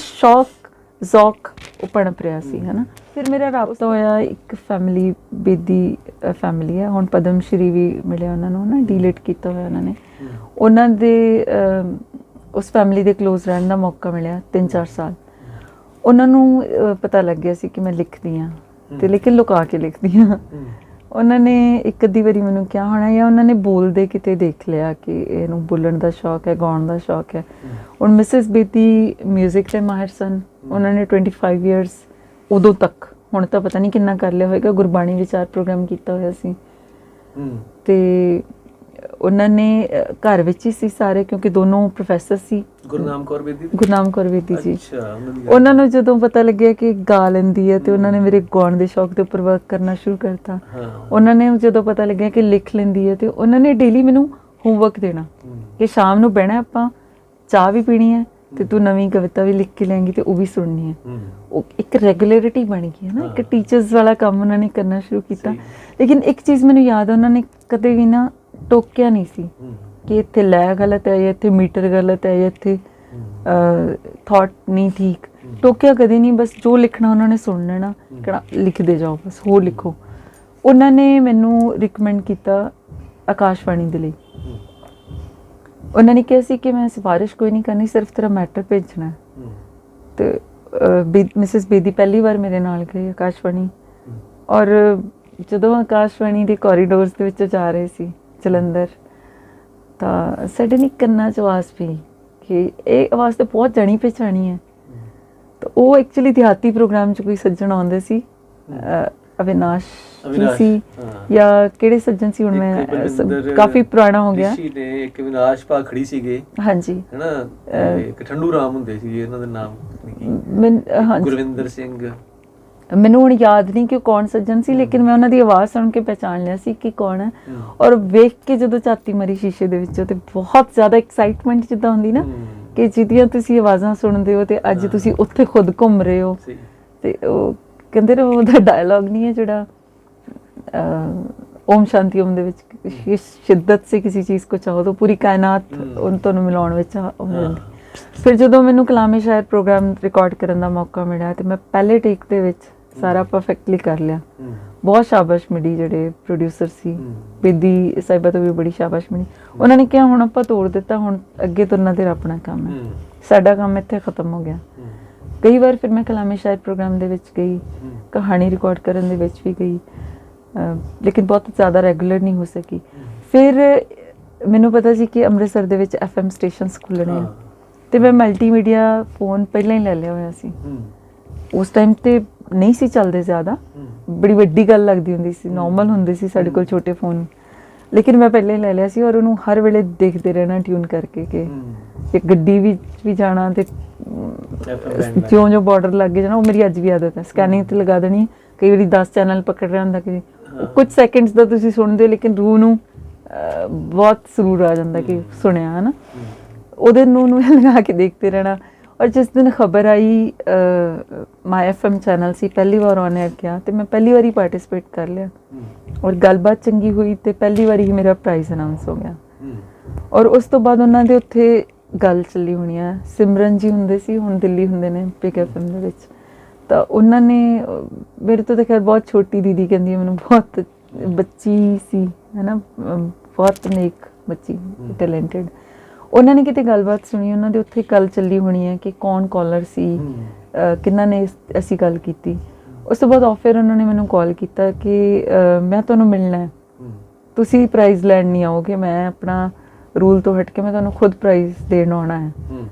ਜ਼ੌਕ ਉਹ ਪਣਪ ਰਿਹਾ ਸੀ, ਹੈ ਨਾ। ਫਿਰ ਮੇਰਾ ਰਾਬਤਾ ਹੋਇਆ ਇੱਕ ਫੈਮਿਲੀ, ਬੇਦੀ ਫੈਮਿਲੀ ਹੈ, ਹੁਣ ਪਦਮ ਸ਼੍ਰੀ ਵੀ ਮਿਲਿਆ ਉਹਨਾਂ ਨੂੰ ਨਾ, ਡੀਲਿਟ ਕੀਤਾ ਹੋਇਆ ਉਹਨਾਂ ਨੇ। ਉਹਨਾਂ ਦੇ ਉਸ ਫੈਮਿਲੀ ਦੇ ਕਲੋਜ਼ ਰਹਿਣ ਦਾ ਮੌਕਾ ਮਿਲਿਆ 3-4 ਸਾਲ। ਉਹਨਾਂ ਨੂੰ ਪਤਾ ਲੱਗ ਗਿਆ ਸੀ ਕਿ ਮੈਂ ਲਿਖਦੀ ਹਾਂ ਤੇ ਲੇਕਿਨ ਲੁਕਾ ਕੇ ਲਿਖਦੀ ਹਾਂ। ਉਹਨਾਂ ਨੇ ਇੱਕ ਅੱਧੀ ਵਾਰੀ ਮੈਨੂੰ ਕਿਹਾ ਹੋਣਾ, ਜਾਂ ਉਹਨਾਂ ਨੇ ਬੋਲਦੇ ਕਿਤੇ ਦੇਖ ਲਿਆ ਕਿ ਇਹਨੂੰ ਬੋਲਣ ਦਾ ਸ਼ੌਕ ਹੈ, ਗਾਉਣ ਦਾ ਸ਼ੌਕ ਹੈ। ਹੁਣ ਮਿਸਿਸ ਬੇਦੀ ਮਿਊਜ਼ਿਕ ਦੇ ਮਾਹਿਰ ਸਨ, ਉਹਨਾਂ ਨੇ 25 ਇਅਰਸ ਉਦੋਂ ਤੱਕ, ਹੁਣ ਤਾਂ ਪਤਾ ਨਹੀਂ ਕਿੰਨਾ ਕਰ ਲਿਆ ਹੋਏਗਾ, ਗੁਰਬਾਣੀ ਵਿਚਾਰ ਪ੍ਰੋਗਰਾਮ ਕੀਤਾ ਹੋਇਆ ਸੀ। ਤੇ ਉਹਨਾਂ ਨੇ ਘਰ ਵਿੱਚ ਹੀ ਸੀ ਸਾਰੇ, ਕਿਉਂਕਿ ਦੋਨੋਂ ਪ੍ਰੋਫੈਸਰ ਸੀ। ਗੁਰਨਾਮ ਕੌਰ ਬੇਦੀ ਜੀ। ਉਹਨਾਂ ਨੂੰ ਜਦੋਂ ਪਤਾ ਲੱਗਿਆ ਕਿ ਗਾ ਲੈਂਦੀ ਹੈ ਤੇ ਉਹਨਾਂ ਨੇ ਮੇਰੇ ਗਾਉਣ ਦੇ ਸ਼ੌਕ ਦੇ ਉੱਪਰ ਵਰਕ ਕਰਨਾ ਸ਼ੁਰੂ ਕਰਤਾ। ਉਹਨਾਂ ਨੇ ਜਦੋਂ ਪਤਾ ਲੱਗਿਆ ਕਿ ਲਿਖ ਲੈਂਦੀ ਹੈ ਤੇ ਉਹਨਾਂ ਨੇ ਡੇਲੀ ਮੈਨੂੰ ਹੋਮਵਰਕ ਦੇਣਾ ਕਿ ਸ਼ਾਮ ਨੂੰ ਬਹਿਣਾ, ਆਪਾਂ ਚਾਹ ਵੀ ਪੀਣੀ ਹੈ ਤੇ ਤੂੰ ਨਵੀਂ ਕਵਿਤਾ ਵੀ ਲਿਖ ਕੇ ਲਿਆਂਗੀ ਤੇ ਉਹ ਵੀ ਸੁਣਨੀ ਹੈ। ਉਹ ਇੱਕ ਰੈਗੂਲਰਿਟੀ ਬਣ ਗਈ ਹੈ ਨਾ, ਇੱਕ ਟੀਚਰਸ ਵਾਲਾ ਕੰਮ ਉਹਨਾਂ ਨੇ ਕਰਨਾ ਸ਼ੁਰੂ ਕੀਤਾ। ਲੇਕਿਨ ਇੱਕ ਚੀਜ਼ ਮੈਨੂੰ ਯਾਦ, ਉਹਨਾਂ ਨੇ ਕਦੇ ਵੀ ਨਾ ਟੋਕਿਆ ਨਹੀਂ ਸੀ ਕਿ ਇੱਥੇ ਲੈ ਗਲਤ ਹੈ ਜਾਂ ਇੱਥੇ ਮੀਟਰ ਗਲਤ ਹੈ ਜਾਂ ਇੱਥੇ ਥਾਟ ਨਹੀਂ ਠੀਕ, ਟੋਕਿਆ ਕਦੇ ਨਹੀਂ। ਬਸ ਜੋ ਲਿਖਣਾ ਉਹਨਾਂ ਨੇ ਸੁਣ ਲੈਣਾ, ਕਹਿਣਾ ਲਿਖਦੇ ਜਾਓ, ਬਸ ਹੋਰ ਲਿਖੋ। ਉਹਨਾਂ ਨੇ ਮੈਨੂੰ ਰਿਕਮੈਂਡ ਕੀਤਾ ਆਕਾਸ਼ਵਾਣੀ ਦੇ ਲਈ। ਉਹਨਾਂ ਨੇ ਕਿਹਾ ਸੀ ਕਿ ਮੈਂ ਸਿਫਾਰਿਸ਼ ਕੋਈ ਨਹੀਂ ਕਰਨੀ, ਸਿਰਫ ਤੇਰਾ ਮੈਟਰ ਭੇਜਣਾ। ਤੇ ਮਿਸਿਸ ਬੇਦੀ ਪਹਿਲੀ ਵਾਰ ਮੇਰੇ ਨਾਲ ਗਏ ਆਕਾਸ਼ਵਾਣੀ, ਔਰ ਜਦੋਂ ਆਕਾਸ਼ਵਾਣੀ ਦੇ ਕੋਰੀਡੋਰਸ ਦੇ ਵਿੱਚ ਜਾ ਰਹੇ ਸੀ ਜਲੰਧਰ, ਤਾਂ ਸਾਡੇ ਕੰਨਾਂ 'ਚ ਆਵਾਜ਼ ਪਈ ਕਿ ਇਹ ਆਵਾਜ਼ ਤਾਂ ਬਹੁਤ ਜਾਣੀ ਪਛਾਣੀ ਹੈ। ਤਾਂ ਉਹ ਐਕਚੁਅਲੀ ਦਿਹਾਤੀ ਪ੍ਰੋਗਰਾਮ 'ਚ ਕੋਈ ਸੱਜਣ ਆਉਂਦੇ ਸੀ, ਅਵਿਨਾਸ਼ ਸੀ ਜਾਂ ਕਿਹੜੇ ਸੱਜਣ ਸੀ, ਹੁਣ ਮੈਂ ਕਾਫੀ ਪੁਰਾਣਾ ਹੋ ਗਿਆ। ਇੱਕ ਵਿਨਾਸ਼ ਭਾਖੜੀ ਸੀਗੇ, ਹਾਂਜੀ ਹੈਨਾ, ਇੱਕ ਠੰਡੂ ਰਾਮ ਹੁੰਦੇ ਸੀ, ਇਹਨਾਂ ਦਾ ਨਾਮ ਗੁਰਵਿੰਦਰ ਸਿੰਘ, ਮੈਨੂੰ ਹੁਣ ਯਾਦ ਨਹੀਂ ਕਿ ਉਹ ਕੌਣ ਸੱਜਣ ਸੀ, ਲੇਕਿਨ ਮੈਂ ਉਹਨਾਂ ਦੀ ਆਵਾਜ਼ ਸੁਣ ਕੇ ਪਹਿਚਾਣ ਲਿਆ ਸੀ ਕਿ ਕੌਣ ਹੈ। ਔਰ ਵੇਖ ਕੇ ਜਦੋਂ ਝਾਤੀ ਮਰੀ ਸ਼ੀਸ਼ੇ ਦੇ ਵਿੱਚੋਂ, ਤੇ ਬਹੁਤ ਜ਼ਿਆਦਾ ਐਕਸਾਈਟਮੈਂਟ ਜਿੱਦਾਂ ਹੁੰਦੀ ਨਾ, ਕਿ ਜਿਹਦੀਆਂ ਤੁਸੀਂ ਆਵਾਜ਼ਾਂ ਸੁਣਦੇ ਹੋ ਤੇ ਅੱਜ ਤੁਸੀਂ ਉੱਥੇ ਖੁਦ ਘੁੰਮ ਰਹੇ ਹੋ। ਤੇ ਉਹ ਕਹਿੰਦੇ ਨੇ ਉਹਦਾ ਡਾਇਲੌਗ ਨਹੀਂ ਹੈ ਜਿਹੜਾ ਓਮ ਸ਼ਾਂਤੀ ਓਮ ਦੇ ਵਿੱਚ, ਸ਼ਿੱਦਤ ਸੇ ਕਿਸੇ ਚੀਜ਼ ਕੋ ਚਾਹੋ ਤਾਂ ਪੂਰੀ ਕਾਇਨਾਤ ਤੁਹਾਨੂੰ ਮਿਲਾਉਣ ਵਿੱਚ ਹੋ ਜਾਂਦੀ। ਫਿਰ ਜਦੋਂ ਮੈਨੂੰ ਕਲਾਮੇ ਸ਼ਾਇਰ ਪ੍ਰੋਗਰਾਮ ਰਿਕਾਰਡ ਕਰਨ ਦਾ ਮੌਕਾ ਮਿਲਿਆ ਤੇ ਮੈਂ ਪਹਿਲੇ ਟੇਕ ਦੇ ਵਿੱਚ ਸਾਰਾ ਪਰਫੈਕਟਲੀ ਕਰ ਲਿਆ। ਬਹੁਤ ਸ਼ਾਬਾਸ਼ ਮਿਲੀ, ਜਿਹੜੇ ਪ੍ਰੋਡਿਊਸਰ ਸੀ ਬੇਦੀ ਸਾਹਿਬਾ ਤੋਂ ਵੀ ਬੜੀ ਸ਼ਾਬਾਸ਼ ਮਿਲੀ। ਉਹਨਾਂ ਨੇ ਕਿਹਾ ਹੁਣ ਆਪਾਂ ਤੋੜ ਦਿੱਤਾ, ਹੁਣ ਅੱਗੇ ਤੁਰਨਾ ਤੇਰਾ ਆਪਣਾ ਕੰਮ ਹੈ, ਸਾਡਾ ਕੰਮ ਇੱਥੇ ਖਤਮ ਹੋ ਗਿਆ। ਕਈ ਵਾਰ ਫਿਰ ਮੈਂ ਕਲਾਮੇ ਸ਼ਾਇਰ ਪ੍ਰੋਗਰਾਮ ਦੇ ਵਿੱਚ ਗਈ, ਕਹਾਣੀ ਰਿਕਾਰਡ ਕਰਨ ਦੇ ਵਿੱਚ ਵੀ ਗਈ, ਲੇਕਿਨ ਬਹੁਤ ਜ਼ਿਆਦਾ ਰੈਗੂਲਰ ਨਹੀਂ ਹੋ ਸਕੀ। ਫਿਰ ਮੈਨੂੰ ਪਤਾ ਸੀ ਕਿ ਅੰਮ੍ਰਿਤਸਰ ਦੇ ਵਿੱਚ FM ਸਟੇਸ਼ਨਸ ਖੁੱਲ੍ਹਣੇ ਆ, ਤੇ ਮੈਂ ਮਲਟੀਮੀਡੀਆ ਫੋਨ ਪਹਿਲਾਂ ਹੀ ਲੈ ਲਿਆ ਹੋਇਆ ਸੀ। ਉਸ ਟਾਈਮ ਤੇ ਨਹੀਂ ਸੀ ਚੱਲਦੇ ਜ਼ਿਆਦਾ, ਬੜੀ ਵੱਡੀ ਗੱਲ ਲੱਗਦੀ ਹੁੰਦੀ ਸੀ, ਨੋਰਮਲ ਹੁੰਦੇ ਸੀ ਸਾਡੇ ਕੋਲ ਛੋਟੇ ਫੋਨ, ਲੇਕਿਨ ਮੈਂ ਪਹਿਲਾਂ ਹੀ ਲੈ ਲਿਆ ਸੀ। ਔਰ ਉਹਨੂੰ ਹਰ ਵੇਲੇ ਦੇਖਦੇ ਰਹਿਣਾ ਟਿਊਨ ਕਰਕੇ, ਕਿ ਗੱਡੀ ਵਿੱਚ ਵੀ ਜਾਣਾ ਤੇ ਜਿਉਂ ਬਾਰਡਰ ਲੱਗੇ ਜਾਣਾ। ਉਹ ਮੇਰੀ ਅੱਜ ਵੀ ਆਦਤ ਹੈ, ਸਕੈਨਿੰਗ ਤੇ ਲਗਾ ਦੇਣੀ। ਕਈ ਵਾਰੀ 10 ਚੈਨਲ ਪਕੜ ਰਿਹਾ ਹੁੰਦਾ, ਕਿ ਕੁਝ ਸੈਕਿੰਡਸ ਦਾ ਤੁਸੀਂ ਸੁਣਦੇ ਹੋ, ਲੇਕਿਨ ਰੂਹ ਨੂੰ ਬਹੁਤ ਸਰੂਰ ਆ ਜਾਂਦਾ ਕਿ ਸੁਣਿਆ, ਹੈ ਨਾ। ਉਹਦੇ ਨੂੰ ਲਗਾ ਕੇ ਦੇਖਦੇ ਰਹਿਣਾ। ਔਰ ਜਿਸ ਦਿਨ ਖਬਰ ਆਈ ਮਾਈ FM ਚੈਨਲ ਸੀ, ਪਹਿਲੀ ਵਾਰ ਔਨ 에ਅਰ ਗਿਆ, ਤੇ ਮੈਂ ਪਹਿਲੀ ਵਾਰੀ ਪਾਰਟਿਸਿਪੇਟ ਕਰ ਲਿਆ। ਔਰ ਗੱਲਬਾਤ ਚੰਗੀ ਹੋਈ ਤੇ ਪਹਿਲੀ ਵਾਰੀ ਹੀ ਮੇਰਾ ਪ੍ਰਾਈਜ਼ ਅਨਾਉਂਸ ਹੋ ਗਿਆ। ਔਰ ਉਸ ਤੋਂ ਬਾਅਦ ਉਹਨਾਂ ਦੇ ਉੱਥੇ ਗੱਲ ਚੱਲੀ ਹੋਣੀ ਆ, ਸਿਮਰਨ ਜੀ ਹੁੰਦੇ ਸੀ, ਹੁਣ ਦਿੱਲੀ ਹੁੰਦੇ ਨੇ ਪਿਕ FM ਦੇ ਵਿੱਚ। ਤਾਂ ਉਹਨਾਂ ਨੇ ਮੇਰੇ ਤੋਂ ਤਾਂ ਖੈਰ ਬਹੁਤ ਛੋਟੀ ਦੀਦੀ ਕਹਿੰਦੀ ਹੈ ਮੈਨੂੰ, ਬਹੁਤ ਬੱਚੀ ਸੀ, ਹੈ ਨਾ, ਬਹੁਤ ਨੇਕ ਬੱਚੀ, ਟੈਲੈਂਟਡ। ਉਹਨਾਂ ਨੇ ਕਿਤੇ ਗੱਲਬਾਤ ਸੁਣੀ, ਉਹਨਾਂ ਦੇ ਉੱਥੇ ਗੱਲ ਚੱਲੀ ਹੋਣੀ ਹੈ ਕਿ ਕੌਣ ਕਾਲਰ ਸੀ, ਕਿਹਨਾਂ ਨੇ ਅਸੀਂ ਗੱਲ ਕੀਤੀ। ਉਸ ਤੋਂ ਬਾਅਦ ਆਫਰ ਉਹਨਾਂ ਨੇ ਮੈਨੂੰ ਕਾਲ ਕੀਤਾ ਕਿ ਮੈਂ ਤੁਹਾਨੂੰ ਮਿਲਣਾ ਹੈ, ਤੁਸੀਂ ਪ੍ਰਾਈਜ਼ ਲੈਣ ਨਹੀਂ ਆਓਗੇ, ਮੈਂ ਆਪਣਾ ਰੂਲ ਤੋਂ ਹਟ ਕੇ ਮੈਂ ਤੁਹਾਨੂੰ ਖੁਦ ਪ੍ਰਾਈਜ਼ ਦੇਣ ਆਉਣਾ ਹੈ।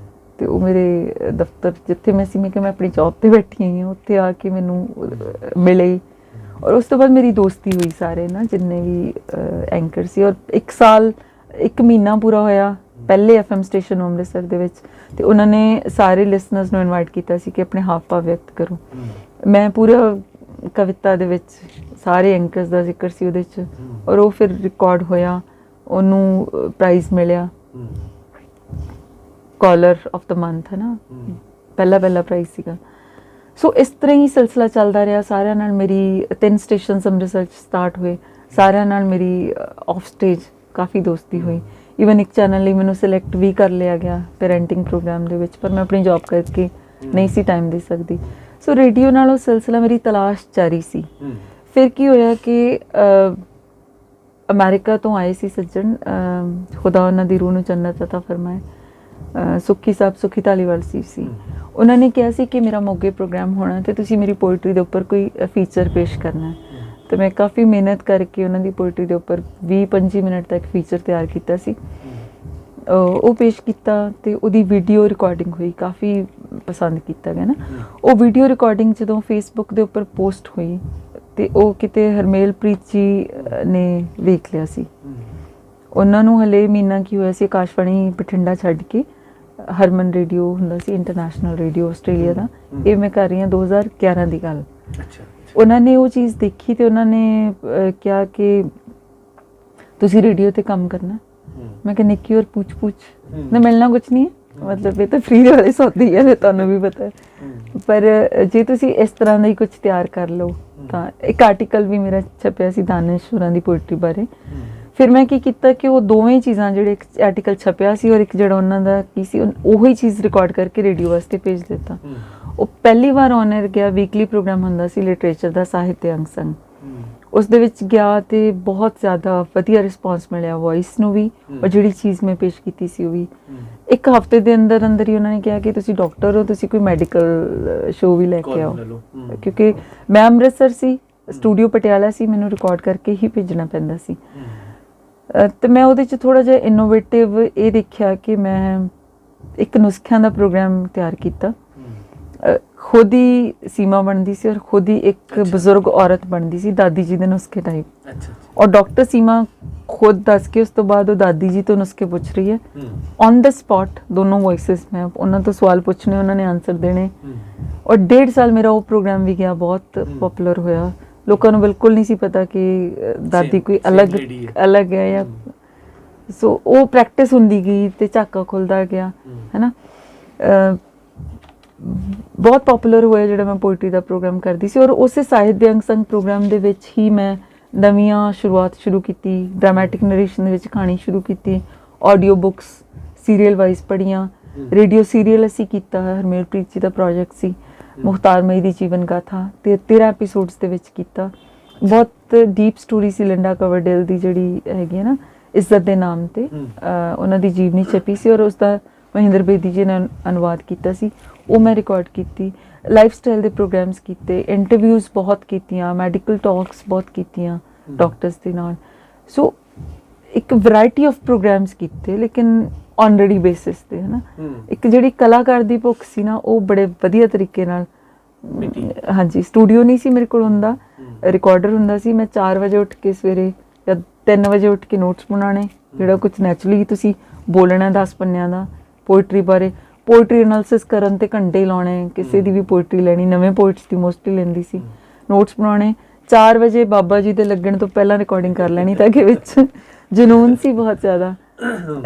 ਤੇ ਉਹ ਮੇਰੇ ਦਫ਼ਤਰ ਜਿੱਥੇ ਮੈਂ ਸੀ, ਮੈਂ ਕਿ ਮੈਂ ਆਪਣੀ ਜੌਬ ਤੇ ਬੈਠੀ ਹੋਈ ਹਾਂ, ਉੱਥੇ ਆ ਕੇ ਮੈਨੂੰ ਮਿਲੇ। ਔਰ ਉਸ ਤੋਂ ਬਾਅਦ ਮੇਰੀ ਦੋਸਤੀ ਹੋਈ ਸਾਰੇ ਨਾ, ਜਿੰਨੇ ਵੀ ਐਂਕਰ ਸੀ। ਔਰ 1 ਸਾਲ 1 ਮਹੀਨਾ ਪੂਰਾ ਹੋਇਆ ਪਹਿਲੇ FM ਸਟੇਸ਼ਨ ਅੰਮ੍ਰਿਤਸਰ ਦੇ ਵਿੱਚ, ਤੇ ਉਹਨਾਂ ਨੇ ਸਾਰੇ ਲਿਸਨਰਸ ਨੂੰ ਇਨਵਾਈਟ ਕੀਤਾ ਸੀ ਕਿ ਆਪਣੇ ਹਾਵ ਭਾਵ ਵਿਅਕਤ ਕਰੋ। ਮੈਂ ਪੂਰਾ ਕਵਿਤਾ ਦੇ ਵਿੱਚ ਸਾਰੇ ਐਂਕਰਸ ਦਾ ਜ਼ਿਕਰ ਸੀ ਉਹਦੇ 'ਚ। ਔਰ ਉਹ ਫਿਰ ਰਿਕਾਰਡ ਹੋਇਆ, ਉਹਨੂੰ ਪ੍ਰਾਈਜ਼ ਮਿਲਿਆ, ਕਾਲਰ ਆਫ ਦ ਮੰਥ, ਹੈ ਨਾ, ਪਹਿਲਾ ਪ੍ਰਾਈਜ਼ ਸੀਗਾ। ਸੋ ਇਸ ਤਰ੍ਹਾਂ ਹੀ ਸਿਲਸਿਲਾ ਚੱਲਦਾ ਰਿਹਾ। ਸਾਰਿਆਂ ਨਾਲ ਮੇਰੀ 3 ਸਟੇਸ਼ਨਸ ਅੰਮ੍ਰਿਤਸਰ 'ਚ ਸਟਾਰਟ ਹੋਏ, ਸਾਰਿਆਂ ਨਾਲ ਮੇਰੀ ਆਫ ਸਟੇਜ ਕਾਫੀ ਦੋਸਤੀ ਹੋਈ। ਈਵਨ ਇੱਕ ਚੈਨਲ ਲਈ ਮੈਨੂੰ ਸਿਲੈਕਟ ਵੀ ਕਰ ਲਿਆ ਗਿਆ ਪੈਰੈਂਟਿੰਗ ਪ੍ਰੋਗਰਾਮ ਦੇ ਵਿੱਚ, ਪਰ ਮੈਂ ਆਪਣੀ ਜੌਬ ਕਰਕੇ ਨਹੀਂ ਸੀ ਟਾਈਮ ਦੇ ਸਕਦੀ। ਸੋ ਰੇਡੀਓ ਨਾਲ ਉਹ ਸਿਲਸਿਲਾ ਮੇਰੀ ਤਲਾਸ਼ ਜਾਰੀ ਸੀ। ਫਿਰ ਕੀ ਹੋਇਆ ਕਿ ਅਮਰੀਕਾ ਤੋਂ ਆਏ ਸੀ ਸੱਜਣ, ਖੁਦਾ ਉਹਨਾਂ ਦੀ ਰੂਹ ਨੂੰ ਜੰਨਤ ਅਤਾ ਫਰਮਾਏ, ਸੁੱਖੀ ਸਾਹਿਬ, ਸੁੱਖੀ ਧਾਲੀਵਾਲ ਸੀ। ਉਹਨਾਂ ਨੇ ਕਿਹਾ ਸੀ ਕਿ ਮੇਰਾ ਮੋਗੇ ਪ੍ਰੋਗਰਾਮ ਹੋਣਾ ਤੇ ਤੁਸੀਂ ਮੇਰੀ ਪੋਇਟਰੀ ਦੇ ਉੱਪਰ ਕੋਈ ਫੀਚਰ ਪੇਸ਼ ਕਰਨਾ ਹੈ। ਤੇ ਮੈਂ ਕਾਫੀ ਮਿਹਨਤ ਕਰਕੇ ਉਹਨਾਂ ਦੀ ਪੋਇਟਰੀ ਦੇ ਉੱਪਰ 20-25 ਮਿੰਟ ਤੱਕ ਫੀਚਰ ਤਿਆਰ ਕੀਤਾ ਸੀ। ਉਹ ਪੇਸ਼ ਕੀਤਾ ਤੇ ਉਹਦੀ ਵੀਡੀਓ ਰਿਕਾਰਡਿੰਗ ਹੋਈ, ਕਾਫੀ ਪਸੰਦ ਕੀਤਾ ਗਿਆ ਨਾ। ਉਹ ਵੀਡੀਓ ਰਿਕਾਰਡਿੰਗ ਜਦੋਂ ਫੇਸਬੁੱਕ ਦੇ ਉੱਪਰ ਪੋਸਟ ਹੋਈ ਤੇ ਉਹ ਕਿਤੇ ਹਰਮੇਲਪ੍ਰੀਤ ਜੀ ਨੇ ਵੇਖ ਲਿਆ ਸੀ। ਉਹਨਾਂ ਨੂੰ ਹਲੇ ਮਹੀਨਾ ਕੀ ਹੋਇਆ ਸੀ ਆਕਾਸ਼ਵਾਣੀ ਬਠਿੰਡਾ ਛੱਡ ਕੇ ਹਰਮਨ ਰੇਡੀਓ ਹੁੰਦਾ ਸੀ, ਇੰਟਰਨੈਸ਼ਨਲ ਰੇਡੀਓ ਆਸਟ੍ਰੇਲੀਆ ਦਾ। ਇਹ ਮੈਂ ਕਰ ਰਹੀ ਹਾਂ 2011 ਦੀ ਗੱਲ। ਉਹਨਾਂ ਨੇ ਉਹ ਚੀਜ਼ ਦੇਖੀ ਤੇ ਉਹਨਾਂ ਨੇ ਕਿਹਾ ਕਿ ਤੁਸੀਂ ਰੇਡੀਓ ਤੇ ਕੰਮ ਕਰਨਾ। ਮੈਂ ਕਿਹਾ ਨਿੱਕੀ ਔਰ ਪੁੱਛ ਨਾ, ਮਿਲਣਾ ਕੁਛ ਨਹੀਂ ਹੈ, ਮਤਲਬ ਇਹ ਤਾਂ ਫ੍ਰੀ ਦੇ ਵਾਲੇ ਸੌਦੇ ਹੀ ਹੈ, ਤੁਹਾਨੂੰ ਵੀ ਪਤਾ ਹੈ। ਪਰ ਜੇ ਤੁਸੀਂ ਇਸ ਤਰ੍ਹਾਂ ਦਾ ਹੀ ਕੁਛ ਤਿਆਰ ਕਰ ਲਓ ਤਾਂ ਇੱਕ ਆਰਟੀਕਲ ਵੀ ਮੇਰਾ ਛਪਿਆ ਸੀ ਦਾਨਿਸ਼ ਹੋਰਾਂ ਦੀ ਪੋਇਟਰੀ ਬਾਰੇ। ਫਿਰ ਮੈਂ ਕੀ ਕੀਤਾ ਕਿ ਉਹ ਦੋਵੇਂ ਚੀਜ਼ਾਂ, ਜਿਹੜੇ ਇੱਕ ਆਰਟੀਕਲ ਛਪਿਆ ਸੀ ਔਰ ਇੱਕ ਜਿਹੜਾ ਉਹਨਾਂ ਦਾ ਕੀ ਸੀ, ਉਹੀ ਚੀਜ਼ ਰਿਕਾਰਡ ਕਰਕੇ ਰੇਡੀਓ ਵਾਸਤੇ ਭੇਜ ਦਿੱਤਾ। ਉਹ ਪਹਿਲੀ ਵਾਰ ਔਨ 에ਅਰ ਗਿਆ। ਵੀਕਲੀ ਪ੍ਰੋਗਰਾਮ ਹੁੰਦਾ ਸੀ ਲਿਟਰੇਚਰ ਦਾ, ਸਾਹਿਤ ਅੰਗ ਸੰਗ। ਉਸ ਦੇ ਵਿੱਚ ਗਿਆ ਤੇ ਬਹੁਤ ਜ਼ਿਆਦਾ ਵਧੀਆ ਰਿਸਪੌਂਸ ਮਿਲਿਆ ਵੌਇਸ ਨੂੰ ਵੀ, ਔਰ ਜਿਹੜੀ ਚੀਜ਼ ਮੈਂ ਪੇਸ਼ ਕੀਤੀ ਸੀ ਉਹ ਵੀ। 1 ਹਫ਼ਤੇ ਦੇ ਅੰਦਰ ਹੀ ਉਹਨਾਂ ਨੇ ਕਿਹਾ ਕਿ ਤੁਸੀਂ ਡਾਕਟਰ ਹੋ, ਤੁਸੀਂ ਕੋਈ ਮੈਡੀਕਲ ਸ਼ੋਅ ਵੀ ਲੈ ਕੇ ਆਓ। ਕਿਉਂਕਿ ਮੈਂ ਅੰਮ੍ਰਿਤਸਰ ਸੀ, ਸਟੂਡੀਓ ਪਟਿਆਲਾ ਸੀ, ਮੈਨੂੰ ਰਿਕਾਰਡ ਕਰਕੇ ਹੀ ਭੇਜਣਾ ਪੈਂਦਾ ਸੀ। ਤੇ ਮੈਂ ਉਹਦੇ 'ਚ ਥੋੜ੍ਹਾ ਜਿਹਾ ਇਨੋਵੇਟਿਵ ਇਹ ਦੇਖਿਆ ਕਿ ਮੈਂ ਇੱਕ ਨੁਸਖਿਆਂ ਦਾ ਪ੍ਰੋਗਰਾਮ ਤਿਆਰ ਕੀਤਾ। ਖੁਦ ਹੀ ਸੀਮਾ ਬਣਦੀ ਸੀ ਔਰ ਖੁਦ ਹੀ ਇੱਕ ਬਜ਼ੁਰਗ ਔਰਤ ਬਣਦੀ ਸੀ, ਦਾਦੀ ਜੀ ਦੇ ਨੁਸਖੇ ਟਾਈਪ। ਔਰ ਡਾਕਟਰ ਸੀਮਾ ਖੁਦ ਦੱਸ ਕੇ ਉਸ ਤੋਂ ਬਾਅਦ ਉਹ ਦਾਦੀ ਜੀ ਤੋਂ ਨੁਸਖੇ ਪੁੱਛ ਰਹੀ ਹੈ ਔਨ ਦ ਸਪੌਟ, ਦੋਨੋਂ ਵੌਇਸਿਸ। ਮੈਂ ਉਹਨਾਂ ਤੋਂ ਸਵਾਲ ਪੁੱਛਣੇ, ਉਹਨਾਂ ਨੇ ਆਨਸਰ ਦੇਣੇ। ਔਰ 1.5 ਸਾਲ ਮੇਰਾ ਉਹ ਪ੍ਰੋਗਰਾਮ ਵੀ ਗਿਆ, ਬਹੁਤ ਪਪੂਲਰ ਹੋਇਆ। ਲੋਕਾਂ ਨੂੰ ਬਿਲਕੁਲ ਨਹੀਂ ਸੀ ਪਤਾ ਕਿ ਦਾਦੀ ਕੋਈ ਅਲੱਗ ਹੈ ਜਾਂ। ਸੋ ਉਹ ਪ੍ਰੈਕਟਿਸ ਹੁੰਦੀ ਗਈ ਤੇ ਝਾਕਾ ਖੁੱਲਦਾ ਗਿਆ, ਹੈ ਨਾ। ਬਹੁਤ ਪਪੂਲਰ ਹੋਇਆ ਜਿਹੜਾ ਮੈਂ ਪੋਇਟਰੀ ਦਾ ਪ੍ਰੋਗਰਾਮ ਕਰਦੀ ਸੀ। ਔਰ ਉਸੇ ਸਾਹਿਤ ਦੇ ਅੰਗ ਸੰਗ ਪ੍ਰੋਗਰਾਮ ਦੇ ਵਿੱਚ ਹੀ ਮੈਂ ਨਵੀਆਂ ਸ਼ੁਰੂਆਤ ਸ਼ੁਰੂ ਕੀਤੀ, ਡਰਾਮੈਟਿਕ ਨਰੇਸ਼ਨ ਦੇ ਵਿੱਚ ਕਹਾਣੀ ਸ਼ੁਰੂ ਕੀਤੀ, ਆਡੀਓ ਬੁੱਕਸ ਸੀਰੀਅਲ ਵਾਈਜ਼ ਪੜ੍ਹੀਆਂ, ਰੇਡੀਓ ਸੀਰੀਅਲ ਅਸੀਂ ਕੀਤਾ, ਹਰਮੇਲਪ੍ਰੀਤ ਜੀ ਦਾ ਪ੍ਰੋਜੈਕਟ ਸੀ, ਮੁਖਤਾਰ ਮਈ ਦੀ ਜੀਵਨ ਗਾਥਾ, ਤੇ 13 ਐਪੀਸੋਡਸ ਦੇ ਵਿੱਚ ਕੀਤਾ। ਬਹੁਤ ਡੀਪ ਸਟੋਰੀ ਸੀ ਲਿੰਡਾ ਕਵਰਡੇਲ ਦੀ, ਜਿਹੜੀ ਹੈਗੀ ਹੈ ਨਾ ਇੱਜ਼ਤ ਦੇ ਨਾਮ ਤੇ, ਉਹਨਾਂ ਦੀ ਜੀਵਨੀ ਛਪੀ ਸੀ ਔਰ ਉਸਦਾ ਮਹਿੰਦਰ ਬੇਦੀ ਜੀ ਨੇ ਅਨੁਵਾਦ ਕੀਤਾ ਸੀ, ਉਹ ਮੈਂ ਰਿਕਾਰਡ ਕੀਤੀ। ਲਾਈਫ ਸਟਾਈਲ ਦੇ ਪ੍ਰੋਗਰਾਮਸ ਕੀਤੇ, ਇੰਟਰਵਿਊਜ਼ ਬਹੁਤ ਕੀਤੀਆਂ, ਮੈਡੀਕਲ ਟਾਕਸ ਬਹੁਤ ਕੀਤੀਆਂ ਡਾਕਟਰਸ ਦੇ ਨਾਲ। ਸੋ ਇੱਕ ਵੈਰਾਈਟੀ ਆਫ ਪ੍ਰੋਗਰਾਮਸ ਕੀਤੇ, ਲੇਕਿਨ ਔਨ-ਰੈਡੀ ਬੇਸਿਸ ਤੇ, ਹੈ ਨਾ। ਇੱਕ ਜਿਹੜੀ ਕਲਾਕਾਰ ਦੀ ਭੁੱਖ ਸੀ ਨਾ, ਉਹ ਬੜੇ ਵਧੀਆ ਤਰੀਕੇ ਨਾਲ, ਹਾਂਜੀ, ਸਟੂਡੀਓ ਨਹੀਂ ਸੀ ਮੇਰੇ ਕੋਲ ਹੁੰਦਾ, ਰਿਕਾਰਡਰ ਹੁੰਦਾ ਸੀ। ਮੈਂ 4 ਵਜੇ ਉੱਠ ਕੇ ਸਵੇਰੇ ਜਾਂ 3 ਵਜੇ ਉੱਠ ਕੇ ਨੋਟਸ ਬਣਾਉਣੇ, ਜਿਹੜਾ ਕੁਝ ਨੈਚੁਰਲੀ ਤੁਸੀਂ ਬੋਲਣਾ 10 ਪੰਨਿਆਂ ਦਾ ਪੋਇਟਰੀ ਬਾਰੇ, ਪੋਇਟਰੀ ਐਨਾਲਿਸਿਸ ਕਰਨ ਤੇ ਘੰਟੇ ਲਾਉਣੇ। ਕਿਸੇ ਦੀ ਵੀ ਪੋਇਟਰੀ ਲੈਣੀ, ਨਵੇਂ ਪੋਇਟਸ ਦੀ ਮੋਸਟਲੀ ਲੈਂਦੀ ਸੀ, ਨੋਟਸ ਬਣਾਉਣੇ। 4 ਵਜੇ ਬਾਬਾ ਜੀ ਦੇ ਲੱਗਣ ਤੋਂ ਪਹਿਲਾਂ ਰਿਕਾਰਡਿੰਗ ਕਰ ਲੈਣੀ, ਤਾਂ ਕਿ ਵਿੱਚ ਜਨੂਨ ਸੀ ਬਹੁਤ ਜ਼ਿਆਦਾ,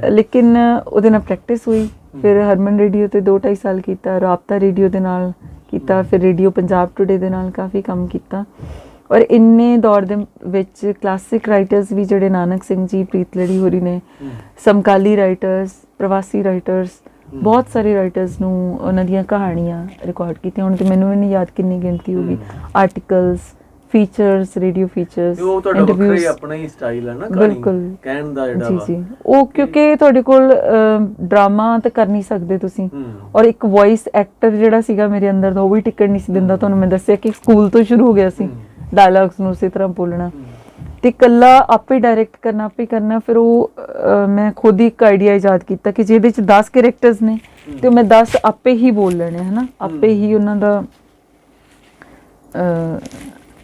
ਲੇਕਿਨ ਉਹਦੇ ਨਾਲ ਪ੍ਰੈਕਟਿਸ ਹੋਈ। ਫਿਰ ਹਰਮਨ ਰੇਡੀਓ ਤੇ 2-2.5 ਸਾਲ ਕੀਤਾ, ਰਾਬਤਾ ਰੇਡੀਓ ਦੇ ਨਾਲ ਕੀਤਾ, ਫਿਰ ਰੇਡੀਓ ਪੰਜਾਬ ਟੁਡੇ ਦੇ ਨਾਲ ਕਾਫੀ ਕੰਮ ਕੀਤਾ। ਔਰ ਇੰਨੇ ਦੌਰ ਦੇ ਵਿੱਚ ਕਲਾਸਿਕ ਰਾਈਟਰਸ ਵੀ ਜਿਹੜੇ ਨਾਨਕ ਸਿੰਘ ਜੀ, ਪ੍ਰੀਤ ਲੜੀ ਹੋਰੀ ਨੇ, ਸਮਕਾਲੀ ਰਾਈਟਰਸ, ਪ੍ਰਵਾਸੀ ਰਾਈਟਰਸ, ਬਹੁਤ ਸਾਰੇ ਰਾਈਟਰਸ ਨੂੰ ਉਹਨਾਂ ਦੀਆਂ ਕਹਾਣੀਆਂ ਰਿਕਾਰਡ ਕੀਤੀਆਂ। ਹੁਣ ਤੇ ਮੈਨੂੰ ਵੀ ਨਹੀਂ ਯਾਦ ਕਿੰਨੀ ਗਿਣਤੀ ਹੋਗੀ। Articles, features, radio features, interviews, ਆਪਣਾ ਹੀ ਸਟਾਈਲ ਹੈ ਨਾ ਬਿਲਕੁਲ ਕਹਿਣ ਦਾ ਜਿਹੜਾ। ਜੀ ਜੀ, ਉਹ ਕਿਉਂਕਿ ਤੁਹਾਡੇ ਕੋਲ ਡਰਾਮਾ ਤਾਂ ਕਰ ਨਹੀਂ ਸਕਦੇ ਤੁਸੀਂ, ਔਰ ਇੱਕ ਵੌਇਸ ਐਕਟਰ ਜਿਹੜਾ ਸੀਗਾ ਮੇਰੇ ਅੰਦਰ ਦਾ, ਉਹ ਵੀ ਟਿਕਟ ਨਹੀਂ ਸੀ ਦਿੰਦਾ। ਤੁਹਾਨੂੰ ਮੈਂ ਦੱਸਿਆ ਕਿ ਸਕੂਲ ਤੋਂ ਸ਼ੁਰੂ ਹੋ ਗਿਆ ਸੀ ਡਾਇਲੌਗਸ ਨੂੰ ਉਸੇ ਤਰ੍ਹਾਂ ਬੋਲਣਾ, ਤੇ ਇਕੱਲਾ ਆਪੇ ਡਾਇਰੈਕਟ ਕਰਨਾ, ਆਪੇ ਕਰਨਾ। ਫਿਰ ਉਹ ਮੈਂ ਖੁਦ ਹੀ ਇੱਕ ਆਈਡੀਆ ਇਜਾਦ ਕੀਤਾ ਕਿ ਜਿਹਦੇ 'ਚ 10 ਕੈਰੈਕਟਰਸ ਨੇ ਤੇ ਮੈਂ 10 ਆਪੇ ਹੀ ਬੋਲ ਲੈਣੇ, ਹੈ ਨਾ, ਆਪੇ ਹੀ ਉਹਨਾਂ ਦਾ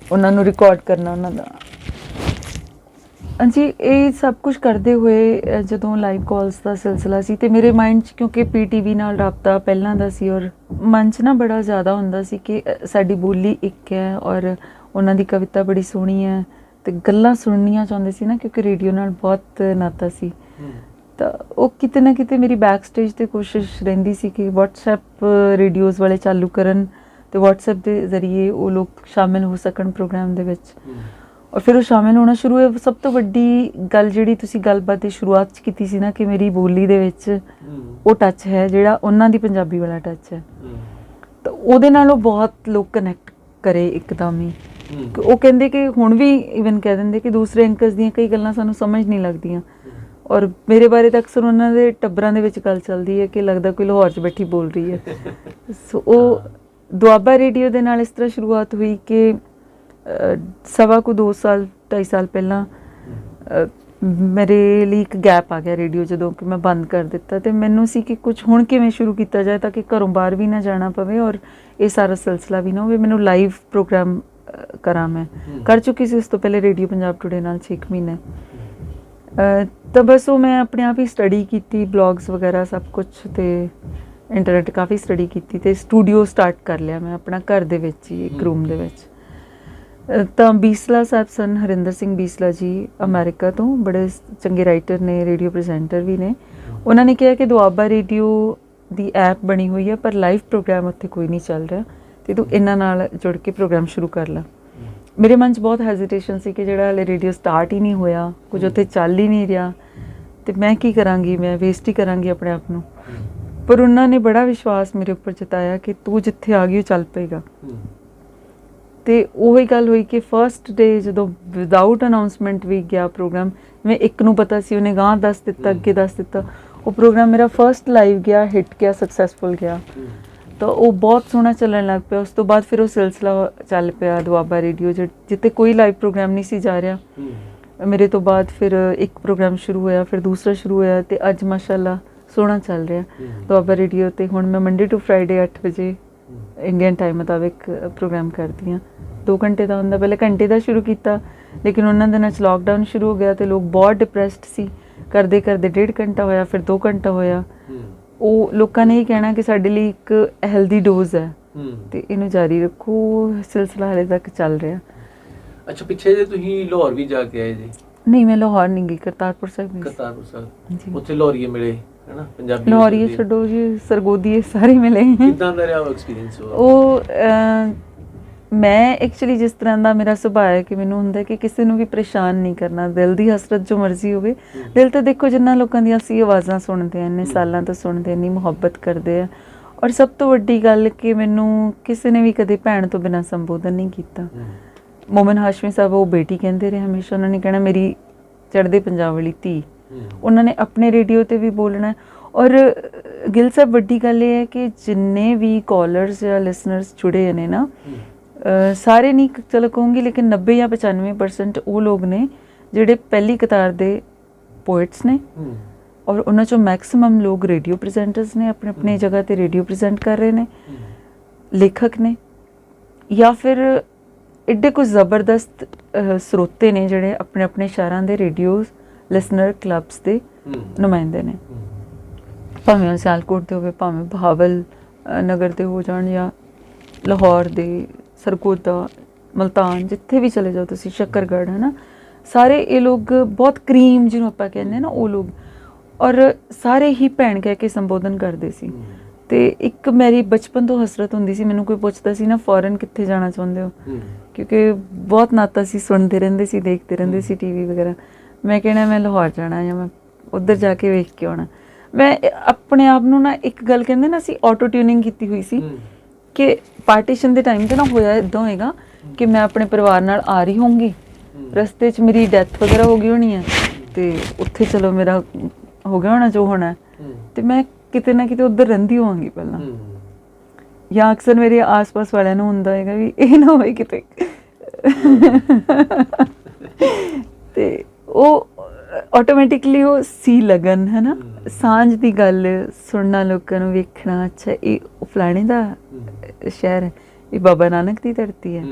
ਉਹਨਾਂ ਨੂੰ ਰਿਕਾਰਡ ਕਰਨਾ ਉਹਨਾਂ ਦਾ। ਹਾਂਜੀ, ਇਹ ਸਭ ਕੁਝ ਕਰਦੇ ਹੋਏ ਜਦੋਂ ਲਾਈਵ ਕਾਲਸ ਦਾ ਸਿਲਸਿਲਾ ਸੀ ਤੇ ਮੇਰੇ ਮਾਈਂਡ 'ਚ, ਕਿਉਂਕਿ PTV ਨਾਲ ਰਾਬਤਾ ਪਹਿਲਾਂ ਦਾ ਸੀ, ਔਰ ਮਨ 'ਚ ਨਾ ਬੜਾ ਜ਼ਿਆਦਾ ਹੁੰਦਾ ਸੀ ਕਿ ਸਾਡੀ ਬੋਲੀ ਇੱਕ ਹੈ ਔਰ ਉਹਨਾਂ ਦੀ ਕਵਿਤਾ ਬੜੀ ਸੋਹਣੀ ਹੈ, ਤੇ ਗੱਲਾਂ ਸੁਣਨੀਆਂ ਚਾਹੁੰਦੇ ਸੀ ਨਾ, ਕਿਉਂਕਿ ਰੇਡੀਓ ਨਾਲ ਬਹੁਤ ਨਾਤਾ ਸੀ। ਤਾਂ ਉਹ ਕਿਤੇ ਨਾ ਕਿਤੇ ਮੇਰੀ ਬੈਕ ਸਟੇਜ 'ਤੇ ਕੋਸ਼ਿਸ਼ ਰਹਿੰਦੀ ਸੀ ਕਿ WhatsApp ਰੇਡੀਓਜ਼ ਵਾਲੇ ਚਾਲੂ ਕਰਨ ਤੇ WhatsApp ਦੇ ਜ਼ਰੀਏ ਉਹ ਲੋਕ ਸ਼ਾਮਿਲ ਹੋ ਸਕਣ ਪ੍ਰੋਗਰਾਮ ਦੇ ਵਿੱਚ। ਔਰ ਫਿਰ ਉਹ ਸ਼ਾਮਿਲ ਹੋਣਾ ਸ਼ੁਰੂ ਹੋਏ। ਸਭ ਤੋਂ ਵੱਡੀ ਗੱਲ ਜਿਹੜੀ ਤੁਸੀਂ ਗੱਲਬਾਤ ਦੀ ਸ਼ੁਰੂਆਤ 'ਚ ਕੀਤੀ ਸੀ ਨਾ, ਕਿ ਮੇਰੀ ਬੋਲੀ ਦੇ ਵਿੱਚ ਉਹ ਟੱਚ ਹੈ ਜਿਹੜਾ ਉਹਨਾਂ ਦੀ ਪੰਜਾਬੀ ਵਾਲਾ ਟੱਚ ਹੈ, ਤਾਂ ਉਹਦੇ ਨਾਲ ਉਹ ਬਹੁਤ ਲੋਕ ਕਨੈਕਟ ਕਰੇ ਇੱਕਦਮ ਹੀ। ਉਹ ਕਹਿੰਦੇ ਕਿ ਹੁਣ ਵੀ ਇਵਨ ਕਹਿ ਦਿੰਦੇ ਕਿ ਦੂਸਰੇ ਐਂਕਰਸ ਦੀਆਂ ਕਈ ਗੱਲਾਂ ਸਾਨੂੰ ਸਮਝ ਨਹੀਂ ਲੱਗਦੀਆਂ, ਔਰ ਮੇਰੇ ਬਾਰੇ ਤਾਂ ਅਕਸਰ ਉਹਨਾਂ ਦੇ ਟੱਬਰਾਂ ਦੇ ਵਿੱਚ ਗੱਲ ਚੱਲਦੀ ਹੈ ਕਿ ਲੱਗਦਾ ਕੋਈ ਲਾਹੌਰ 'ਚ ਬੈਠੀ ਬੋਲ ਰਹੀ ਹੈ। ਸੋ ਉਹ ਦੁਆਬਾ ਰੇਡੀਓ ਦੇ ਨਾਲ ਇਸ ਤਰ੍ਹਾਂ ਸ਼ੁਰੂਆਤ ਹੋਈ ਕਿ 2.5 ਸਾਲ 2.5 ਸਾਲ ਪਹਿਲਾਂ ਮੇਰੇ ਲਈ ਇੱਕ ਗੈਪ ਆ ਗਿਆ ਰੇਡੀਓ, ਜਦੋਂ ਕਿ ਮੈਂ ਬੰਦ ਕਰ ਦਿੱਤਾ। ਤੇ ਮੈਨੂੰ ਸੀ ਕਿ ਕੁਝ ਹੁਣ ਕਿਵੇਂ ਸ਼ੁਰੂ ਕੀਤਾ ਜਾਏ ਤਾਂ ਕਿ ਘਰੋਂ ਬਾਹਰ ਵੀ ਨਾ ਜਾਣਾ ਪਵੇ ਔਰ ਇਹ ਸਾਰਾ ਸਿਲਸਿਲਾ ਵੀ ਨਾ ਹੋਵੇ। ਮੈਨੂੰ ਲਾਈਵ ਪ੍ਰੋਗਰਾਮ ਕਰਾਂ, ਮੈਂ ਕਰ ਚੁੱਕੀ ਸੀ ਉਸ ਤੋਂ ਪਹਿਲੇ ਰੇਡੀਓ ਪੰਜਾਬ ਟੁਡੇ ਨਾਲ 6 ਮਹੀਨੇ। ਤਾਂ ਬਸ ਉਹ ਮੈਂ ਆਪਣੇ ਆਪ ਹੀ ਸਟੱਡੀ ਕੀਤੀ, ਬਲੌਗਸ ਵਗੈਰਾ ਸਭ ਕੁਝ, ਤੇ ਇੰਟਰਨੈਟ ਕਾਫੀ ਸਟੱਡੀ ਕੀਤੀ, ਤੇ ਸਟੂਡੀਓ ਸਟਾਰਟ ਕਰ ਲਿਆ ਮੈਂ ਆਪਣਾ ਘਰ ਦੇ ਵਿੱਚ ਹੀ, ਇੱਕ ਰੂਮ ਦੇ ਵਿੱਚ। ਤਾਂ ਬੀਸਲਾ ਸਾਹਿਬ ਸਨ, ਹਰਿੰਦਰ ਸਿੰਘ ਬੀਸਲਾ ਜੀ, ਅਮਰੀਕਾ ਤੋਂ, ਬੜੇ ਚੰਗੇ ਰਾਈਟਰ ਨੇ, ਰੇਡੀਓ ਪ੍ਰੈਜ਼ੈਂਟਰ ਵੀ ਨੇ। ਉਹਨਾਂ ਨੇ ਕਿਹਾ ਕਿ ਦੁਆਬਾ ਰੇਡੀਓ ਦੀ ਐਪ ਬਣੀ ਹੋਈ ਹੈ ਪਰ ਲਾਈਵ ਪ੍ਰੋਗਰਾਮ ਉੱਥੇ ਕੋਈ ਨਹੀਂ ਚੱਲ ਰਿਹਾ, ਤੇ ਤੂੰ ਇਹਨਾਂ ਨਾਲ ਜੁੜ ਕੇ ਪ੍ਰੋਗਰਾਮ ਸ਼ੁਰੂ ਕਰ ਲਾ। ਮੇਰੇ ਮਨ 'ਚ ਬਹੁਤ ਹੈਜ਼ੀਟੇਸ਼ਨ ਸੀ ਕਿ ਜਿਹੜਾ ਹਲੇ ਰੇਡੀਓ ਸਟਾਰਟ ਹੀ ਨਹੀਂ ਹੋਇਆ, ਕੁਝ ਉੱਥੇ ਚੱਲ ਹੀ ਨਹੀਂ ਰਿਹਾ, ਤੇ ਮੈਂ ਕੀ ਕਰਾਂਗੀ, ਮੈਂ ਵੇਸਟ ਹੀ ਕਰਾਂਗੀ ਆਪਣੇ ਆਪ ਨੂੰ। ਪਰ ਉਹਨਾਂ ਨੇ ਬੜਾ ਵਿਸ਼ਵਾਸ ਮੇਰੇ ਉੱਪਰ ਜਤਾਇਆ ਕਿ ਤੂੰ ਜਿੱਥੇ ਆ ਗਈ ਉਹ ਚੱਲ ਪਏਗਾ। ਤੇ ਉਹੀ ਗੱਲ ਹੋਈ ਕਿ ਫਸਟ ਡੇ ਜਦੋਂ ਵਿਦਆਊਟ ਅਨਾਉਂਸਮੈਂਟ ਵੀ ਗਿਆ ਪ੍ਰੋਗਰਾਮ, ਮੈਂ ਇੱਕ ਨੂੰ ਪਤਾ ਸੀ, ਉਹਨੇ ਗਾਂਹ ਦੱਸ ਦਿੱਤਾ, ਅੱਗੇ ਦੱਸ ਦਿੱਤਾ। ਉਹ ਪ੍ਰੋਗਰਾਮ ਮੇਰਾ ਫਸਟ ਲਾਈਵ ਗਿਆ, ਹਿੱਟ ਗਿਆ, ਸਕਸੈਸਫੁਲ ਗਿਆ, ਤਾਂ ਉਹ ਬਹੁਤ ਸੋਹਣਾ ਚੱਲਣ ਲੱਗ ਪਿਆ। ਉਸ ਤੋਂ ਬਾਅਦ ਫਿਰ ਉਹ ਸਿਲਸਿਲਾ ਚੱਲ ਪਿਆ ਦੁਆਬਾ ਰੇਡੀਓ, ਜਿੱਥੇ ਕੋਈ ਲਾਈਵ ਪ੍ਰੋਗਰਾਮ ਨਹੀਂ ਸੀ ਜਾ ਰਿਹਾ। ਮੇਰੇ ਤੋਂ ਬਾਅਦ ਫਿਰ ਇੱਕ ਪ੍ਰੋਗਰਾਮ ਸ਼ੁਰੂ ਹੋਇਆ, ਫਿਰ ਦੂਸਰਾ ਸ਼ੁਰੂ ਹੋਇਆ, ਤੇ ਅੱਜ ਮਾਸ਼ਾਅੱਲਾ ਸੋਹਣਾ ਚੱਲ ਰਿਹਾ ਦੁਆਬਾ ਰੇਡੀਓ ਤੇ। ਹੁਣ ਮੈਂ ਮੰਡੇ ਟੂ ਫਰਾਈਡੇ 8 ਵਜੇ ਇੰਡੀਅਨ ਟਾਈਮ ਮੁਤਾਬਿਕ ਪ੍ਰੋਗਰਾਮ ਕਰਦੀ ਹਾਂ। 2 ਘੰਟੇ ਦਾ ਹੁੰਦਾ, ਪਹਿਲੇ ਘੰਟੇ ਦਾ ਸ਼ੁਰੂ ਕੀਤਾ, ਲੇਕਿਨ ਉਹਨਾਂ ਦਿਨਾਂ 'ਚ ਲੋਕਡਾਊਨ ਸ਼ੁਰੂ ਹੋ ਗਿਆ ਤੇ ਲੋਕ ਬਹੁਤ ਡਿਪਰੈਸਡ ਸੀ। ਕਰਦੇ ਕਰਦੇ 1.5 ਘੰਟਾ ਹੋਇਆ, ਫਿਰ 2 ਘੰਟਾ ਹੋਇਆ। ਉਹ ਲੋਕਾਂ ਨੇ ਇਹ ਕਹਿਣਾ ਕਿ ਸਾਡੇ ਲਈ ਇੱਕ ਹੈਲਦੀ ਡੋਜ਼ ਹੈ ਤੇ ਇਹਨੂੰ ਜਾਰੀ ਰੱਖੋ। ਸਿਲਸਿਲਾ ਹਾਲੇ ਤੱਕ ਚੱਲ ਰਿਹਾ। ਅੱਛਾ, ਪਿੱਛੇ ਜੇ ਤੁਸੀਂ ਲਾਹੌਰ ਵੀ ਜਾ ਕੇ ਆਏ ਜੀ? ਨਹੀਂ, ਮੈਂ ਲਾਹੌਰ ਨਹੀਂ ਗਈ, ਕਰਤਾਰਪੁਰ ਸਾਹਿਬ ਗਈ। ਕਰਤਾਰਪੁਰ ਸਾਹਿਬ, ਉੱਥੇ ਲਾਹੌਰੀਏ ਮਿਲੇ ਹੈ ਨਾ? ਪੰਜਾਬੀ ਲਾਹੌਰੀਏ ਛੱਡੋ ਜੀ, ਸਰਗੋਦੀਏ ਸਾਰੇ ਮਿਲੇ। ਕਿੱਦਾਂ ਦਾ ਰਿਹਾ ਉਹ ਐਕਸਪੀਰੀਅੰਸ? ਉਹ ਮੈਂ ਐਕਚੁਅਲੀ ਜਿਸ ਤਰ੍ਹਾਂ ਦਾ ਮੇਰਾ ਸੁਭਾਅ ਹੈ ਕਿ ਮੈਨੂੰ ਹੁੰਦਾ ਕਿ ਕਿਸੇ ਨੂੰ ਵੀ ਪਰੇਸ਼ਾਨ ਨਹੀਂ ਕਰਨਾ। ਦਿਲ ਦੀ ਹਸਰਤ ਜੋ ਮਰਜ਼ੀ ਹੋਵੇ। ਦਿਲ ਤਾਂ ਦੇਖੋ ਜਿੰਨਾ ਲੋਕਾਂ ਦੀਆਂ ਅਸੀਂ ਆਵਾਜ਼ਾਂ ਸੁਣਦੇ ਹਾਂ, ਇੰਨੇ ਸਾਲਾਂ ਤੋਂ ਸੁਣਦੇ, ਇੰਨੀ ਮੁਹੱਬਤ ਕਰਦੇ ਆ। ਔਰ ਸਭ ਤੋਂ ਵੱਡੀ ਗੱਲ ਕਿ ਮੈਨੂੰ ਕਿਸੇ ਨੇ ਵੀ ਕਦੇ ਭੈਣ ਤੋਂ ਬਿਨਾਂ ਸੰਬੋਧਨ ਨਹੀਂ ਕੀਤਾ। ਮੋਮਨ ਹਾਸ਼ਮੀ ਸਾਹਿਬ ਉਹ ਬੇਟੀ ਕਹਿੰਦੇ ਰਹੇ ਹਮੇਸ਼ਾ। ਉਹਨਾਂ ਨੇ ਕਹਿਣਾ ਮੇਰੀ ਚੜ੍ਹਦੇ ਪੰਜਾਬ ਵਾਲੀ ਧੀ। ਉਹਨਾਂ ਨੇ ਆਪਣੇ ਰੇਡੀਓ ਤੇ ਵੀ ਬੋਲਣਾ। ਔਰ ਗਿੱਲ ਸਾਹਿਬ ਵੱਡੀ ਗੱਲ ਇਹ ਹੈ ਕਿ ਜਿੰਨੇ ਵੀ ਕਾਲਰਸ ਜਾਂ ਲਿਸਨਰਸ ਜੁੜੇ ਨੇ ਨਾ, ਸਾਰੇ ਨਹੀਂ ਚਲੋ ਕਹੂੰਗੀ, ਲੇਕਿਨ 90 ਜਾਂ 95% ਉਹ ਲੋਕ ਨੇ ਜਿਹੜੇ ਪਹਿਲੀ ਕਤਾਰ ਦੇ ਪੋਇਟਸ ਨੇ। ਔਰ ਉਹਨਾਂ 'ਚੋਂ ਮੈਕਸਿਮਮ ਲੋਕ ਰੇਡੀਓ ਪ੍ਰੈਜ਼ੈਂਟਰਸ ਨੇ, ਆਪਣੇ ਆਪਣੀ ਜਗ੍ਹਾ 'ਤੇ ਰੇਡੀਓ ਪ੍ਰੈਜ਼ੈਂਟ ਕਰ ਰਹੇ ਨੇ, ਲੇਖਕ ਨੇ, ਜਾਂ ਫਿਰ ਐਡੇ ਕੁਝ ਜ਼ਬਰਦਸਤ ਸਰੋਤੇ ਨੇ ਜਿਹੜੇ ਆਪਣੇ ਆਪਣੇ ਸ਼ਹਿਰਾਂ ਦੇ ਰੇਡੀਓ ਲਿਸਨਰ ਕਲੱਬਸ ਦੇ ਨੁਮਾਇੰਦੇ ਨੇ। ਭਾਵੇਂ ਉਹ ਸਿਆਲਕੋਟ ਦੇ ਹੋਵੇ, ਭਾਵੇਂ ਬਹਾਵਲ ਨਗਰ ਦੇ ਹੋ ਜਾਣ, ਜਾਂ ਲਾਹੌਰ ਦੇ, ਸਰਗੋਦਾ, ਮਲਤਾਨ, ਜਿੱਥੇ ਵੀ ਚਲੇ ਜਾਓ ਤੁਸੀਂ, ਸ਼ੱਕਰਗੜ੍ਹ, ਹੈ ਨਾ, ਸਾਰੇ ਇਹ ਲੋਕ ਬਹੁਤ ਕਰੀਮ ਜਿਹਨੂੰ ਆਪਾਂ ਕਹਿੰਦੇ ਨਾ, ਉਹ ਲੋਕ। ਔਰ ਸਾਰੇ ਹੀ ਭੈਣ ਕਹਿ ਕੇ ਸੰਬੋਧਨ ਕਰਦੇ ਸੀ। ਤੇ ਇੱਕ ਮੇਰੀ ਬਚਪਨ ਤੋਂ ਹਸਰਤ ਹੁੰਦੀ ਸੀ, ਮੈਨੂੰ ਕੋਈ ਪੁੱਛਦਾ ਸੀ ਨਾ ਫੋਰਨ ਕਿੱਥੇ ਜਾਣਾ ਚਾਹੁੰਦੇ ਹੋ, ਕਿਉਂਕਿ ਬਹੁਤ ਨਾਤਾ ਸੀ, ਸੁਣਦੇ ਰਹਿੰਦੇ ਸੀ, ਦੇਖਦੇ ਰਹਿੰਦੇ ਸੀ ਟੀਵੀ ਵਗੈਰਾ। ਮੈਂ ਕਹਿਣਾ ਮੈਂ ਲਾਹੌਰ ਜਾਣਾ ਜਾਂ ਮੈਂ ਉੱਧਰ ਜਾ ਕੇ ਵੇਖ ਕੇ ਆਉਣਾ। ਮੈਂ ਆਪਣੇ ਆਪ ਨੂੰ ਨਾ ਇੱਕ ਗੱਲ ਕਹਿੰਦੇ ਨਾ, ਅਸੀਂ ਆਟੋ ਟਿਊਨਿੰਗ ਕੀਤੀ ਹੋਈ ਸੀ ਕਿ ਪਾਰਟੀਸ਼ਨ ਦੇ ਟਾਈਮ 'ਤੇ ਨਾ ਹੋਇਆ ਇੱਦਾਂ ਹੋਏਗਾ ਕਿ ਮੈਂ ਆਪਣੇ ਪਰਿਵਾਰ ਨਾਲ ਆ ਰਹੀ ਹੋਊਂਗੀ, ਰਸਤੇ 'ਚ ਮੇਰੀ ਡੈਥ ਵਗੈਰਾ ਹੋ ਗਈ ਹੋਣੀ ਹੈ ਤੇ ਉੱਥੇ ਚਲੋ ਮੇਰਾ ਹੋ ਗਿਆ ਹੋਣਾ ਜੋ ਹੋਣਾ, ਤੇ ਮੈਂ ਕਿਤੇ ਨਾ ਕਿਤੇ ਉੱਧਰ ਰਹਿੰਦੀ ਹੋਵਾਂਗੀ ਪਹਿਲਾਂ। ਜਾਂ ਅਕਸਰ ਮੇਰੇ ਆਸ-ਪਾਸ ਵਾਲਿਆਂ ਨੂੰ ਹੁੰਦਾ ਹੈਗਾ ਵੀ ਇਹ ਨਾ ਹੋਏ ਕਿਤੇ। ਤੇ ਉਹ ਆਟੋਮੈਟਿਕਲੀ ਉਹ ਸੀ ਲਗਨ, ਹੈ ਨਾ, ਸਾਂਝ ਦੀ ਗੱਲ, ਸੁਣਨਾ, ਲੋਕਾਂ ਨੂੰ ਵੇਖਣਾ। ਅੱਛਾ, ਇਹ ਫਲਾਣੇ ਦਾ ਸ਼ਹਿਰ ਹੈ, ਇਹ ਬਾਬਾ ਨਾਨਕ ਦੀ ਧਰਤੀ ਹੈ,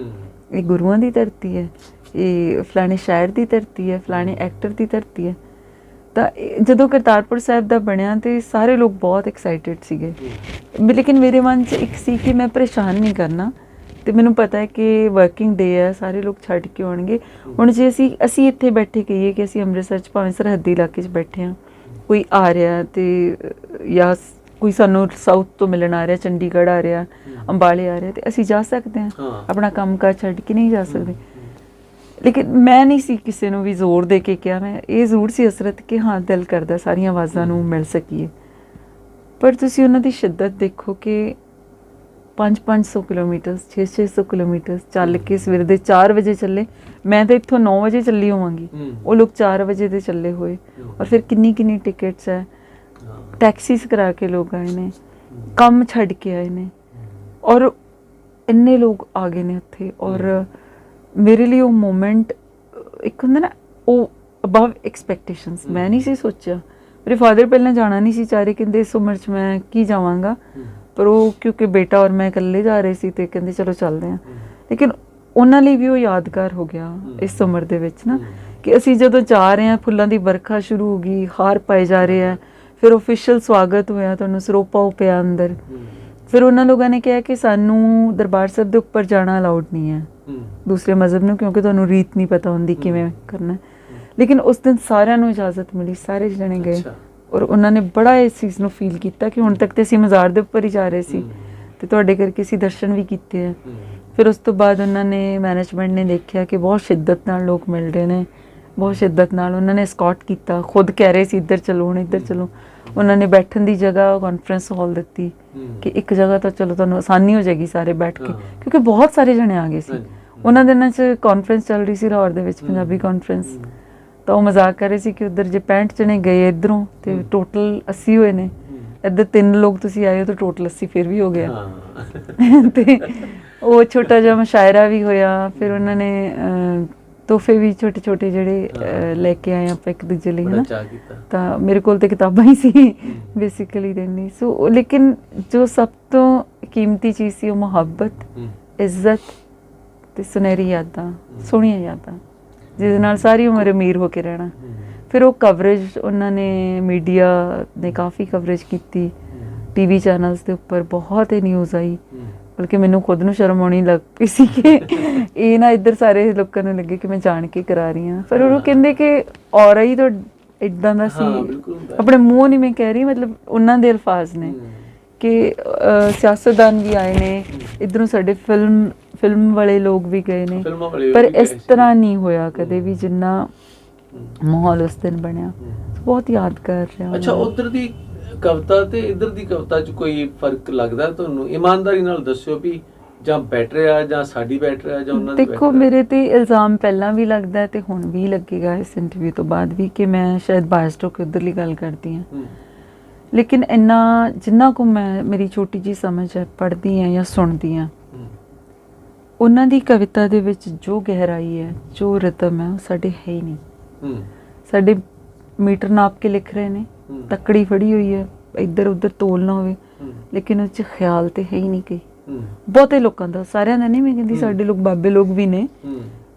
ਇਹ ਗੁਰੂਆਂ ਦੀ ਧਰਤੀ ਹੈ, ਇਹ ਫਲਾਣੇ ਸ਼ਾਇਰ ਦੀ ਧਰਤੀ ਹੈ, ਫਲਾਣੇ ਐਕਟਰ ਦੀ ਧਰਤੀ ਹੈ। ਤਾਂ ਜਦੋਂ ਕਰਤਾਰਪੁਰ ਸਾਹਿਬ ਦਾ ਬਣਿਆ ਤੇ ਸਾਰੇ ਲੋਕ ਬਹੁਤ ਐਕਸਾਈਟਿਡ ਸੀਗੇ, ਲੇਕਿਨ ਮੇਰੇ ਮਨ 'ਚ ਇੱਕ ਸੀ ਕਿ ਮੈਂ ਪਰੇਸ਼ਾਨ ਨਹੀਂ ਕਰਨਾ। ਤੇ ਮੈਨੂੰ ਪਤਾ ਹੈ ਕਿ ਵਰਕਿੰਗ ਡੇ ਹੈ, ਸਾਰੇ ਲੋਕ ਛੱਡ ਕੇ ਆਉਣਗੇ। ਹੁਣ ਜੇ ਅਸੀਂ ਇੱਥੇ ਬੈਠੇ ਕਹੀਏ ਕਿ ਅਸੀਂ ਅੰਮ੍ਰਿਤਸਰ 'ਚ ਭਾਵੇਂ ਸਰਹੱਦੀ ਇਲਾਕੇ 'ਚ ਬੈਠੇ ਹਾਂ, ਕੋਈ ਆ ਰਿਹਾ ਤੇ ਜਾਂ ਕੋਈ ਸਾਨੂੰ ਸਾਊਥ ਤੋਂ ਮਿਲਣ ਆ ਰਿਹਾ, ਚੰਡੀਗੜ੍ਹ ਆ ਰਿਹਾ, ਅੰਬਾਲੇ ਆ ਰਿਹਾ, ਤੇ ਅਸੀਂ ਜਾ ਸਕਦੇ ਹਾਂ, ਆਪਣਾ ਕੰਮ ਕਾਰ ਛੱਡ ਕੇ ਨਹੀਂ ਜਾ ਸਕਦੇ। ਲੇਕਿਨ ਮੈਂ ਨਹੀਂ ਸੀ ਕਿਸੇ ਨੂੰ ਵੀ ਜ਼ੋਰ ਦੇ ਕੇ ਕਿਹਾ, ਮੈਂ ਇਹ ਜ਼ਰੂਰ ਸੀ ਹਸਰਤ ਕਿ ਹਾਂ ਦਿਲ ਕਰਦਾ ਸਾਰੀਆਂ ਆਵਾਜ਼ਾਂ ਨੂੰ ਮਿਲ ਸਕੀਏ। ਪਰ ਤੁਸੀਂ ਉਹਨਾਂ ਦੀ ਸ਼ਿੱਦਤ ਦੇਖੋ ਕਿ 500 ਕਿਲੋਮੀਟਰ, 600 ਕਿਲੋਮੀਟਰ ਚੱਲ ਕੇ ਸਵੇਰ ਦੇ 4 ਵਜੇ ਚੱਲੇ। ਮੈਂ ਤਾਂ ਇੱਥੋਂ 9 ਵਜੇ ਚੱਲੀ ਹੋਵਾਂਗੀ, ਉਹ ਲੋਕ 4 ਵਜੇ ਦੇ ਚੱਲੇ ਹੋਏ। ਔਰ ਫਿਰ ਕਿੰਨੀ ਟਿਕਟਸ ਹੈ, ਟੈਕਸੀਸ ਕਰਾ ਕੇ ਲੋਕ ਆਏ ਨੇ, ਕੰਮ ਛੱਡ ਕੇ ਆਏ ਨੇ, ਔਰ ਇੰਨੇ ਲੋਕ ਆ ਗਏ ਨੇ ਉੱਥੇ। ਔਰ ਮੇਰੇ ਲਈ ਉਹ ਮੂਮੈਂਟ ਇੱਕ ਹੁੰਦਾ ਨਾ, ਉਹ ਅਬਵ ਐਕਸਪੈਕਟੇਸ਼ਨਸ। ਮੈਂ ਨਹੀਂ ਸੀ ਸੋਚਿਆ, ਮੇਰੇ ਫਾਦਰ ਪਹਿਲਾਂ ਜਾਣਾ ਨਹੀਂ ਸੀ ਚਾਹ ਰਹੇ, ਕਹਿੰਦੇ ਇਸ ਉਮਰ 'ਚ ਮੈਂ ਕੀ ਜਾਵਾਂਗਾ, ਪਰ ਉਹ ਕਿਉਂਕਿ ਬੇਟਾ ਔਰ ਮੈਂ ਇਕੱਲੇ ਜਾ ਰਹੇ ਸੀ ਤੇ ਕਹਿੰਦੇ ਚਲੋ ਚੱਲਦੇ ਹਾਂ। ਲੇਕਿਨ ਉਹਨਾਂ ਲਈ ਵੀ ਉਹ ਯਾਦਗਾਰ ਹੋ ਗਿਆ ਇਸ ਉਮਰ ਦੇ ਵਿੱਚ ਨਾ, ਕਿ ਅਸੀਂ ਜਦੋਂ ਜਾ ਰਹੇ ਹਾਂ, ਫੁੱਲਾਂ ਦੀ ਵਰਖਾ ਸ਼ੁਰੂ ਹੋ ਗਈ, ਹਾਰ ਪਾਏ ਜਾ ਰਹੇ ਆ, ਫਿਰ ਆਫੀਸ਼ੀਅਲ ਸਵਾਗਤ ਹੋਇਆ, ਤੁਹਾਨੂੰ ਸਰੋਪਾ ਉਹ ਪਿਆ ਅੰਦਰ। ਫਿਰ ਉਹਨਾਂ ਲੋਕਾਂ ਨੇ ਕਿਹਾ ਕਿ ਸਾਨੂੰ ਦਰਬਾਰ ਸਾਹਿਬ ਦੇ ਉੱਪਰ ਜਾਣਾ ਅਲਾਉਡ ਨਹੀਂ ਹੈ ਦੂਸਰੇ ਮਜ਼ਹਬ ਨੂੰ, ਕਿਉਂਕਿ ਤੁਹਾਨੂੰ ਰੀਤ ਨਹੀਂ ਪਤਾ ਹੁੰਦੀ ਕਿਵੇਂ ਕਰਨਾ। ਲੇਕਿਨ ਉਸ ਦਿਨ ਸਾਰਿਆਂ ਨੂੰ ਇਜਾਜ਼ਤ ਮਿਲੀ, ਸਾਰੇ ਜਣੇ ਗਏ। ਔਰ ਉਹਨਾਂ ਨੇ ਬੜਾ ਇਸ ਚੀਜ਼ ਨੂੰ ਫੀਲ ਕੀਤਾ ਕਿ ਹੁਣ ਤੱਕ ਤੇ ਅਸੀਂ ਮਜ਼ਾਰ ਦੇ ਉੱਪਰ ਹੀ ਜਾ ਰਹੇ ਸੀ ਤੇ ਤੁਹਾਡੇ ਕਰਕੇ ਅਸੀਂ ਦਰਸ਼ਨ ਵੀ ਕੀਤੇ ਆ। ਫਿਰ ਉਸ ਤੋਂ ਬਾਅਦ ਉਹਨਾਂ ਨੇ, ਮੈਨੇਜਮੈਂਟ ਨੇ ਦੇਖਿਆ ਕਿ ਬਹੁਤ ਸ਼ਿੱਦਤ ਨਾਲ ਲੋਕ ਮਿਲ ਰਹੇ ਨੇ, ਬਹੁਤ ਸ਼ਿੱਦਤ ਨਾਲ ਉਹਨਾਂ ਨੇ ਐਸਕੌਰਟ ਕੀਤਾ। ਖੁਦ ਕਹਿ ਰਹੇ ਸੀ ਇੱਧਰ ਚਲੋ, ਹੁਣ ਇੱਧਰ ਚਲੋ। ਉਹਨਾਂ ਨੇ ਬੈਠਣ ਦੀ ਜਗ੍ਹਾ ਕਾਨਫਰੰਸ ਹਾਲ ਦਿੱਤੀ ਕਿ ਇੱਕ ਜਗ੍ਹਾ ਤਾਂ ਚਲੋ ਤੁਹਾਨੂੰ ਆਸਾਨੀ ਹੋ ਜਾਏਗੀ ਸਾਰੇ ਬੈਠ ਕੇ, ਕਿਉਂਕਿ ਬਹੁਤ ਸਾਰੇ ਜਣੇ ਆ ਗਏ ਸੀ। ਉਹਨਾਂ ਦਿਨਾਂ 'ਚ ਕਾਨਫਰੰਸ ਚੱਲ ਰਹੀ ਸੀ ਲਾਹੌਰ ਦੇ ਵਿੱਚ, ਪੰਜਾਬੀ ਕਾਨਫਰੰਸ। ਤਾਂ ਉਹ ਮਜ਼ਾਕ ਕਰ ਰਹੇ ਸੀ ਕਿ ਉੱਧਰ ਜੇ 65 ਜਣੇ ਗਏ ਇੱਧਰੋਂ ਤੇ ਟੋਟਲ 80 ਹੋਏ ਨੇ, ਇੱਧਰ 3 ਲੋਕ ਤੁਸੀਂ ਆਏ ਹੋ ਤਾਂ ਟੋਟਲ 80 ਫਿਰ ਵੀ ਹੋ ਗਿਆ। ਤੇ ਉਹ ਛੋਟਾ ਜਿਹਾ ਮੁਸ਼ਾਇਰਾ ਵੀ ਹੋਇਆ। ਫਿਰ ਉਹਨਾਂ ਨੇ ਤੋਹਫੇ ਵੀ ਛੋਟੇ ਛੋਟੇ ਜਿਹੜੇ ਲੈ ਕੇ ਆਏ ਆਪਾਂ ਇੱਕ ਦੂਜੇ ਲਈ, ਬੜਾ ਹੈ ਚਾਅ ਨਾ। ਕੀਤਾ। ਤਾਂ ਮੇਰੇ ਕੋਲ ਤੇ ਕਿਤਾਬਾਂ ਹੀ ਸੀ ਬੇਸਿਕਲੀ ਦੇਣੀ। ਸੋ ਲੇਕਿਨ ਜੋ ਸਭ ਤੋਂ ਕੀਮਤੀ ਚੀਜ਼ ਸੀ ਉਹ ਮੁਹੱਬਤ, ਇੱਜ਼ਤ ਤੇ ਸੁਨਹਿਰੀ ਯਾਦਾਂ, ਸੋਹਣੀਆਂ ਯਾਦਾਂ, ਜਿਹਦੇ ਨਾਲ ਸਾਰੀ ਉਮਰ ਅਮੀਰ ਹੋ ਕੇ ਰਹਿਣਾ। ਫਿਰ ਉਹ ਕਵਰੇਜ ਉਹਨਾਂ ਨੇ, ਮੀਡੀਆ ਨੇ ਕਾਫੀ ਕਵਰੇਜ ਕੀਤੀ, ਟੀਵੀ ਚੈਨਲਸ ਦੇ ਉੱਪਰ ਬਹੁਤ ਹੀ ਨਿਊਜ਼ ਆਈ, ਬਲਕਿ ਮੈਨੂੰ ਖੁਦ ਨੂੰ ਸ਼ਰਮ ਆਉਣੀ ਲੱਗ ਪਈ ਸੀ ਕਿ ਇਹ ਨਾ ਇੱਧਰ ਸਾਰੇ ਲੋਕਾਂ ਨੂੰ ਲੱਗੇ ਕਿ ਮੈਂ ਜਾਣ ਕੇ ਕਰਾ ਰਹੀ ਹਾਂ। ਪਰ ਉਹ ਕਹਿੰਦੇ ਕਿ ਔਰਾ ਹੀ ਤਾਂ ਇੱਦਾਂ ਦਾ ਸੀ, ਆਪਣੇ ਮੂੰਹ ਨਹੀਂ ਮੈਂ ਕਹਿ ਰਹੀ, ਮਤਲਬ ਉਹਨਾਂ ਦੇ ਅਲਫਾਜ਼ ਨੇ ਕਿ ਸਿਆਸਤਦਾਨ ਵੀ ਆਏ ਨੇ ਇੱਧਰੋਂ, ਸਾਡੇ ਫਿਲਮ ਵਾਲੇ ਲੋਕ ਵੀ ਗਏ ਨੇ, ਪਰ ਇਸ ਤਰ੍ਹਾਂ ਨਹੀਂ ਹੋਇਆ ਕਦੇ ਵੀ ਜਿੰਨਾ ਮਾਹੌਲ ਉਸ ਦਿਨ ਬਣਿਆ। ਬਹੁਤ ਯਾਦਗਾਰ ਰਿਹਾ। ਅੱਛਾ, ਉਧਰ ਦੀ ਕਵਿਤਾ ਤੇ ਇੱਧਰ ਦੀ ਕਵਿਤਾ 'ਚ ਕੋਈ ਫਰਕ ਲੱਗਦਾ ਤੁਹਾਨੂੰ? ਇਮਾਨਦਾਰੀ ਨਾਲ ਦੱਸਿਓ ਵੀ ਜਾਂ ਬੈਟਰ ਆ ਜਾਂ ਸਾਡੀ ਬੈਟਰ ਆ ਜਾਂ ਉਹਨਾਂ ਦੀ? ਦੇਖੋ, ਮੇਰੇ ਤੇ ਇਲਜ਼ਾਮ ਪਹਿਲਾਂ ਵੀ ਲੱਗਦਾ ਤੇ ਹੁਣ ਵੀ ਲੱਗੇਗਾ ਇਸ ਇੰਟਰਵਿਊ ਤੋਂ ਬਾਅਦ ਵੀ ਕਿ ਮੈਂ ਸ਼ਾਇਦ ਬਾਇਸਡ ਹੋ ਕੇ ਉੱਧਰਲੀ ਗੱਲ ਕਰਦੀ ਹਾਂ। ਲੇਕਿਨ ਇੰਨਾ ਜਿੰਨਾ ਕੁ ਮੈਂ, ਮੇਰੀ ਛੋਟੀ ਜੀ ਸਮਝ ਹੈ, ਪੜ੍ਹਦੀ ਹਾਂ ਜਾਂ ਸੁਣਦੀ ਹਾਂ, ਉਹਨਾਂ ਦੀ ਕਵਿਤਾ ਦੇ ਵਿੱਚ ਜੋ ਗਹਿਰਾਈ ਹੈ, ਜੋ ਰਿਤਮ ਹੈ, ਉਹ ਸਾਡੇ ਹੈ ਹੀ ਨਹੀਂ। ਸਾਡੇ ਮੀਟਰ ਨਾਪ ਕੇ ਲਿਖ ਰਹੇ ਨੇ, ਤੱਕੜੀ ਫੜੀ ਹੋਈ ਹੈ, ਇੱਧਰ ਉੱਧਰ ਤੋਲ ਨਾ ਹੋਵੇ, ਲੇਕਿਨ ਉਹ 'ਚ ਖਿਆਲ ਤੇ ਹੈ ਹੀ ਨਹੀਂ ਕੋਈ। ਬਹੁਤੇ ਲੋਕਾਂ ਦਾ, ਸਾਰਿਆਂ ਦਾ ਨਹੀਂ ਮੈਂ ਕਹਿੰਦੀ, ਸਾਡੇ ਲੋਕ ਬਾਬੇ ਲੋਕ ਵੀ ਨੇ,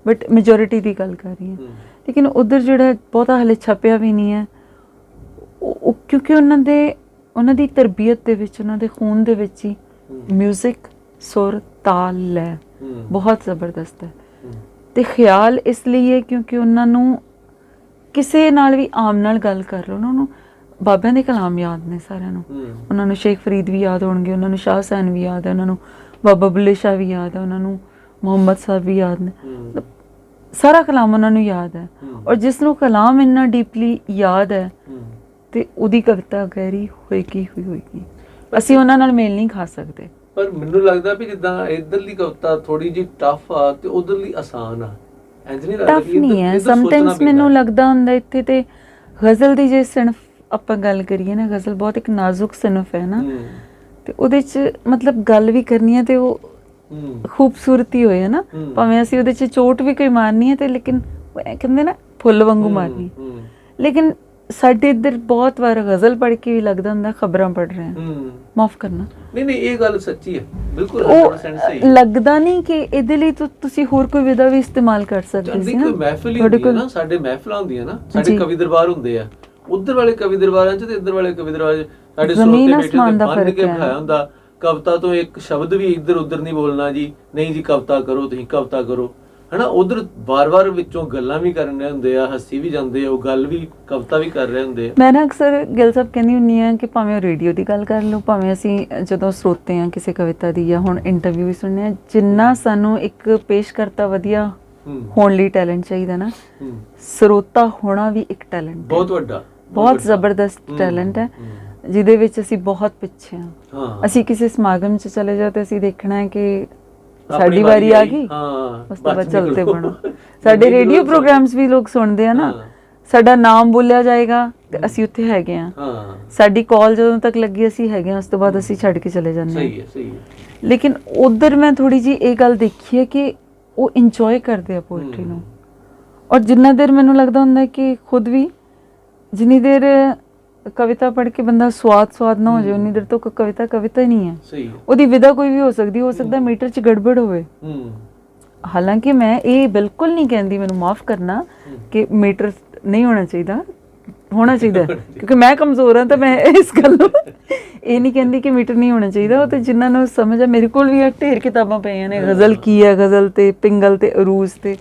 ਬਟ ਮੈਜੋਰਿਟੀ ਦੀ ਗੱਲ ਕਰ ਰਹੀ ਹਾਂ। ਲੇਕਿਨ ਉੱਧਰ ਜਿਹੜਾ ਬਹੁਤਾ ਹਲੇ ਛਪਿਆ ਵੀ ਨਹੀਂ ਹੈ, ਉਹ ਕਿਉਂਕਿ ਉਹਨਾਂ ਦੀ ਤਰਬੀਅਤ ਦੇ ਵਿੱਚ, ਉਹਨਾਂ ਦੇ ਖੂਨ ਦੇ ਵਿੱਚ ਹੀ ਮਿਊਜ਼ਿਕ, ਸੁਰ, ਤਾਲ, ਲੈ ਬਹੁਤ ਜ਼ਬਰਦਸਤ ਹੈ। ਤੇ ਖਿਆਲ ਇਸ ਲਈ ਹੈ ਕਿਉਂਕਿ ਉਹਨਾਂ ਨੂੰ ਕਿਸੇ ਨਾਲ ਵੀ ਆਮ ਨਾਲ ਗੱਲ ਕਰ ਲਓ, ਉਹਨਾਂ ਨੂੰ ਬਾਬਿਆਂ ਦੇ ਕਲਾਮ ਯਾਦ ਨੇ ਸਾਰਿਆਂ ਨੂੰ। ਉਹਨਾਂ ਨੂੰ ਸ਼ੇਖ ਫਰੀਦ ਵੀ ਯਾਦ ਹੋਣਗੇ, ਉਹਨਾਂ ਨੂੰ ਸ਼ਾਹ ਹੁਸੈਨ ਵੀ ਯਾਦ ਹੈ, ਉਹਨਾਂ ਨੂੰ ਬਾਬਾ ਬੁੱਲੇ ਸ਼ਾਹ ਵੀ ਯਾਦ ਹੈ, ਉਹਨਾਂ ਨੂੰ ਮੁਹੰਮਦ ਸਾਹਿਬ ਵੀ ਯਾਦ ਨੇ। ਸਾਰਾ ਕਲਾਮ ਉਹਨਾਂ ਨੂੰ ਯਾਦ ਹੈ, ਔਰ ਜਿਸ ਨੂੰ ਕਲਾਮ ਇੰਨਾ ਡੀਪਲੀ ਯਾਦ ਹੈ ਤੇ ਉਹਦੀ ਕਵਿਤਾ ਗਹਿਰੀ ਹੋਏਗੀ। ਅਸੀਂ ਉਹਨਾਂ ਨਾਲ ਮੇਲ ਨਹੀਂ ਖਾ ਸਕਦੇ। ਪਰ ਮੈਨੂੰ ਲੱਗਦਾ ਵੀ ਜਿੱਦਾਂ ਇੱਧਰਲੀ ਕਵਿਤਾ ਥੋੜੀ ਜਿਹੀ ਟਫ ਆ ਤੇ ਉਧਰਲੀ ਆਸਾਨ ਆ, ਇੰਜ ਨਹੀਂ ਲੱਗਦਾ? ਟਫ ਨਹੀਂ ਹੈ, ਸਮਟਾਈਮਸ ਮੈਨੂੰ ਲੱਗਦਾ ਹੁੰਦਾ ਇੱਥੇ ਤੇ ਗਜ਼ਲ ਦੀ ਜੇ ਸਿਨਫ ਆਪਾਂ ਗੱਲ ਕਰੀਏ ਨਾ, ਗਜ਼ਲ ਬਹੁਤ ਇੱਕ ਨਾਜ਼ੁਕ ਸਿਨਫ ਹੈ ਨਾ, ਤੇ ਉਹਦੇ 'ਚ ਮਤਲਬ ਗੱਲ ਵੀ ਕਰਨੀ ਹੈ ਤੇ ਉਹ ਖੂਬਸੂਰਤੀ ਹੋਏ ਹੈ ਨਾ, ਭਾਵੇਂ ਅਸੀਂ ਉਹਦੇ 'ਚ ਚੋਟ ਵੀ ਕੋਈ ਮਾਰਨੀ ਹੈ ਤੇ ਲੇਕਿਨ ਕਹਿੰਦੇ ਨਾ ਫੁੱਲ ਵਾਂਗੂ ਮਾਰਨੀ। ਲੇਕਿਨ ਸਾਡੇ ਇੱਧਰ ਬਹੁਤ ਵਾਰ ਗਜ਼ਲ ਪੜ੍ਹ ਕੇ ਵੀ ਲੱਗਦਾ ਹੁੰਦਾ ਖਬਰਾਂ ਪੜ੍ਹ ਰਹੇ ਹਾਂ। ਮਾਫ ਕਰਨਾ, ਨਹੀਂ ਇਹ ਗੱਲ ਸੱਚੀ ਹੈ, ਬਿਲਕੁਲ 100% ਸਹੀ। ਲੱਗਦਾ ਨਹੀਂ ਕਿ ਇਹਦੇ ਲਈ ਤੁਸੀਂ ਹੋਰ ਕੋਈ ਵਿਧਾ ਵੀ ਇਸਤੇਮਾਲ ਕਰ ਸਕਦੇ ਸੀ ਨਾ। ਕੋਈ ਮਹਿਫਿਲ ਹੀ ਹੁੰਦੀ ਹੈ ਨਾ, ਸਾਡੇ ਮਹਿਫਲਾਂ ਹੁੰਦੀਆਂ ਨਾ, ਸਾਡੇ ਕਵੀ ਦਰਬਾਰ ਹੁੰਦੇ ਆ, ਉਧਰ ਵਾਲੇ ਕਵੀ ਦਰਬਾਰਾਂ 'ਚ ਤੇ ਇੱਧਰ ਵਾਲੇ ਕਵੀ ਦਰਬਾਰ 'ਚ ਸਾਡੇ ਸੋਤੇ ਬੈਠੇ ਤੇ ਬੰਨ ਕੇ ਬਿਠਾਇਆ ਹੁੰਦਾ। ਕਵਿਤਾ ਤੋਂ ਇੱਕ ਸ਼ਬਦ ਵੀ ਇੱਧਰ ਉੱਧਰ ਨਹੀਂ ਬੋਲਣਾ ਜੀ, ਨਹੀਂ ਜੀ ਕਵਿਤਾ ਕਰੋ, ਤੁਸੀਂ ਕਵਿਤਾ ਕਰੋ, ਹਨਾ। ਉਧਰ ਵਾਰ-ਵਾਰ ਵਿੱਚੋਂ ਗੱਲਾਂ ਵੀ ਕਰਨ ਰਹੇ ਹੁੰਦੇ ਆ, ਹੱਸੀ ਵੀ ਜਾਂਦੇ ਆ, ਉਹ ਗੱਲ ਵੀ ਕਵਿਤਾ ਵੀ ਕਰ ਰਹੇ ਹੁੰਦੇ ਆ। ਮੈਂ ਨਾ ਅਕਸਰ ਗਿੱਲ ਸਾਹਿਬ ਕਹਿੰਦੀ ਹੁੰਦੀ ਹਾਂ ਕਿ ਭਾਵੇਂ ਉਹ ਰੇਡੀਓ ਦੀ ਗੱਲ ਕਰ ਲਓ, ਭਾਵੇਂ ਅਸੀਂ ਜਦੋਂ ਸਰੋਤੇ ਹਾਂ ਕਿਸੇ ਕਵਿਤਾ ਦੀ ਜਾਂ ਹੁਣ ਇੰਟਰਵਿਊ ਵੀ ਸੁਣਨੇ ਆ, ਜਿੰਨਾ ਸਾਨੂੰ ਇੱਕ ਪੇਸ਼ਕਰਤਾ ਵਧੀਆ ਹੋਣ ਲਈ ਟੈਲੈਂਟ ਚਾਹੀਦਾ ਨਾ, ਸਰੋਤਾ ਹੋਣਾ ਵੀ ਇੱਕ ਟੈਲੈਂਟ ਬਹੁਤ ਵੱਡਾ, ਬਹੁਤ ਜ਼ਬਰਦਸਤ ਟੈਲੈਂਟ ਹੈ, ਜਿਹਦੇ ਵਿੱਚ ਅਸੀਂ ਬਹੁਤ ਪਿੱਛੇ ਹਾਂ। ਅਸੀਂ ਕਿਸੇ ਸਮਾਗਮ 'ਚ ਚਲੇ ਜਾਓ ਤੇ ਅਸੀਂ ਦੇਖਣਾ ਹੈ ਕਿ ਸਾਡੀ ਵਾਰੀ ਆ ਗਈ, ਉਸ ਤੋਂ ਬਾਅਦ ਚਲਤੇ ਬਣੋ। ਸਾਡੇ ਰੇਡੀਓ ਪ੍ਰੋਗਰਾਮਸ ਵੀ ਲੋਕ ਸੁਣਦੇ ਆ ਨਾ, ਸਾਡਾ ਨਾਮ ਬੋਲਿਆ ਜਾਏਗਾ ਤੇ ਅਸੀਂ ਉੱਥੇ ਹੈਗੇ ਆ, ਸਾਡੀ ਕਾਲ ਜਦੋਂ ਤੱਕ ਲੱਗੀ ਅਸੀਂ ਹੈਗੇ ਆ, ਉਸ ਤੋਂ ਬਾਅਦ ਅਸੀਂ ਛੱਡ ਕੇ ਚਲੇ ਜਾਂਦੇ ਹਾਂ। ਸਹੀ ਹੈ। ਲੇਕਿਨ ਉਧਰ ਮੈਂ ਥੋੜੀ ਜੀ ਇਹ ਗੱਲ ਦੇਖੀ ਹੈ ਕਿ ਉਹ ਇੰਜੋਏ ਕਰਦੇ ਆ ਪੋਇਟਰੀ ਨੂੰ, ਔਰ ਜਿੰਨਾ ਦੇਰ ਮੈਨੂੰ ਲੱਗਦਾ ਹੁੰਦਾ ਕਿ ਖੁਦ ਵੀ ਜਿੰਨੀ ਦੇਰ ਕਵਿਤਾ ਪੜ੍ਹ ਕੇ ਬੰਦਾ ਸਵਾਦ ਨਾ ਹੋ ਜਾਏ, ਉਨੀ ਦੇਰ ਤੋਂ ਕਵਿਤਾ ਹੀ ਨਹੀਂ ਹੈ। ਉਹਦੀ ਵਿਧਾ ਕੋਈ ਵੀ ਹੋ ਸਕਦਾ ਮੀਟਰ 'ਚ ਗੜਬੜ ਹੋਵੇ। ਹਾਲਾਂਕਿ ਮੈਂ ਇਹ ਬਿਲਕੁਲ ਨਹੀਂ ਕਹਿੰਦੀ, ਮੈਨੂੰ ਮਾਫ ਕਰਨਾ, ਕਿ ਮੀਟਰ ਨਹੀਂ ਹੋਣਾ ਚਾਹੀਦਾ ਕਿਉਂਕਿ ਮੈਂ ਕਮਜ਼ੋਰ ਹਾਂ, ਤਾਂ ਮੈਂ ਇਸ ਗੱਲ ਨੂੰ ਇਹ ਨਹੀਂ ਕਹਿੰਦੀ ਕਿ ਮੀਟਰ ਨਹੀਂ ਹੋਣਾ ਚਾਹੀਦਾ। ਉਹ ਤੇ ਜਿਨ੍ਹਾਂ ਨੂੰ ਸਮਝ ਆ, ਮੇਰੇ ਕੋਲ ਵੀ ਢੇਰ ਕਿਤਾਬਾਂ ਪਈਆਂ ਨੇ, ਗਜ਼ਲ ਕੀ ਹੈ, ਗਜ਼ਲ ਤੇ ਪਿੰਗਲ ਤੇ ਅਰੂਜ਼ ਤੇ,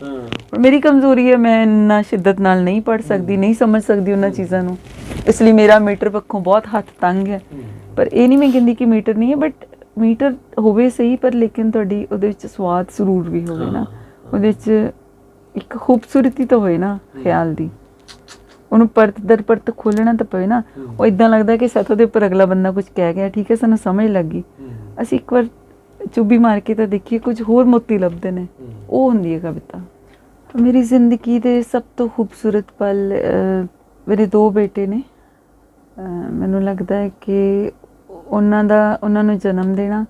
ਮੇਰੀ ਕਮਜ਼ੋਰੀ ਹੈ, ਮੈਂ ਇੰਨਾ ਸ਼ਿੱਦਤ ਨਾਲ ਨਹੀਂ ਪੜ੍ਹ ਸਕਦੀ, ਨਹੀਂ ਸਮਝ ਸਕਦੀ ਉਹਨਾਂ ਚੀਜ਼ਾਂ ਨੂੰ, ਇਸ ਲਈ ਮੇਰਾ ਮੀਟਰ ਪੱਖੋਂ ਬਹੁਤ ਹੱਥ ਤੰਗ ਹੈ। ਪਰ ਇਹ ਨਹੀਂ ਮੈਂ ਕਹਿੰਦੀ ਕਿ ਮੀਟਰ ਨਹੀਂ ਹੈ, ਬਟ ਮੀਟਰ ਹੋਵੇ ਸਹੀ, ਪਰ ਲੇਕਿਨ ਤੁਹਾਡੀ ਉਹਦੇ ਵਿੱਚ ਸਵਾਦ ਸਰੂਰ ਵੀ ਹੋਵੇ ਨਾ, ਉਹਦੇ ਵਿੱਚ ਇੱਕ ਖੂਬਸੂਰਤੀ ਤਾਂ ਹੋਏ ਨਾ ਖਿਆਲ ਦੀ, ਉਹਨੂੰ ਪਰਤ ਦਰ ਪਰਤ ਖੋਲ੍ਹਣਾ ਤਾਂ ਪਵੇ ਨਾ। ਉਹ ਇੱਦਾਂ ਲੱਗਦਾ ਕਿ ਸਤੋਂ ਦੇ ਉੱਪਰ ਅਗਲਾ ਬੰਦਾ ਕੁਝ ਕਹਿ ਗਿਆ, ਠੀਕ ਹੈ, ਸਾਨੂੰ ਸਮਝ ਲੱਗ ਗਈ, ਅਸੀਂ ਇੱਕ ਵਾਰ ਚੁੱਭੀ ਮਾਰ ਕੇ ਤਾਂ ਦੇਖੀਏ, ਕੁਝ ਹੋਰ ਮੋਤੀ ਲੱਭਦੇ ਨੇ, ਉਹ ਹੁੰਦੀ ਹੈ ਕਵਿਤਾ। ਮੇਰੀ ਜ਼ਿੰਦਗੀ ਦੇ ਸਭ ਤੋਂ ਖੂਬਸੂਰਤ ਪਲ, ਮੇਰੇ 2 ਬੇਟੇ ਨੇ। ਮੈਨੂੰ ਲੱਗਦਾ ਹੈ ਕਿ ਉਹਨਾਂ ਨੂੰ ਜਨਮ ਦੇਣਾ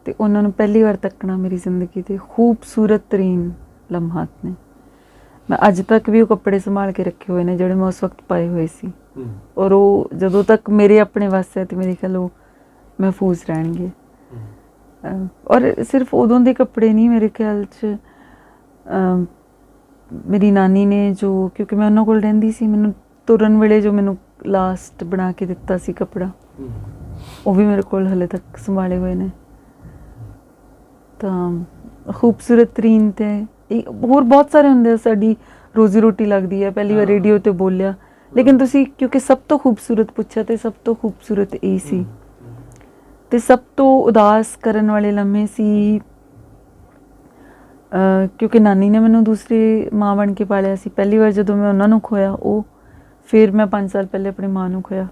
ਤੇ ਉਹਨਾਂ ਨੂੰ ਪਹਿਲੀ ਵਾਰ ਤੱਕਣਾ ਮੇਰੀ ਜ਼ਿੰਦਗੀ ਦੇ ਖੂਬਸੂਰਤ ਤਰੀਨ ਲਮਹਾਤ ਨੇ। ਮੈਂ ਅੱਜ ਤੱਕ ਵੀ ਉਹ ਕੱਪੜੇ ਸੰਭਾਲ ਕੇ ਰੱਖੇ ਹੋਏ ਨੇ ਜਿਹੜੇ ਮੈਂ ਉਸ ਵਕਤ ਪਾਏ ਹੋਏ ਸੀ, ਔਰ ਉਹ ਜਦੋਂ ਤੱਕ ਮੇਰੇ ਆਪਣੇ ਵਾਸਤੇ ਹੈ ਤੇ ਮੇਰੇ ਖਿਆਲ ਉਹ ਮਹਿਫੂਜ਼ ਰਹਿਣਗੇ। ਔਰ ਸਿਰਫ ਉਦੋਂ ਦੇ ਕੱਪੜੇ ਨਹੀਂ, ਮੇਰੇ ਖਿਆਲ 'ਚ ਮੇਰੀ ਨਾਨੀ ਨੇ ਜੋ, ਕਿਉਂਕਿ ਮੈਂ ਉਹਨਾਂ ਕੋਲ ਰਹਿੰਦੀ ਸੀ, ਮੈਨੂੰ ਤੁਰਨ ਵੇਲੇ ਜੋ ਮੈਨੂੰ ਲਾਸਟ ਬਣਾ ਕੇ ਦਿੱਤਾ ਸੀ ਕੱਪੜਾ, ਉਹ ਵੀ ਮੇਰੇ ਕੋਲ ਹਲੇ ਤੱਕ ਸੰਭਾਲੇ ਹੋਏ ਨੇ। ਤਾਂ ਖੂਬਸੂਰਤ ਤਰੀਨ ਤੇ ਹੋਰ ਬਹੁਤ ਸਾਰੇ ਹੁੰਦੇ ਆ, ਸਾਡੀ ਰੋਜ਼ੀ ਰੋਟੀ ਲੱਗਦੀ ਹੈ। ਪਹਿਲੀ ਵਾਰ ਰੇਡੀਓ ਤੇ ਬੋਲਿਆ, ਲੇਕਿਨ ਤੁਸੀਂ ਕਿਉਂਕਿ ਸਭ ਤੋਂ ਖੂਬਸੂਰਤ ਪੁੱਛਿਆ ਤੇ ਸਭ ਤੋਂ ਖੂਬਸੂਰਤ ਇਹ ਸੀ। ਤੇ ਸਭ ਤੋਂ ਉਦਾਸ ਕਰਨ ਵਾਲੇ ਲਮਹੇ ਸੀ ਕਿਉਂਕਿ ਨਾਨੀ ਨੇ ਮੈਨੂੰ ਦੂਸਰੀ ਮਾਂ ਬਣ ਕੇ ਪਾਲਿਆ ਸੀ। ਪਹਿਲੀ ਵਾਰ ਜਦੋਂ ਮੈਂ ਉਹਨਾਂ ਨੂੰ ਖੋਇਆ, ਉਹ ਫਿਰ ਮੈਂ 5 ਸਾਲ ਪਹਿਲੇ ਆਪਣੀ ਮਾਂ ਨੂੰ ਖੋਇਆ,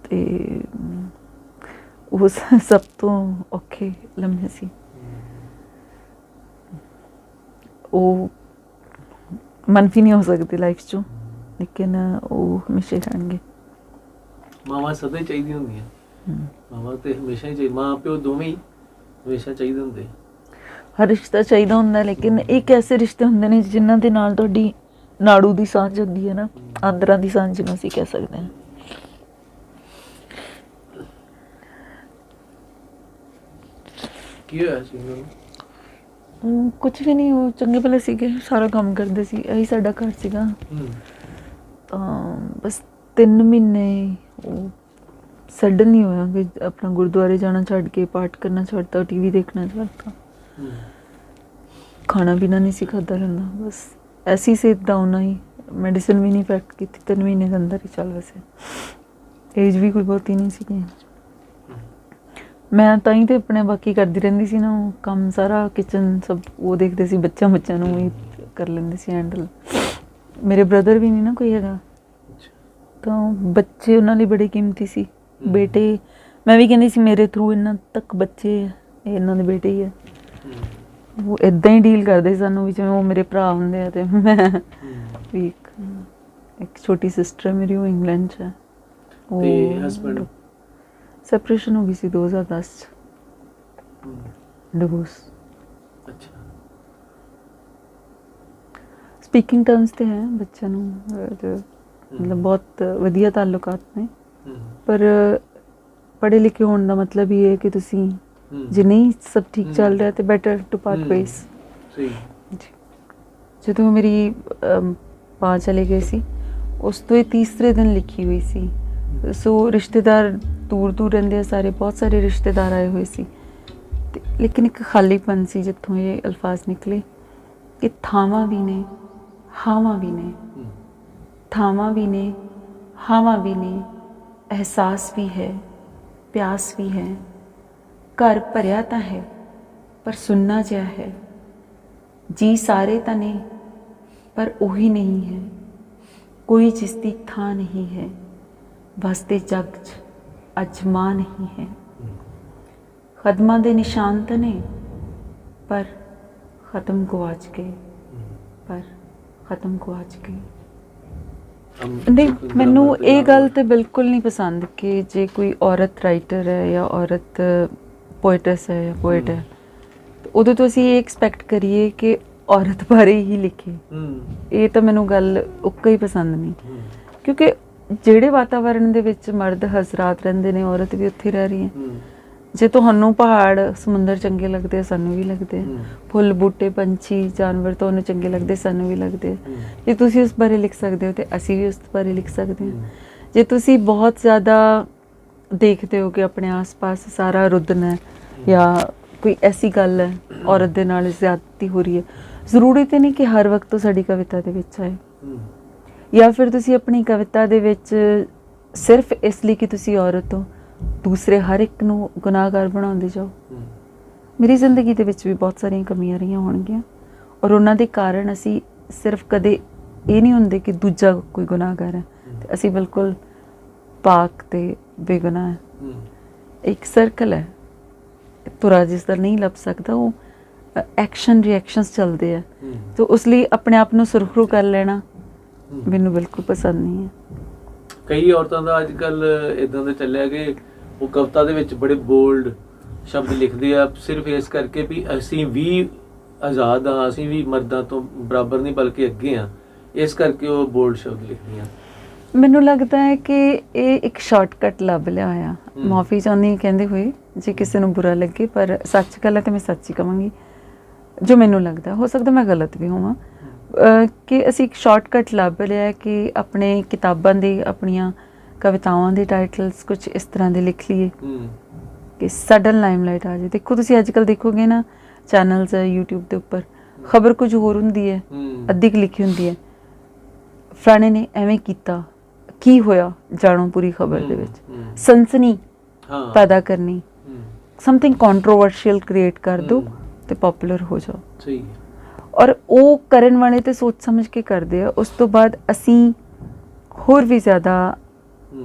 ਤੇ ਉਹ ਸਭ ਤੋਂ ਔਖੇ ਲਮਹੇ ਸੀ। ਉਹ ਮਨਫੀ ਨਹੀਂ ਹੋ ਸਕਦੇ ਲਾਈਫ 'ਚੋਂ, ਲੇਕਿਨ ਉਹ ਹਮੇਸ਼ਾ ਹੀ ਰਹਿਣਗੇ। ਮਾਵਾਂ ਸਦਾ ਹੀ ਚਾਹੀਦੀਆਂ ਹੁੰਦੀਆਂ, ਮਾਵਾਂ ਤੇ ਹਮੇਸ਼ਾ ਹੀ ਚਾਹੀਦੀ, ਮਾਂ ਪਿਓ ਦੋਵੇਂ ਹੀ ਹਮੇਸ਼ਾ ਚਾਹੀਦੇ ਹੁੰਦੇ। ਹਰ ਰਿਸ਼ਤਾ ਚਾਹੀਦਾ ਹੁੰਦਾ, ਲੇਕਿਨ ਇੱਕ ਐਸੇ ਰਿਸ਼ਤੇ ਹੁੰਦੇ ਨੇ ਜਿਨ੍ਹਾਂ ਦੇ ਨਾਲ ਤੁਹਾਡੀ ਨਾੜੂ ਦੀ ਸਾਂਝ ਹੁੰਦੀ ਹੈ ਨਾ, ਆਂਦਰਾਂ ਦੀ ਸਾਂਝ ਜਿਹਨੂੰ ਅਸੀਂ ਕਹਿ ਸਕਦੇ ਹਾਂ। ਕੀ ਹੋਇਆ ਸੀ ਉਹਨਾਂ ਨੂੰ? ਕੁਛ ਵੀ ਨਹੀਂ, ਉਹ ਚੰਗੇ ਭਲੇ ਸੀਗੇ, ਸਾਰਾ ਕੰਮ ਕਰਦੇ ਸੀ, ਇਹੀ ਸਾਡਾ ਘਰ ਸੀਗਾ। ਤਾਂ ਬਸ 3 ਮਹੀਨੇ ਉਹ ਸਡਨ ਨਹੀਂ ਹੋਇਆ ਕਿ ਆਪਣਾ ਗੁਰਦੁਆਰੇ ਜਾਣਾ ਛੱਡ ਕੇ, ਪਾਠ ਕਰਨਾ ਛੱਡਤਾ, ਟੀਵੀ ਦੇਖਣਾ ਛੱਡਤਾ, ਖਾਣਾ ਪੀਣਾ ਨਹੀਂ ਸੀ ਖਾਧਾ ਰਹਿੰਦਾ, ਬਸ ਐਸੀ ਸਿਹਤ ਡਾਊਨ ਆਈ। ਮੈਡੀਸਨ ਵੀ ਨਹੀਂ ਇਫੈਕਟ ਕੀਤੀ, 3 ਮਹੀਨੇ ਦੇ ਅੰਦਰ ਹੀ ਚੱਲ। ਵੈਸੇ ਏਜ ਵੀ ਕੋਈ ਬਹੁਤੀ ਨਹੀਂ ਸੀਗੀ। ਮੈਂ ਤਾਂ ਹੀ ਤੇ ਆਪਣੇ ਬਾਕੀ ਕਰਦੀ ਰਹਿੰਦੀ ਸੀ ਨਾ, ਉਹ ਕੰਮ ਸਾਰਾ ਕਿਚਨ ਸਭ ਉਹ ਦੇਖਦੇ ਸੀ, ਬੱਚਿਆਂ ਨੂੰ ਵੀ ਕਰ ਲੈਂਦੇ ਸੀ ਹੈਂਡਲ। ਮੇਰੇ ਬ੍ਰਦਰ ਵੀ ਨਹੀਂ ਨਾ ਕੋਈ ਹੈਗਾ, ਤਾਂ ਬੱਚੇ ਉਹਨਾਂ ਲਈ ਬੜੇ ਕੀਮਤੀ ਸੀ। ਬੇਟੇ ਮੈਂ ਵੀ ਕਹਿੰਦੀ ਸੀ ਮੇਰੇ ਥਰੂ ਇਹਨਾਂ ਤੱਕ ਬੱਚੇ ਆ, ਇਹ ਇਹਨਾਂ ਦੇ ਬੇਟੇ ਹੀ ਆ। ਉਹ ਇੱਦਾਂ ਹੀ ਡੀਲ ਕਰਦੇ ਸਾਨੂੰ ਵੀ ਜਿਵੇਂ ਉਹ ਮੇਰੇ ਭਰਾ ਹੁੰਦੇ ਆ। ਤੇ ਮੈਂ ਵੀ ਇੱਕ ਛੋਟੀ ਸਿਸਟਰ ਮੇਰੀ, ਉਹ ਇੰਗਲੈਂਡ 'ਚ ਹੈ। ਤੇ ਹਸਬੈਂਡ ਸੈਪਰੇਸ਼ਨ ਹੋ ਗਈ ਸੀ 2010 'ਚ, ਡਿਵੋਰਸ। ਅੱਛਾ। ਸਪੀਕਿੰਗ ਟਰਮਸ ਤੇ ਹੈ, ਬੱਚਿਆਂ ਨੂੰ ਮਤਲਬ ਬਹੁਤ ਵਧੀਆ ਤਾਲੁਕਾਤ ਨੇ, ਪਰ ਪੜ੍ਹੇ ਲਿਖੇ ਹੋਣ ਦਾ ਮਤਲਬ ਇਹ ਹੈ ਕਿ ਤੁਸੀਂ ਜੇ ਨਹੀਂ ਸਭ ਠੀਕ ਚੱਲ ਰਿਹਾ ਤੇ ਬੈਟਰ ਟੂ ਪਾਰਟ ਵੇਜ਼। ਸਹੀ। ਜਦੋਂ ਮੇਰੀ ਪਾ ਚਲੇ ਗਏ ਸੀ, ਉਸ ਤੋਂ ਇਹ ਤੀਸਰੇ ਦਿਨ ਲਿਖੀ ਹੋਈ ਸੀ। ਸੋ ਰਿਸ਼ਤੇਦਾਰ ਦੂਰ ਦੂਰ ਰਹਿੰਦੇ ਆ ਸਾਰੇ, ਬਹੁਤ ਸਾਰੇ ਰਿਸ਼ਤੇਦਾਰ ਆਏ ਹੋਏ ਸੀ, ਤੇ ਲੇਕਿਨ ਇੱਕ ਖਾਲੀਪਨ ਸੀ ਜਿੱਥੋਂ ਇਹ ਅਲਫਾਜ਼ ਨਿਕਲੇ ਕਿ ਥਾਵਾਂ ਵੀ ਨੇ, ਹਾਵਾਂ ਵੀ ਨੇ, ਥਾਵਾਂ ਵੀ ਨੇ, ਹਾਵਾਂ ਵੀ ਨੇ, ਅਹਿਸਾਸ ਵੀ ਹੈ, ਪਿਆਸ ਵੀ ਹੈ, ਘਰ ਭਰਿਆ ਤਾਂ ਹੈ ਪਰ ਸੁੰਨਾ ਜਿਹਾ ਹੈ, ਜੀ ਸਾਰੇ ਤਾਂ ਨੇ ਪਰ ਉਹੀ ਨਹੀਂ ਹੈ, ਕੋਈ ਜਿਸ ਦੀ ਥਾਂ ਨਹੀਂ ਹੈ, ਵਸਦੇ ਜਗ 'ਚ ਅੱਜ ਮਾਂ ਨਹੀਂ ਹੈ, ਕਦਮਾਂ ਦੇ ਨਿਸ਼ਾਨ ਤਾਂ ਨੇ ਪਰ ਖਤਮ ਗੁਆਚ ਗਏ, ਪਰ ਖਤਮ ਗੁਆਚ ਗਏ। ਨਹੀਂ, ਮੈਨੂੰ ਇਹ ਗੱਲ ਤੇ ਬਿਲਕੁਲ ਨਹੀਂ ਪਸੰਦ ਕਿ ਜੇ ਕੋਈ ਔਰਤ ਰਾਈਟਰ ਹੈ ਜਾਂ ਔਰਤ ਪੋਇਟਸ ਹੈ ਜਾਂ ਪੋਇਟ ਹੈ, ਉਦੋਂ ਤੋਂ ਅਸੀਂ ਇਹ ਐਕਸਪੈਕਟ ਕਰੀਏ ਕਿ ਔਰਤ ਬਾਰੇ ਹੀ ਲਿਖੇ। ਇਹ ਤਾਂ ਮੈਨੂੰ ਗੱਲ ਉੱਕਾ ਹੀ ਪਸੰਦ ਨਹੀਂ, ਕਿਉਂਕਿ ਜਿਹੜੇ ਵਾਤਾਵਰਣ ਦੇ ਵਿੱਚ ਮਰਦ ਹਜ਼ਰਾਤ ਰਹਿੰਦੇ ਨੇ, ਔਰਤ ਵੀ ਉੱਥੇ ਰਹਿ ਰਹੀ ਹੈ। ਜੇ ਤੁਹਾਨੂੰ ਪਹਾੜ ਸਮੁੰਦਰ ਚੰਗੇ ਲੱਗਦੇ, ਸਾਨੂੰ ਵੀ ਲੱਗਦੇ, ਫੁੱਲ ਬੂਟੇ ਪੰਛੀ ਜਾਨਵਰ ਤੁਹਾਨੂੰ ਚੰਗੇ ਲੱਗਦੇ, ਸਾਨੂੰ ਵੀ ਲੱਗਦੇ। ਜੇ ਤੁਸੀਂ ਉਸ ਬਾਰੇ ਲਿਖ ਸਕਦੇ ਹੋ ਤੇ ਅਸੀਂ ਵੀ ਉਸ ਬਾਰੇ ਲਿਖ ਸਕਦੇ ਹਾਂ। ਜੇ ਤੁਸੀਂ ਬਹੁਤ ਜ਼ਿਆਦਾ ਦੇਖਦੇ ਹੋ ਕਿ ਆਪਣੇ ਆਸ-ਪਾਸ ਸਾਰਾ ਰੁੱਦਣ ਹੈ ਜਾਂ ਕੋਈ ਐਸੀ ਗੱਲ ਹੈ ਔਰਤ ਦੇ ਨਾਲ ਜ਼ਿਆਦਤੀ ਹੋ ਰਹੀ ਹੈ, ਜ਼ਰੂਰੀ ਤਾਂ ਨਹੀਂ ਕਿ ਹਰ ਵਕਤ ਤੋਂ ਸਾਡੀ ਕਵਿਤਾ ਦੇ ਵਿੱਚ ਆਏ, ਜਾਂ ਫਿਰ ਤੁਸੀਂ ਆਪਣੀ ਕਵਿਤਾ ਦੇ ਵਿੱਚ ਸਿਰਫ ਇਸ ਲਈ ਕਿ ਤੁਸੀਂ ਔਰਤ ਹੋ ਦੂਸਰੇ ਹਰ ਇੱਕ ਨੂੰ ਗੁਨਾਹਗਾਰ ਬਣਾਉਂਦੇ ਜਾਓ। ਮੇਰੀ ਜ਼ਿੰਦਗੀ ਦੇ ਵਿੱਚ ਵੀ ਬਹੁਤ ਸਾਰੀਆਂ ਕਮੀਆਂ ਰਹੀਆਂ ਹੋਣਗੀਆਂ, ਔਰ ਉਹਨਾਂ ਦੇ ਕਾਰਨ ਅਸੀਂ ਸਿਰਫ ਕਦੇ ਇਹ ਨਹੀਂ ਹੁੰਦੇ ਕਿ ਦੂਜਾ ਕੋਈ ਗੁਨਾਹਗਾਰ ਹੈ ਤੇ ਅਸੀਂ ਬਿਲਕੁਲ ਪਾਕ ਤੇ ਬੇਗੁਨਾਹ ਹੈ। ਇੱਕ ਸਰਕਲ ਹੈ ਤੁਰਾ ਜਿਸ ਦਾ ਨਹੀਂ ਲੱਭ ਸਕਦਾ, ਉਹ ਐਕਸ਼ਨ ਰਿਐਕਸ਼ਨਸ ਚੱਲਦੇ ਆ, ਤੇ ਉਸ ਲਈ ਆਪਣੇ ਆਪ ਨੂੰ ਸੁਰਖਰੂ ਕਰ ਲੈਣਾ ਮੈਨੂੰ ਬਿਲਕੁਲ ਪਸੰਦ ਨਹੀਂ ਹੈ। ਕਈ ਔਰਤਾਂ ਦਾ ਅੱਜ ਕੱਲ ਇਦਾਂ ਦਾ ਚੱਲਿਆ ਕਿ ਉਹ ਕਵਿਤਾ ਦੇ ਵਿੱਚ ਬੜੇ ਬੋਲਡ ਸ਼ਬਦ ਲਿਖਦੇ ਆ ਸਿਰਫ ਇਸ ਕਰਕੇ ਵੀ ਅਸੀਂ ਵੀ ਆਜ਼ਾਦ ਹਾਂ, ਅਸੀਂ ਵੀ ਮਰਦਾਂ ਤੋਂ ਬਰਾਬਰ ਨਹੀਂ ਬਲਕਿ ਅੱਗੇ ਹਾਂ, ਇਸ ਕਰਕੇ ਉਹ ਬੋਲਡ ਸ਼ਬਦ ਲਿਖਦੀਆਂ। ਮੈਨੂੰ ਲੱਗਦਾ ਹੈ ਕਿ ਇਹ ਇੱਕ ਸ਼ਾਰਟਕਟ ਲੱਭ ਲਿਆ ਹੋਇਆ। ਮਾਫੀ ਚਾਹੁੰਦੀ ਕਹਿੰਦੇ ਹੋਏ ਜੇ ਕਿਸੇ ਨੂੰ ਬੁਰਾ ਲੱਗੇ, ਪਰ ਸੱਚ ਗੱਲ ਹੈ ਤੇ ਮੈਂ ਸੱਚ ਹੀ ਕਵਾਂਗੀ ਜੋ ਮੈਨੂੰ ਲੱਗਦਾ। ਹੋ ਸਕਦਾ ਮੈਂ ਗਲਤ ਵੀ ਹੋਵਾਂ, ਕਿ ਅਸੀਂ ਇੱਕ ਸ਼ਾਰਟਕਟ ਲੱਭ ਲਿਆ ਕਿ ਆਪਣੇ ਕਿਤਾਬਾਂ ਦੇ, ਆਪਣੀਆਂ ਕਵਿਤਾਵਾਂ ਦੇ ਟਾਈਟਲਸ ਕੁਝ ਇਸ ਤਰ੍ਹਾਂ ਦੇ ਲਿਖ ਲਈਏ ਕਿ ਸਡਨ ਲਾਈਮਲਾਈਟ ਆ ਜਾਏ। ਦੇਖੋ ਤੁਸੀਂ ਅੱਜ ਕੱਲ੍ਹ ਦੇਖੋਗੇ ਨਾ ਚੈਨਲਸ ਹੈ YouTube ਦੇ ਉੱਪਰ, ਖਬਰ ਕੁਝ ਹੋਰ ਹੁੰਦੀ ਹੈ, ਅੱਧੀ ਕੁ ਲਿਖੀ ਹੁੰਦੀ ਹੈ, ਫਲਾਣੇ ਨੇ ਐਵੇਂ ਕੀਤਾ, ਕੀ ਹੋਇਆ ਜਾਣੋ ਪੂਰੀ ਖਬਰ ਦੇ ਵਿੱਚ, ਸਨਸਨੀ ਪੈਦਾ ਕਰਨੀ, ਸਮਥਿੰਗ ਕੰਟਰੋਵਰਸ਼ੀਅਲ ਕ੍ਰੀਏਟ ਕਰ ਦੋ ਤੇ ਪਪੂਲਰ ਹੋ ਜਾਓ। ਸਹੀ। ਔਰ ਉਹ ਕਰਨ ਵਾਲੇ ਤੇ ਸੋਚ ਸਮਝ ਕੇ ਕਰਦੇ ਆ। ਉਸ ਤੋਂ ਬਾਅਦ ਅਸੀਂ ਹੋਰ ਵੀ ਜ਼ਿਆਦਾ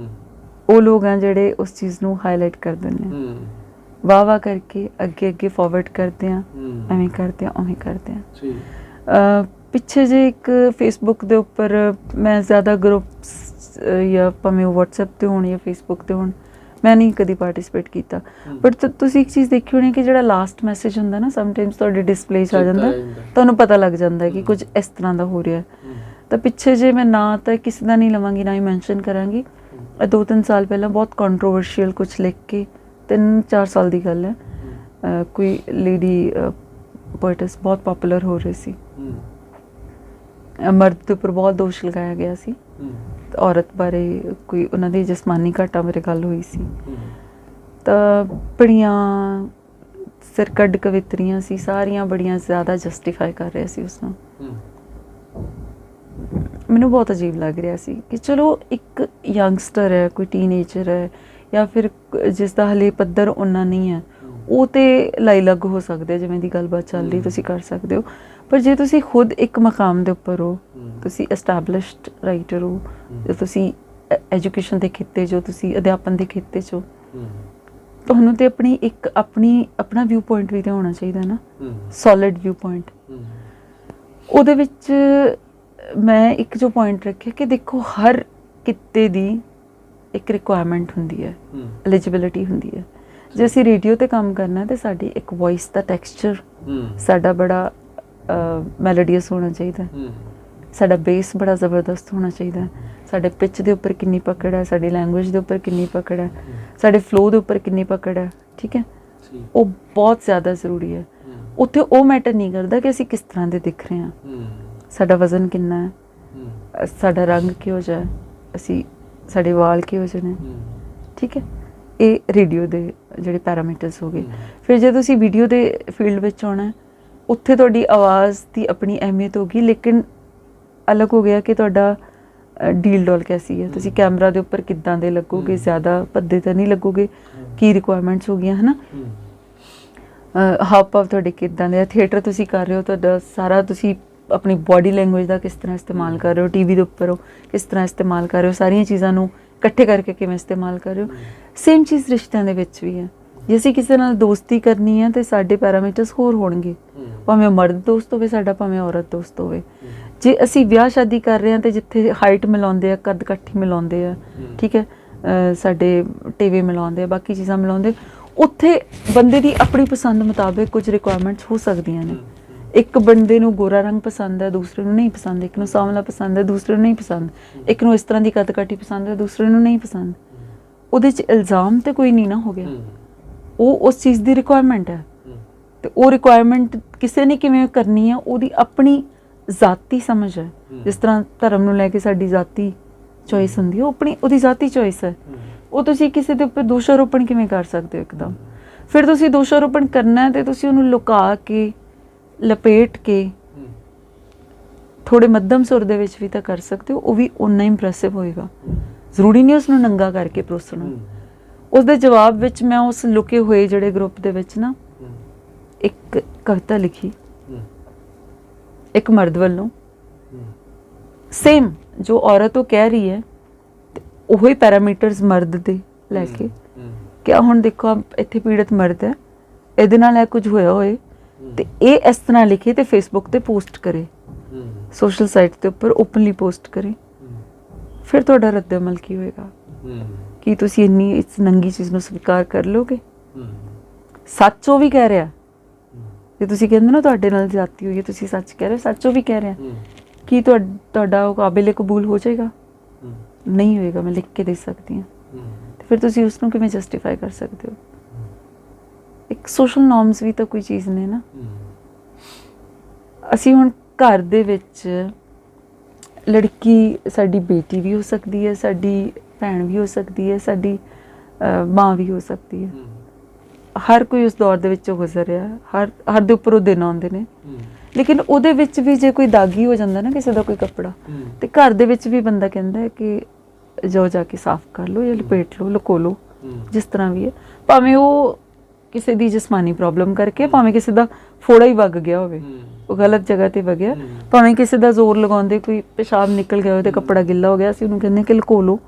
ਉਹ ਲੋਕ ਆ ਜਿਹੜੇ ਉਸ ਚੀਜ਼ ਨੂੰ ਹਾਈਲਾਈਟ ਕਰ ਦਿੰਦੇ ਆ, ਵਾਹ ਵਾਹ ਕਰਕੇ ਅੱਗੇ ਅੱਗੇ ਫਾਰਵਰਡ ਕਰਦੇ ਆ, ਐਵੇਂ ਕਰਦੇ ਆ, ਉਵੇਂ ਕਰਦੇ ਆ। ਪਿੱਛੇ ਜੇ ਇੱਕ ਫੇਸਬੁੱਕ ਦੇ ਉੱਪਰ ਮੈਂ ਜ਼ਿਆਦਾ ਗਰੁੱਪਸ ਜਾਂ ਭਾਵੇਂ ਉਹ WhatsApp ਤੇ ਹੋਣ ਜਾਂ Facebook ਤੇ ਹੋਣ, ਮੈਂ ਨਹੀਂ ਕਦੀ ਪਾਰਟਿਸਿਪੇਟ ਕੀਤਾ, ਬਟ ਤੁਸੀਂ ਇੱਕ ਚੀਜ਼ ਦੇਖੀ ਹੋਣੀ ਕਿ ਜਿਹੜਾ ਲਾਸਟ ਮੈਸੇਜ ਹੁੰਦਾ ਨਾ, ਸਮਟਾਈਮਸ ਤੁਹਾਡੇ ਡਿਸਪਲੇ 'ਚ ਆ ਜਾਂਦਾ, ਤੁਹਾਨੂੰ ਪਤਾ ਲੱਗ ਜਾਂਦਾ ਕਿ ਕੁਝ ਇਸ ਤਰ੍ਹਾਂ ਦਾ ਹੋ ਰਿਹਾ। ਤਾਂ ਪਿੱਛੇ ਜੇ ਮੈਂ ਨਾ ਤਾਂ ਕਿਸੇ ਦਾ ਨਹੀਂ ਲਵਾਂਗੀ, ਨਾ ਹੀ ਮੈਂਸ਼ਨ ਕਰਾਂਗੀ, 2-3 ਸਾਲ ਪਹਿਲਾਂ ਬਹੁਤ ਕੰਟਰੋਵਰਸ਼ੀਅਲ ਕੁਝ ਲਿਖ ਕੇ, 3-4 ਸਾਲ ਦੀ ਗੱਲ ਹੈ, ਕੋਈ ਲੇਡੀ ਪੋਇਟਸ ਬਹੁਤ ਪਪੂਲਰ ਹੋ ਰਹੀ ਸੀ, ਮਰਦ ਦੇ ਉੱਪਰ ਬਹੁਤ ਦੋਸ਼ ਲਗਾਇਆ ਗਿਆ ਸੀ, ਔਰਤ ਬਾਰੇ ਕੋਈ ਉਹਨਾਂ ਦੀ ਜਿਸਮਾਨੀ ਘਾਟਾ ਬਾਰੇ ਗੱਲ ਹੋਈ ਸੀ। ਤਾਂ ਬੜੀਆਂ ਸਿਰਕੱਢ ਕਵਿਤਰੀਆਂ ਸੀ, ਸਾਰੀਆਂ ਬੜੀਆਂ ਜ਼ਿਆਦਾ ਜਸਟੀਫਾਈ ਕਰ ਰਹੇ ਸੀ ਉਸ ਨੂੰ। ਮੈਨੂੰ ਬਹੁਤ ਅਜੀਬ ਲੱਗ ਰਿਹਾ ਸੀ ਕਿ ਚਲੋ ਇੱਕ ਯੰਗਸਟਰ ਹੈ, ਕੋਈ ਟੀਨੇਜਰ ਹੈ, ਜਾਂ ਫਿਰ ਜਿਸ ਦਾ ਹਲੇ ਪੱਧਰ ਉਹਨਾਂ ਨਹੀਂ ਹੈ, ਉਹ ਤੇ ਲਾਈਲੱਗ ਹੋ ਸਕਦੇ, ਜਿਵੇਂ ਦੀ ਗੱਲਬਾਤ ਚੱਲ ਰਹੀ ਤੁਸੀਂ ਕਰ ਸਕਦੇ ਹੋ। ਪਰ ਜੇ ਤੁਸੀਂ ਖੁਦ ਇੱਕ ਮਕਾਮ ਦੇ ਉੱਪਰ ਹੋ, ਤੁਸੀਂ ਐਸਟੈਬਲਿਸ਼ਡ ਰਾਈਟਰ ਹੋ, ਜੇ ਤੁਸੀਂ ਐਜੂਕੇਸ਼ਨ ਦੇ ਖਿੱਤੇ 'ਚੋਂ, ਤੁਸੀਂ ਅਧਿਆਪਨ ਦੇ ਖਿੱਤੇ 'ਚੋਂ, ਤੁਹਾਨੂੰ ਤੇ ਆਪਣਾ ਵਿਊ ਪੁਆਇੰਟ ਵੀ ਤਾਂ ਹੋਣਾ ਚਾਹੀਦਾ ਨਾ, ਸੋਲਿਡ ਵਿਊ ਪੁਆਇੰਟ। ਉਹਦੇ ਵਿੱਚ ਮੈਂ ਇੱਕ ਜੋ ਪੁਆਇੰਟ ਰੱਖਿਆ ਕਿ ਦੇਖੋ ਹਰ ਕਿੱਤੇ ਦੀ ਇੱਕ ਰਿਕੁਆਇਰਮੈਂਟ ਹੁੰਦੀ ਹੈ, ਐਲੀਜੀਬਿਲਿਟੀ ਹੁੰਦੀ ਹੈ। ਜੇ ਅਸੀਂ ਰੇਡੀਓ ਤੇ ਕੰਮ ਕਰਨਾ ਤੇ ਸਾਡੀ ਇੱਕ ਵੌਇਸ ਦਾ ਟੈਕਸਚਰ ਸਾਡਾ ਬੜਾ ਮੈਲੋਡੀਅਸ ਹੋਣਾ ਚਾਹੀਦਾ, ਸਾਡਾ ਬੇਸ ਬੜਾ ਜ਼ਬਰਦਸਤ ਹੋਣਾ ਚਾਹੀਦਾ, ਸਾਡੇ ਪਿਚ ਦੇ ਉੱਪਰ ਕਿੰਨੀ ਪਕੜ ਹੈ, ਸਾਡੀ ਲੈਂਗੁਏਜ ਦੇ ਉੱਪਰ ਕਿੰਨੀ ਪਕੜ ਹੈ, ਸਾਡੇ ਫਲੋ ਦੇ ਉੱਪਰ ਕਿੰਨੀ ਪਕੜ ਹੈ, ਠੀਕ ਹੈ, ਉਹ ਬਹੁਤ ਜ਼ਿਆਦਾ ਜ਼ਰੂਰੀ ਹੈ। ਉੱਥੇ ਉਹ ਮੈਟਰ ਨਹੀਂ ਕਰਦਾ ਕਿ ਅਸੀਂ ਕਿਸ ਤਰ੍ਹਾਂ ਦੇ ਦਿਖ ਰਹੇ ਹਾਂ, ਸਾਡਾ ਵਜ਼ਨ ਕਿੰਨਾ ਹੈ, ਸਾਡਾ ਰੰਗ ਕਿਹੋ ਜਿਹਾ ਹੈ, ਸਾਡੇ ਵਾਲ ਕਿਹੋ ਜਿਹੇ ਨੇ, ਠੀਕ ਹੈ। ਇਹ ਰੇਡੀਓ ਦੇ ਜਿਹੜੇ ਪੈਰਾਮੀਟਰਸ ਹੋ ਗਏ। ਫਿਰ ਜੇ ਤੁਸੀਂ ਵੀਡੀਓ ਦੇ ਫੀਲਡ ਵਿੱਚ ਆਉਣਾ, ਉੱਥੇ ਤੁਹਾਡੀ ਆਵਾਜ਼ ਦੀ ਆਪਣੀ ਅਹਿਮੀਅਤ ਹੋਗੀ, ਲੇਕਿਨ ਅਲੱਗ ਹੋ ਗਿਆ ਕਿ ਤੁਹਾਡਾ ਡੀਲ ਡੋਲ ਕੈਸੀ ਹੈ, ਤੁਸੀਂ ਕੈਮਰਾ ਦੇ ਉੱਪਰ ਕਿੱਦਾਂ ਦੇ ਲੱਗੋਗੇ, ਜ਼ਿਆਦਾ ਭੱਦੇ ਤਾਂ ਨਹੀਂ ਲੱਗੋਗੇ, ਕੀ ਰਿਕੁਆਇਰਮੈਂਟਸ ਹੋ ਗਈਆਂ ਹੈ ਨਾ, ਹਾਵ ਭਾਵ ਤੁਹਾਡੇ ਕਿੱਦਾਂ ਦੇ ਆ, ਥੀਏਟਰ ਤੁਸੀਂ ਕਰ ਰਹੇ ਹੋ, ਤੁਹਾਡਾ ਸਾਰਾ ਤੁਸੀਂ ਆਪਣੀ ਬੋਡੀ ਲੈਂਗੁਏਜ ਦਾ ਕਿਸ ਤਰ੍ਹਾਂ ਇਸਤੇਮਾਲ ਕਰ ਰਹੇ ਹੋ, ਟੀਵੀ ਦੇ ਉੱਪਰ ਹੋ ਕਿਸ ਤਰ੍ਹਾਂ ਇਸਤੇਮਾਲ ਕਰ ਰਹੇ ਹੋ, ਸਾਰੀਆਂ ਚੀਜ਼ਾਂ ਨੂੰ ਇਕੱਠੇ ਕਰਕੇ ਕਿਵੇਂ ਇਸਤੇਮਾਲ ਕਰ ਰਹੇ ਹੋ। ਸੇਮ ਚੀਜ਼ ਰਿਸ਼ਤਿਆਂ ਦੇ ਵਿੱਚ ਵੀ ਹੈ। ਜੇ ਅਸੀਂ ਕਿਸੇ ਨਾਲ ਦੋਸਤੀ ਕਰਨੀ ਹੈ ਤੇ ਸਾਡੇ ਪੈਰਾਮੀਟਰਸ ਹੋਰ ਹੋਣਗੇ, ਭਾਵੇਂ ਮਰਦ ਦੋਸਤ ਹੋਵੇ ਸਾਡਾ, ਭਾਵੇਂ ਔਰਤ ਦੋਸਤ ਹੋਵੇ। ਜੇ ਅਸੀਂ ਵਿਆਹ ਸ਼ਾਦੀ ਕਰ ਰਹੇ ਹਾਂ ਤੇ ਜਿੱਥੇ ਹਾਈਟ ਮਿਲਾਉਂਦੇ ਆ, ਕੱਦ ਕਾਠੀ ਮਿਲਾਉਂਦੇ ਆ, ਠੀਕ ਹੈ, ਸਾਡੇ ਟੇਵੇ ਮਿਲਾਉਂਦੇ ਆ, ਬਾਕੀ ਚੀਜ਼ਾਂ ਮਿਲਾਉਂਦੇ, ਉੱਥੇ ਬੰਦੇ ਦੀ ਆਪਣੀ ਪਸੰਦ ਮੁਤਾਬਿਕ ਕੁਝ ਰਿਕੁਆਇਰਮੈਂਟਸ ਹੋ ਸਕਦੀਆਂ ਨੇ। ਇੱਕ ਬੰਦੇ ਨੂੰ ਗੋਰਾ ਰੰਗ ਪਸੰਦ ਹੈ, ਦੂਸਰੇ ਨੂੰ ਨਹੀਂ ਪਸੰਦ, ਇੱਕ ਨੂੰ ਸਾਂਵਲਾ ਪਸੰਦ ਹੈ, ਦੂਸਰੇ ਨੂੰ ਨਹੀਂ ਪਸੰਦ, ਇੱਕ ਨੂੰ ਇਸ ਤਰ੍ਹਾਂ ਦੀ ਕੱਦ ਕਾਠੀ ਪਸੰਦ ਹੈ, ਦੂਸਰੇ ਨੂੰ ਨਹੀਂ ਪਸੰਦ। ਉਹਦੇ 'ਚ ਇਲਜ਼ਾਮ ਤੇ ਕੋਈ ਨਹੀਂ ਨਾ ਹੋ ਗਿਆ, ਉਹ ਉਸ ਚੀਜ਼ ਦੀ ਰਿਕੁਆਇਰਮੈਂਟ ਹੈ, ਤੇ ਉਹ ਰਿਕੁਆਇਰਮੈਂਟ ਕਿਸੇ ਨੇ ਕਿਵੇਂ ਕਰਨੀ ਹੈ ਉਹਦੀ ਆਪਣੀ ਜ਼ਾਤੀ ਸਮਝ ਹੈ। ਜਿਸ ਤਰ੍ਹਾਂ ਧਰਮ ਨੂੰ ਲੈ ਕੇ ਸਾਡੀ ਜ਼ਾਤੀ ਚੋਇਸ ਹੁੰਦੀ ਹੈ, ਉਹ ਆਪਣੀ ਉਹਦੀ ਜ਼ਾਤੀ ਚੋਇਸ ਹੈ। ਉਹ ਤੁਸੀਂ ਕਿਸੇ ਦੇ ਉੱਪਰ ਦੋਸ਼ਾਰੋਪਣ ਕਿਵੇਂ ਕਰ ਸਕਦੇ ਹੋ ਇੱਕਦਮ? ਫਿਰ ਤੁਸੀਂ ਦੋਸ਼ਾਰੋਪਣ ਕਰਨਾ ਤੇ ਤੁਸੀਂ ਉਹਨੂੰ ਲੁਕਾ ਕੇ, ਲਪੇਟ ਕੇ, ਥੋੜੇ ਮੱਧਮ ਸੁਰ ਦੇ ਵਿੱਚ ਵੀ ਤਾਂ ਕਰ ਸਕਦੇ ਹੋ, ਉਹ ਵੀ ਓਨਾ ਇੰਪ੍ਰੈਸਿਵ ਹੋਏਗਾ। ਜ਼ਰੂਰੀ ਨਹੀਂ ਉਸਨੂੰ ਨੰਗਾ ਕਰਕੇ ਪਰੋਸਣਾ। ਉਸਦੇ ਜਵਾਬ ਵਿੱਚ ਮੈਂ ਉਸ ਲੁਕੇ ਹੋਏ ਜਿਹੜੇ ਗਰੁੱਪ ਦੇ ਵਿੱਚ ਨਾ ਇੱਕ ਕਵਿਤਾ ਲਿਖੀ, ਇੱਕ ਮਰਦ ਵੱਲੋਂ, ਸੇਮ ਜੋ ਔਰਤ ਉਹ ਕਹਿ ਰਹੀ ਹੈ ਉਹੀ ਪੈਰਾਮੀਟਰਸ ਮਰਦ ਦੇ ਲੈ ਕੇ, ਕਿ ਹੁਣ ਦੇਖੋ ਇੱਥੇ ਪੀੜਤ ਮਰਦ ਹੈ, ਇਹਦੇ ਨਾਲ ਇਹ ਕੁਝ ਹੋਇਆ ਹੋਏ ਤੇ ਇਹ ਇਸ ਤਰ੍ਹਾਂ ਲਿਖੇ ਤੇ ਫੇਸਬੁੱਕ ਤੇ ਪੋਸਟ ਕਰੇ, ਸੋਸ਼ਲ ਸਾਈਟ ਦੇ ਉੱਪਰ ਓਪਨਲੀ ਪੋਸਟ ਕਰੇ। ਫਿਰ ਤੁਹਾਡਾ ਰੱਦ ਅਮਲ ਕੀ ਹੋਏਗਾ? ਕੀ ਤੁਸੀਂ ਇੰਨੀ ਇਸ ਨੰਗੀ ਚੀਜ਼ ਨੂੰ ਸਵੀਕਾਰ ਕਰ ਲਓਗੇ? ਸੱਚ ਉਹ ਵੀ ਕਹਿ ਰਿਹਾ, ਤੇ ਤੁਸੀਂ ਕਹਿੰਦੇ ਨਾ ਤੁਹਾਡੇ ਨਾਲ ਜ਼ਿਆਦਤੀ ਹੋਈ ਹੈ, ਤੁਸੀਂ ਸੱਚ ਕਹਿ ਰਹੇ ਹੋ, ਸੱਚ ਉਹ ਵੀ ਕਹਿ ਰਿਹਾ, ਕੀ ਤੁਹਾਡਾ ਉਹ ਕਾਬਿਲ ਕਬੂਲ ਹੋ ਜਾਏਗਾ? ਨਹੀਂ ਹੋਏਗਾ, ਮੈਂ ਲਿਖ ਕੇ ਦੇ ਸਕਦੀ ਹਾਂ। ਤੇ ਫਿਰ ਤੁਸੀਂ ਉਸ ਨੂੰ ਕਿਵੇਂ ਜਸਟੀਫਾਈ ਕਰ ਸਕਦੇ ਹੋ? ਇੱਕ ਸੋਸ਼ਲ ਨੋਰਮਸ ਵੀ ਤਾਂ ਕੋਈ ਚੀਜ਼ ਨੇ ਨਾ। ਅਸੀਂ ਹੁਣ ਘਰ ਦੇ ਵਿੱਚ ਲੜਕੀ ਸਾਡੀ ਬੇਟੀ ਵੀ ਹੋ ਸਕਦੀ ਹੈ, ਸਾਡੀ ਭੈਣ ਵੀ ਹੋ ਸਕਦੀ ਹੈ, ਸਾਡੀ ਮਾਂ ਵੀ ਹੋ ਸਕਦੀ ਹੈ। ਹਰ ਕੋਈ ਉਸ ਦੌਰ ਦੇ ਵਿੱਚੋਂ ਗੁਜ਼ਰ ਰਿਹਾ, ਹਰ ਦੇ ਉੱਪਰ ਉਹ ਦਿਨ ਆਉਂਦੇ ਨੇ। ਲੇਕਿਨ ਉਹਦੇ ਵਿੱਚ ਵੀ ਜੇ ਕੋਈ ਦਾਗੀ ਹੋ ਜਾਂਦਾ ਨਾ ਕਿਸੇ ਦਾ ਕੋਈ ਕੱਪੜਾ, ਤੇ ਘਰ ਦੇ ਵਿੱਚ ਵੀ ਬੰਦਾ ਕਹਿੰਦਾ ਹੈ ਕਿ ਜਾਓ ਜਾ ਕੇ ਸਾਫ਼ ਕਰ ਲਓ ਜਾਂ ਲਪੇਟ ਲਓ, ਲੁਕੋ ਲਓ, ਜਿਸ ਤਰ੍ਹਾਂ ਵੀ ਹੈ। ਭਾਵੇਂ ਉਹ ਕਿਸੇ ਦੀ ਜਿਸਮਾਨੀ ਪ੍ਰੋਬਲਮ ਕਰਕੇ, ਭਾਵੇਂ ਕਿਸੇ ਦਾ ਫੋੜਾ ਹੀ ਵਗ ਗਿਆ ਹੋਵੇ, ਉਹ ਗਲਤ ਜਗ੍ਹਾ ਤੇ ਵਗਿਆ, ਭਾਵੇਂ ਕਿਸੇ ਦਾ ਜ਼ੋਰ ਲਗਾਉਂਦੇ ਕੋਈ ਪਿਸ਼ਾਬ ਨਿਕਲ ਗਿਆ ਹੋਵੇ ਤੇ ਕੱਪੜਾ ਗਿੱਲਾ ਹੋ ਗਿਆ, ਅਸੀਂ ਉਹਨੂੰ ਕਹਿੰਦੇ ਕਿ ਲੁਕੋ ਲਓ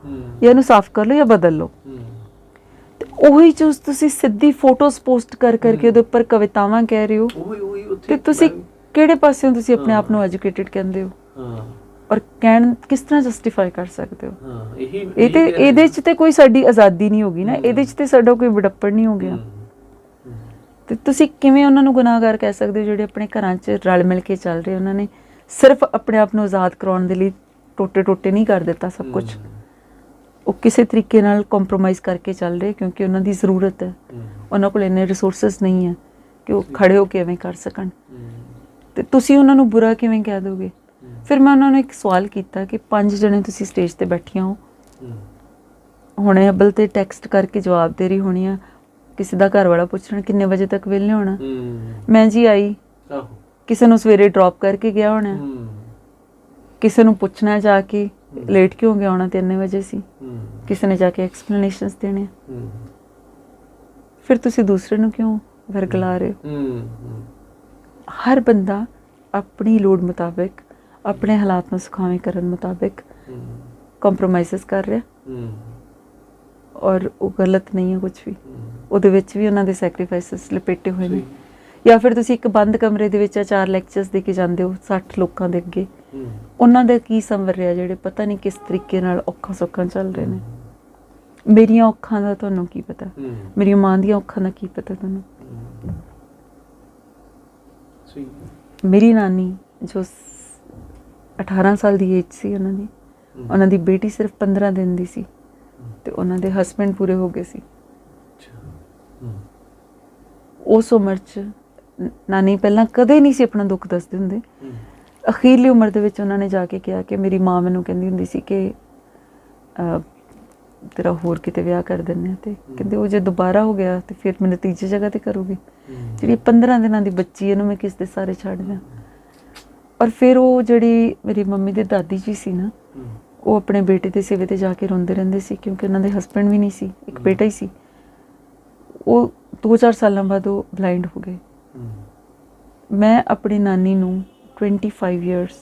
ਜਾਂ ਇਹਨੂੰ ਸਾਫ਼ ਕਰ ਲਓ ਜਾਂ ਬਦਲ ਲਓ। ਤੇ ਉਹੀ ਚੀਜ਼ ਤੁਸੀਂ ਸਿੱਧੀ ਫੋਟੋਜ਼ ਪੋਸਟ ਕਰਕੇ ਉਹਦੇ ਉੱਪਰ ਕਵਿਤਾਵਾਂ ਕਹਿ ਰਹੇ ਹੋ, ਤੇ ਤੁਸੀਂ ਕਿਹੜੇ ਪਾਸਿਓਂ ਤੁਸੀਂ ਆਪਣੇ ਆਪ ਨੂੰ ਐਜੂਕੇਟਿਡ ਕਹਿੰਦੇ ਹੋ? ਔਰ ਕਹਿਣ ਕਿਸ ਤਰ੍ਹਾਂ ਜਸਟੀਫਾਈ ਕਰ ਸਕਦੇ ਹੋ? ਇਹ ਤੇ ਇਹਦੇ 'ਚ ਤੇ ਕੋਈ ਸਾਡੀ ਆਜ਼ਾਦੀ ਨਹੀਂ ਹੋਗੀ ਨਾ, ਇਹਦੇ 'ਚ ਤੇ ਸਾਡਾ ਕੋਈ ਵਡੱਪੜ ਨਹੀਂ ਹੋ ਗਿਆ। ਤੇ ਤੁਸੀਂ ਕਿਵੇਂ ਉਹਨਾਂ ਨੂੰ ਗੁਨਾਹਗਾਰ ਕਹਿ ਸਕਦੇ ਹੋ ਜਿਹੜੇ ਆਪਣੇ ਘਰਾਂ 'ਚ ਰਲ ਮਿਲ ਕੇ ਚੱਲ ਰਹੇ? ਉਹਨਾਂ ਨੇ ਸਿਰਫ ਆਪਣੇ ਆਪ ਨੂੰ ਆਜ਼ਾਦ ਕਰਾਉਣ ਦੇ ਲਈ ਟੋਟੇ ਨਹੀਂ ਕਰ ਦਿੱਤਾ ਸਭ ਕੁਝ। ਉਹ ਕਿਸੇ ਤਰੀਕੇ ਨਾਲ ਕੰਪਰੋਮਾਈਜ਼ ਕਰਕੇ ਚੱਲ ਰਹੇ ਕਿਉਂਕਿ ਉਹਨਾਂ ਦੀ ਜ਼ਰੂਰਤ ਹੈ, ਉਹਨਾਂ ਕੋਲ ਇੰਨੇ ਰਿਸੋਰਸਿਸ ਨਹੀਂ ਹੈ ਕਿ ਉਹ ਖੜੇ ਹੋ ਕੇ ਐਵੇਂ ਕਰ ਸਕਣ। ਤੇ ਤੁਸੀਂ ਉਹਨਾਂ ਨੂੰ ਬੁਰਾ ਕਿਵੇਂ ਕਹਿ ਦੋਗੇ? ਫਿਰ ਮੈਂ ਉਹਨਾਂ ਨੂੰ ਇੱਕ ਸਵਾਲ ਕੀਤਾ ਕਿ 5 ਜਣੇ ਤੁਸੀਂ ਸਟੇਜ ਤੇ ਬੈਠੀਆਂ ਹੋ, ਹੁਣੇ ਅੱਬਲ ਤੇ ਟੈਕਸਟ ਕਰਕੇ ਜਵਾਬ ਦੇ ਰਹੀ ਹੋਣੀ ਆ, ਕਿਸੇ ਦਾ ਘਰ ਵਾਲਾ ਪੁੱਛਣ ਕਿੰਨੇ ਵਜੇ ਤੱਕ ਵਿਹਲੇ ਹੋਣਾ, ਮੈਂ ਜੀ ਆਈ, ਕਿਸੇ ਨੂੰ ਸਵੇਰੇ ਡ੍ਰੌਪ ਕਰਕੇ ਗਿਆ ਹੋਣਾ, ਕਿਸੇ ਨੂੰ ਪੁੱਛਣਾ ਜਾ ਕੇ ਲੇਟ ਕਿਉਂ ਗਿਆ ਹੋਣਾ, 3 ਵਜੇ ਸੀ, ਕਿਸੇ ਨੇ ਜਾ ਕੇ ਐਕਸਪਲੇਨੇਸ਼ਨਸ ਦੇਣੇ। ਫਿਰ ਤੁਸੀਂ ਦੂਸਰੇ ਨੂੰ ਕਿਉਂ ਵਰਗਲਾ ਰਹੇ ਹੋ? ਹਰ ਬੰਦਾ ਆਪਣੀ ਲੋੜ ਮੁਤਾਬਿਕ, ਆਪਣੇ ਹਾਲਾਤ ਨੂੰ ਸੁਖਾਵੇਂ ਕਰਨ ਮੁਤਾਬਿਕ ਕੰਪਰੋਮਾਈਜ਼ਸ ਕਰ ਰਿਹਾ, ਔਰ ਉਹ ਗਲਤ ਨਹੀਂ ਹੈ ਕੁਝ ਵੀ। ਉਹਦੇ ਵਿੱਚ ਵੀ ਉਹਨਾਂ ਦੇ ਸੈਕਰੀਫਾਈਸਿਸ ਲਪੇਟੇ ਹੋਏ ਨੇ। ਜਾਂ ਫਿਰ ਤੁਸੀਂ ਇੱਕ ਬੰਦ ਕਮਰੇ ਦੇ ਵਿੱਚ 4 ਲੈਕਚਰਸ ਦੇ ਕੇ ਜਾਂਦੇ ਹੋ 60 ਲੋਕਾਂ ਦੇ ਅੱਗੇ, ਉਹਨਾਂ ਦਾ ਕੀ ਸੰਵਰ ਰਿਹਾ ਜਿਹੜੇ ਪਤਾ ਨਹੀਂ ਕਿਸ ਤਰੀਕੇ ਨਾਲ ਔਖਾ ਸੌਖਾ ਚੱਲ ਰਹੇ ਨੇ। ਮੇਰੀਆਂ ਔਖਾਂ ਦਾ ਤੁਹਾਨੂੰ ਕੀ ਪਤਾ, ਮੇਰੀ ਮਾਂ ਦੀਆਂ ਔਖਾਂ ਦਾ ਕੀ ਪਤਾ ਤੁਹਾਨੂੰ? ਮੇਰੀ ਨਾਨੀ ਜੋ 18 ਸਾਲ ਦੀ ਏਜ ਸੀ ਉਹਨਾਂ ਦੀ ਬੇਟੀ ਸਿਰਫ 15 ਦਿਨ ਦੀ ਸੀ ਤੇ ਉਹਨਾਂ ਦੇ ਹਸਬੈਂਡ ਪੂਰੇ ਹੋ ਗਏ ਸੀ। ਉਸ ਉਮਰ 'ਚ ਨਾਨੀ ਪਹਿਲਾਂ ਕਦੇ ਨਹੀਂ ਸੀ ਆਪਣਾ ਦੁੱਖ ਦੱਸਦੇ ਹੁੰਦੇ। ਅਖੀਰਲੀ ਉਮਰ ਦੇ ਵਿੱਚ ਉਹਨਾਂ ਨੇ ਜਾ ਕੇ ਕਿਹਾ ਕਿ ਮੇਰੀ ਮਾਂ ਮੈਨੂੰ ਕਹਿੰਦੀ ਹੁੰਦੀ ਸੀ ਕਿ ਤੇਰਾ ਹੋਰ ਕਿਤੇ ਵਿਆਹ ਕਰ ਦਿੰਦੇ ਆ, ਤੇ ਕਹਿੰਦੇ ਉਹ ਜੇ ਦੁਬਾਰਾ ਹੋ ਗਿਆ ਤੇ ਫਿਰ ਮੈਨੂੰ ਤੀਜੀ ਜਗ੍ਹਾ ਤੇ ਕਰੂਗੀ, ਜਿਹੜੀ 15 ਦਿਨਾਂ ਦੀ ਬੱਚੀ ਇਹਨੂੰ ਮੈਂ ਕਿਸ ਦੇ ਸਾਰੇ ਛੱਡ ਦਿਆਂ। ਔਰ ਫਿਰ ਉਹ ਜਿਹੜੀ ਮੇਰੀ ਮੰਮੀ ਦੇ ਦਾਦੀ ਜੀ ਸੀ ਨਾ, ਉਹ ਆਪਣੇ ਬੇਟੇ ਦੇ ਸਿਵੇ ਤੇ ਜਾ ਕੇ ਰੋਂਦੇ ਰਹਿੰਦੇ ਸੀ ਕਿਉਂਕਿ ਉਹਨਾਂ ਦੇ ਹਸਬੈਂਡ ਵੀ ਨਹੀਂ ਸੀ, ਇੱਕ ਬੇਟਾ ਹੀ ਸੀ। ਉਹ 2-4 ਸਾਲਾਂ ਬਾਅਦ ਉਹ ਬਲਾਈਂਡ ਹੋ ਗਏ। ਮੈਂ ਆਪਣੀ ਨਾਨੀ ਨੂੰ 25 ਇਅਰਸ,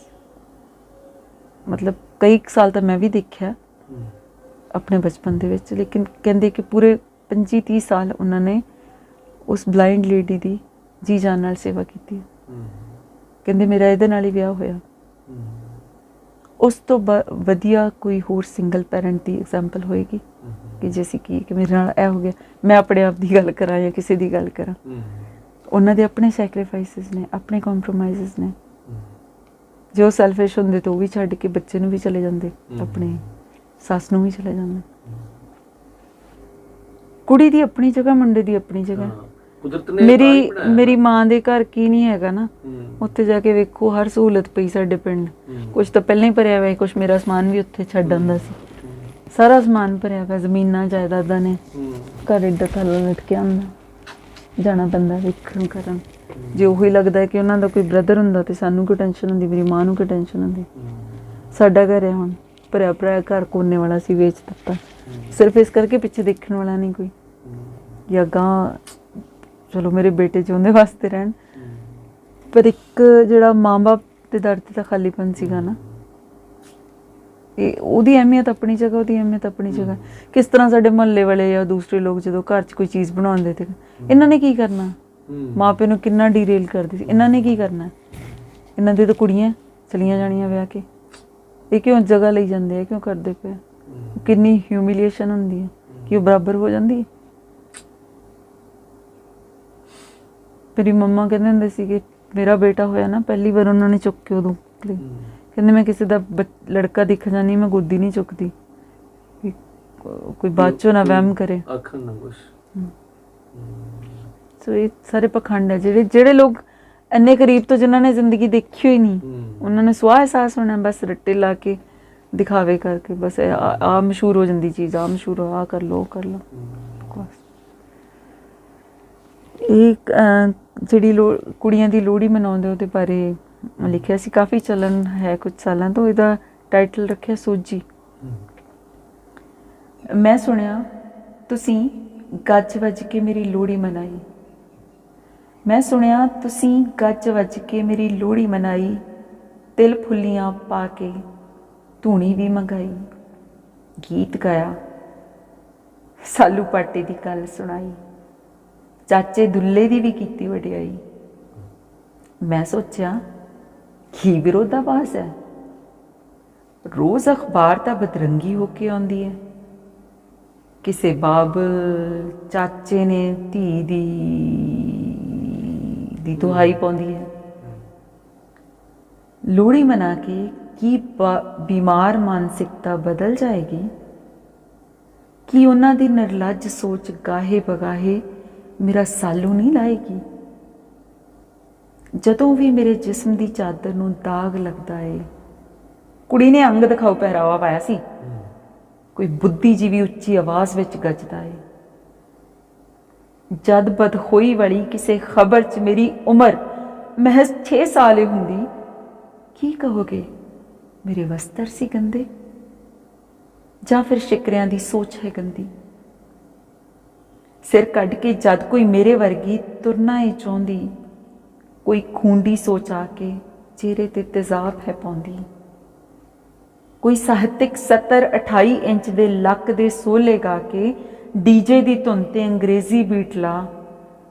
ਮਤਲਬ ਕਈ ਸਾਲ ਤਾਂ ਮੈਂ ਵੀ ਦੇਖਿਆ ਆਪਣੇ ਬਚਪਨ ਦੇ ਵਿੱਚ, ਲੇਕਿਨ ਕਹਿੰਦੇ ਕਿ ਪੂਰੇ 25-30 ਸਾਲ ਉਹਨਾਂ ਨੇ ਉਸ ਬਲਾਈਂਡ ਲੇਡੀ ਦੀ ਜੀ ਜਾਨ ਨਾਲ ਸੇਵਾ ਕੀਤੀ। ਕਹਿੰਦੇ ਮੇਰਾ ਇਹਦੇ ਨਾਲ ਹੀ ਵਿਆਹ ਹੋਇਆ। ਉਸ ਤੋਂ ਵਧੀਆ ਕੋਈ ਹੋਰ ਸਿੰਗਲ ਪੈਰੈਂਟ ਦੀ ਐਗਜ਼ਾਮਪਲ ਹੋਏਗੀ ਕਿ ਜੈਸੇ ਕਿ ਮੇਰੇ ਨਾਲ ਇਹ ਹੋ ਗਿਆ, ਮੈਂ ਆਪਣੇ ਆਪ ਦੀ ਗੱਲ ਕਰਾਂ ਜਾਂ ਕਿਸੇ ਦੀ ਗੱਲ ਕਰਾਂ। ਉਹਨਾਂ ਦੇ ਆਪਣੇ ਸੈਕਰੀਫਾਈਸਿਸ ਨੇ, ਆਪਣੇ ਕੰਪਰੋਮਾਈਜ਼ਸ ਨੇ। ਜੋ ਸੈਲਫਿਸ਼ ਹੁੰਦੇ ਤਾਂ ਉਹ ਵੀ ਛੱਡ ਕੇ ਬੱਚੇ ਨੂੰ ਵੀ ਚਲੇ ਜਾਂਦੇ, ਆਪਣੇ ਸੱਸ ਨੂੰ ਵੀ ਚਲੇ ਜਾਂਦੇ। ਕੁੜੀ ਦੀ ਆਪਣੀ ਜਗ੍ਹਾ, ਮੁੰਡੇ ਦੀ ਆਪਣੀ ਜਗ੍ਹਾ। ਮੇਰੀ ਮਾਂ ਦੇ ਘਰ ਕੀ ਨਹੀਂ ਹੈਗਾ ਨਾ, ਉੱਥੇ ਜਾ ਕੇ ਵੇਖੋ ਹਰ ਸਹੂਲਤ ਪਈ ਸਾਡੇ ਪਿੰਡ। ਕੁਛ ਤਾਂ ਪਹਿਲਾਂ ਹੀ ਭਰਿਆ ਹੋਇਆ, ਕੁਛ ਮੇਰਾ ਸਮਾਨ ਵੀ ਉੱਥੇ ਛੱਡ ਆਉਂਦਾ ਸੀ, ਸਾਰਾ ਸਮਾਨ ਭਰਿਆ ਹੋਇਆ, ਜ਼ਮੀਨਾਂ ਜਾਇਦਾਦਾਂ ਨੇ। ਘਰ ਏਡਾ ਥੱਲੇ ਲਟਕਿਆ ਹੁੰਦਾ, ਜਾਣਾ ਪੈਂਦਾ ਵੇਖਣ ਕਰਨ। ਜੇ ਉਹੀ ਲੱਗਦਾ ਕਿ ਉਹਨਾਂ ਦਾ ਕੋਈ ਬ੍ਰਦਰ ਹੁੰਦਾ ਤੇ ਸਾਨੂੰ ਕੋਈ ਟੈਨਸ਼ਨ ਹੁੰਦੀ, ਮੇਰੀ ਮਾਂ ਨੂੰ ਕੋਈ ਟੈਨਸ਼ਨ ਹੁੰਦੀ। ਸਾਡਾ ਘਰ ਹੈ ਹੁਣ ਭਰਿਆ ਭਰਿਆ ਘਰ, ਕੋਨੇ ਵਾਲਾ ਸੀ, ਵੇਚ ਦਿੱਤਾ ਸਿਰਫ ਇਸ ਕਰਕੇ ਪਿੱਛੇ ਦੇਖਣ ਵਾਲਾ ਨਹੀਂ ਕੋਈ। ਜਾਂ ਗਾਂ ਚਲੋ ਮੇਰੇ ਬੇਟੇ ਜਿਉਂਦੇ ਵਾਸਤੇ ਰਹਿਣ, ਪਰ ਇੱਕ ਜਿਹੜਾ ਮਾਂ ਬਾਪ ਦੇ ਦਰ ਤੇ ਤਾਂ ਖਾਲੀਪਨ ਸੀਗਾ ਨਾ, ਇਹ ਉਹਦੀ ਅਹਿਮੀਅਤ ਆਪਣੀ ਜਗ੍ਹਾ, ਉਹਦੀ ਅਹਿਮੀਅਤ ਆਪਣੀ ਜਗ੍ਹਾ। ਕਿਸ ਤਰ੍ਹਾਂ ਸਾਡੇ ਮੁਹੱਲੇ ਵਾਲੇ ਜਾਂ ਦੂਸਰੇ ਲੋਕ ਜਦੋਂ ਘਰ 'ਚ ਕੋਈ ਚੀਜ਼ ਬਣਾਉਂਦੇ ਤੇ ਇਹਨਾਂ ਨੇ ਕੀ ਕਰਨਾ, ਮਾਂ ਪਿਓ ਨੂੰ ਕਿੰਨਾ ਡੀਰੇਲ ਕਰਦੇ ਸੀ, ਇਹਨਾਂ ਨੇ ਕੀ ਕਰਨਾ, ਇਹਨਾਂ ਦੇ ਤਾਂ ਕੁੜੀਆਂ ਚਲੀਆਂ ਜਾਣੀਆਂ ਵਿਆਹ ਕੇ, ਇਹ ਕਿਉਂ ਜਗ੍ਹਾ ਲਈ ਜਾਂਦੇ ਆ, ਕਿਉਂ ਕਰਦੇ ਪਏ? ਕਿੰਨੀ ਹਿਊਮੀਲੀਏਸ਼ਨ ਹੁੰਦੀ ਹੈ ਕਿ ਉਹ ਬਰਾਬਰ ਹੋ ਜਾਂਦੀ ਹੈ। ਮੇਰੀ ਮੰਮਾ ਕਹਿੰਦੇ ਹੁੰਦੇ ਸੀ ਕਿ ਮੇਰਾ ਬੇਟਾ ਹੋਇਆ ਨਾ ਪਹਿਲੀ ਵਾਰ ਉਹਨਾਂ ਨੇ ਚੁੱਕ ਕੇ ਉਦੋਂ ਲਈ ਕਹਿੰਦੇ ਮੈਂ ਕਿਸੇ ਦਾ ਲੜਕਾ ਦਿਖ ਜਾਣੀ ਮੈਂ ਗੋਦੀ ਨਹੀਂ ਚੁੱਕਦੀ, ਕੋਈ ਬਾਅਦ ਚੋਂ ਨਾ ਵਹਿਮ ਕਰੇ ਆਖਣ ਨਾ ਕੁਛ। ਸੋ ਇਹ ਸਾਰੇ ਪਖੰਡ ਹੈ ਜਿਹੜੇ ਲੋਕ ਇੰਨੇ ਕਰੀਬ ਤੋਂ ਜਿਨ੍ਹਾਂ ਨੇ ਜ਼ਿੰਦਗੀ ਦੇਖੀ ਹੋਈ ਨਹੀਂ, ਉਹਨਾਂ ਨੇ ਸਵਾਹ ਅਹਿਸਾਸ ਹੋਣਾ ਬਸ ਰੱਟੇ ਲਾ ਕੇ ਦਿਖਾਵੇ ਕਰਕੇ, ਬਸ ਆ ਮਸ਼ਹੂਰ ਹੋ ਜਾਂਦੀ ਚੀਜ਼, ਆ ਮਸ਼ਹੂਰ ਆ ਕਰ ਲਓ ਉਹ ਕਰ ਲਓ। ਇਹ ਜਿਹੜੀ ਕੁੜੀਆਂ ਦੀ ਲੋਹੜੀ ਮਨਾਉਂਦੇ ਉਹਦੇ ਬਾਰੇ ਲਿਖਿਆ ਸੀ, ਕਾਫੀ ਚੱਲਣ ਹੈ ਕੁਝ ਸਾਲਾਂ ਤੋਂ। ਇਹਦਾ ਟਾਈਟਲ ਰੱਖਿਆ ਸੋਝੀ। ਮੈਂ ਸੁਣਿਆ ਤੁਸੀਂ ਗੱਜ ਵੱਜ ਕੇ ਮੇਰੀ ਲੋਹੜੀ ਮਨਾਈ, ਮੈਂ ਸੁਣਿਆ ਤੁਸੀਂ ਗੱਜ ਵੱਜ ਕੇ ਮੇਰੀ ਲੋਹੜੀ ਮਨਾਈ, ਤਿਲ ਫੁੱਲੀਆਂ ਪਾ ਕੇ ਧੂਣੀ ਵੀ ਮੰਗਾਈ, ਗੀਤ ਗਾਇਆ ਸਾਲੂ ਪਾਟੇ ਦੀ ਗੱਲ ਸੁਣਾਈ, ਚਾਚੇ ਦੁੱਲੇ ਦੀ ਵੀ ਕੀਤੀ ਵਡਿਆਈ। ਮੈਂ ਸੋਚਿਆ ਕੀ ਵਿਰੋਧਾਭਾਸ ਹੈ, ਰੋਜ਼ ਅਖਬਾਰ ਤਾਂ ਬਦਰੰਗੀ ਹੋ ਕੇ ਆਉਂਦੀ ਹੈ, ਕਿਸੇ ਬਾਬਲ ਚਾਚੇ ਨੇ ਧੀ ਦੀ ਦੁਹਾਈ ਪਾਉਂਦੀ ਹੈ। ਲੋਹੜੀ ਮਨਾ ਕੇ ਕੀ ਬਿਮਾਰ ਮਾਨਸਿਕਤਾ ਬਦਲ ਜਾਏਗੀ, ਕੀ ਉਹਨਾਂ ਦੀ ਨਿਰਲੱਜ ਸੋਚ ਗਾਹੇ ਬਗਾਹੇ ਮੇਰਾ ਸਾਲੂ ਨਹੀਂ ਲਾਏਗੀ। ਜਦੋਂ ਵੀ ਮੇਰੇ ਜਿਸਮ ਦੀ ਚਾਦਰ ਨੂੰ ਦਾਗ ਲੱਗਦਾ ਏ, ਕੁੜੀ ਨੇ ਅੰਗ ਦਿਖਾਓ ਪਹਿਰਾਵਾ ਪਾਇਆ ਸੀ, ਕੋਈ ਬੁੱਧੀਜੀਵੀ ਉੱਚੀ ਆਵਾਜ਼ ਵਿੱਚ ਗੱਜਦਾ ਏ। ਜਦ ਬਦ ਹੋਈ ਵਾਲੀ ਕਿਸੇ ਖਬਰ 'ਚ ਮੇਰੀ ਉਮਰ ਮਹਿਜ਼ 6 ਸਾਲ ਹੀ ਹੁੰਦੀ, ਕੀ ਕਹੋਗੇ ਮੇਰੇ ਵਸਤਰ ਸੀ ਗੰਦੇ, ਜਾਂ ਫਿਰ ਸ਼ਿਕਰਿਆਂ ਦੀ ਸੋਚ ਹੈ ਗੰਦੀ। ਸਿਰ ਕੱਢ ਕੇ ਜਦ ਕੋਈ ਮੇਰੇ ਵਰਗੀ ਤੁਰਨਾ ਏ ਚਾਹੁੰਦੀ, ਕੋਈ ਖੂੰਡੀ ਸੋਚ ਆ ਕੇ ਚਿਹਰੇ ਤੇ ਤੇਜ਼ਾਬ ਹੈ ਪਾਉਂਦੀ। ਕੋਈ ਸਾਹਿਤਿਕ 70-28 ਇੰਚ ਦੇ ਲੱਕ ਦੇ ਸੋਲੇ ਗਾ ਕੇ ਡੀਜੇ ਦੀ ਧੁਨ ਤੇ ਅੰਗਰੇਜ਼ੀ ਬੀਟ ਲਾ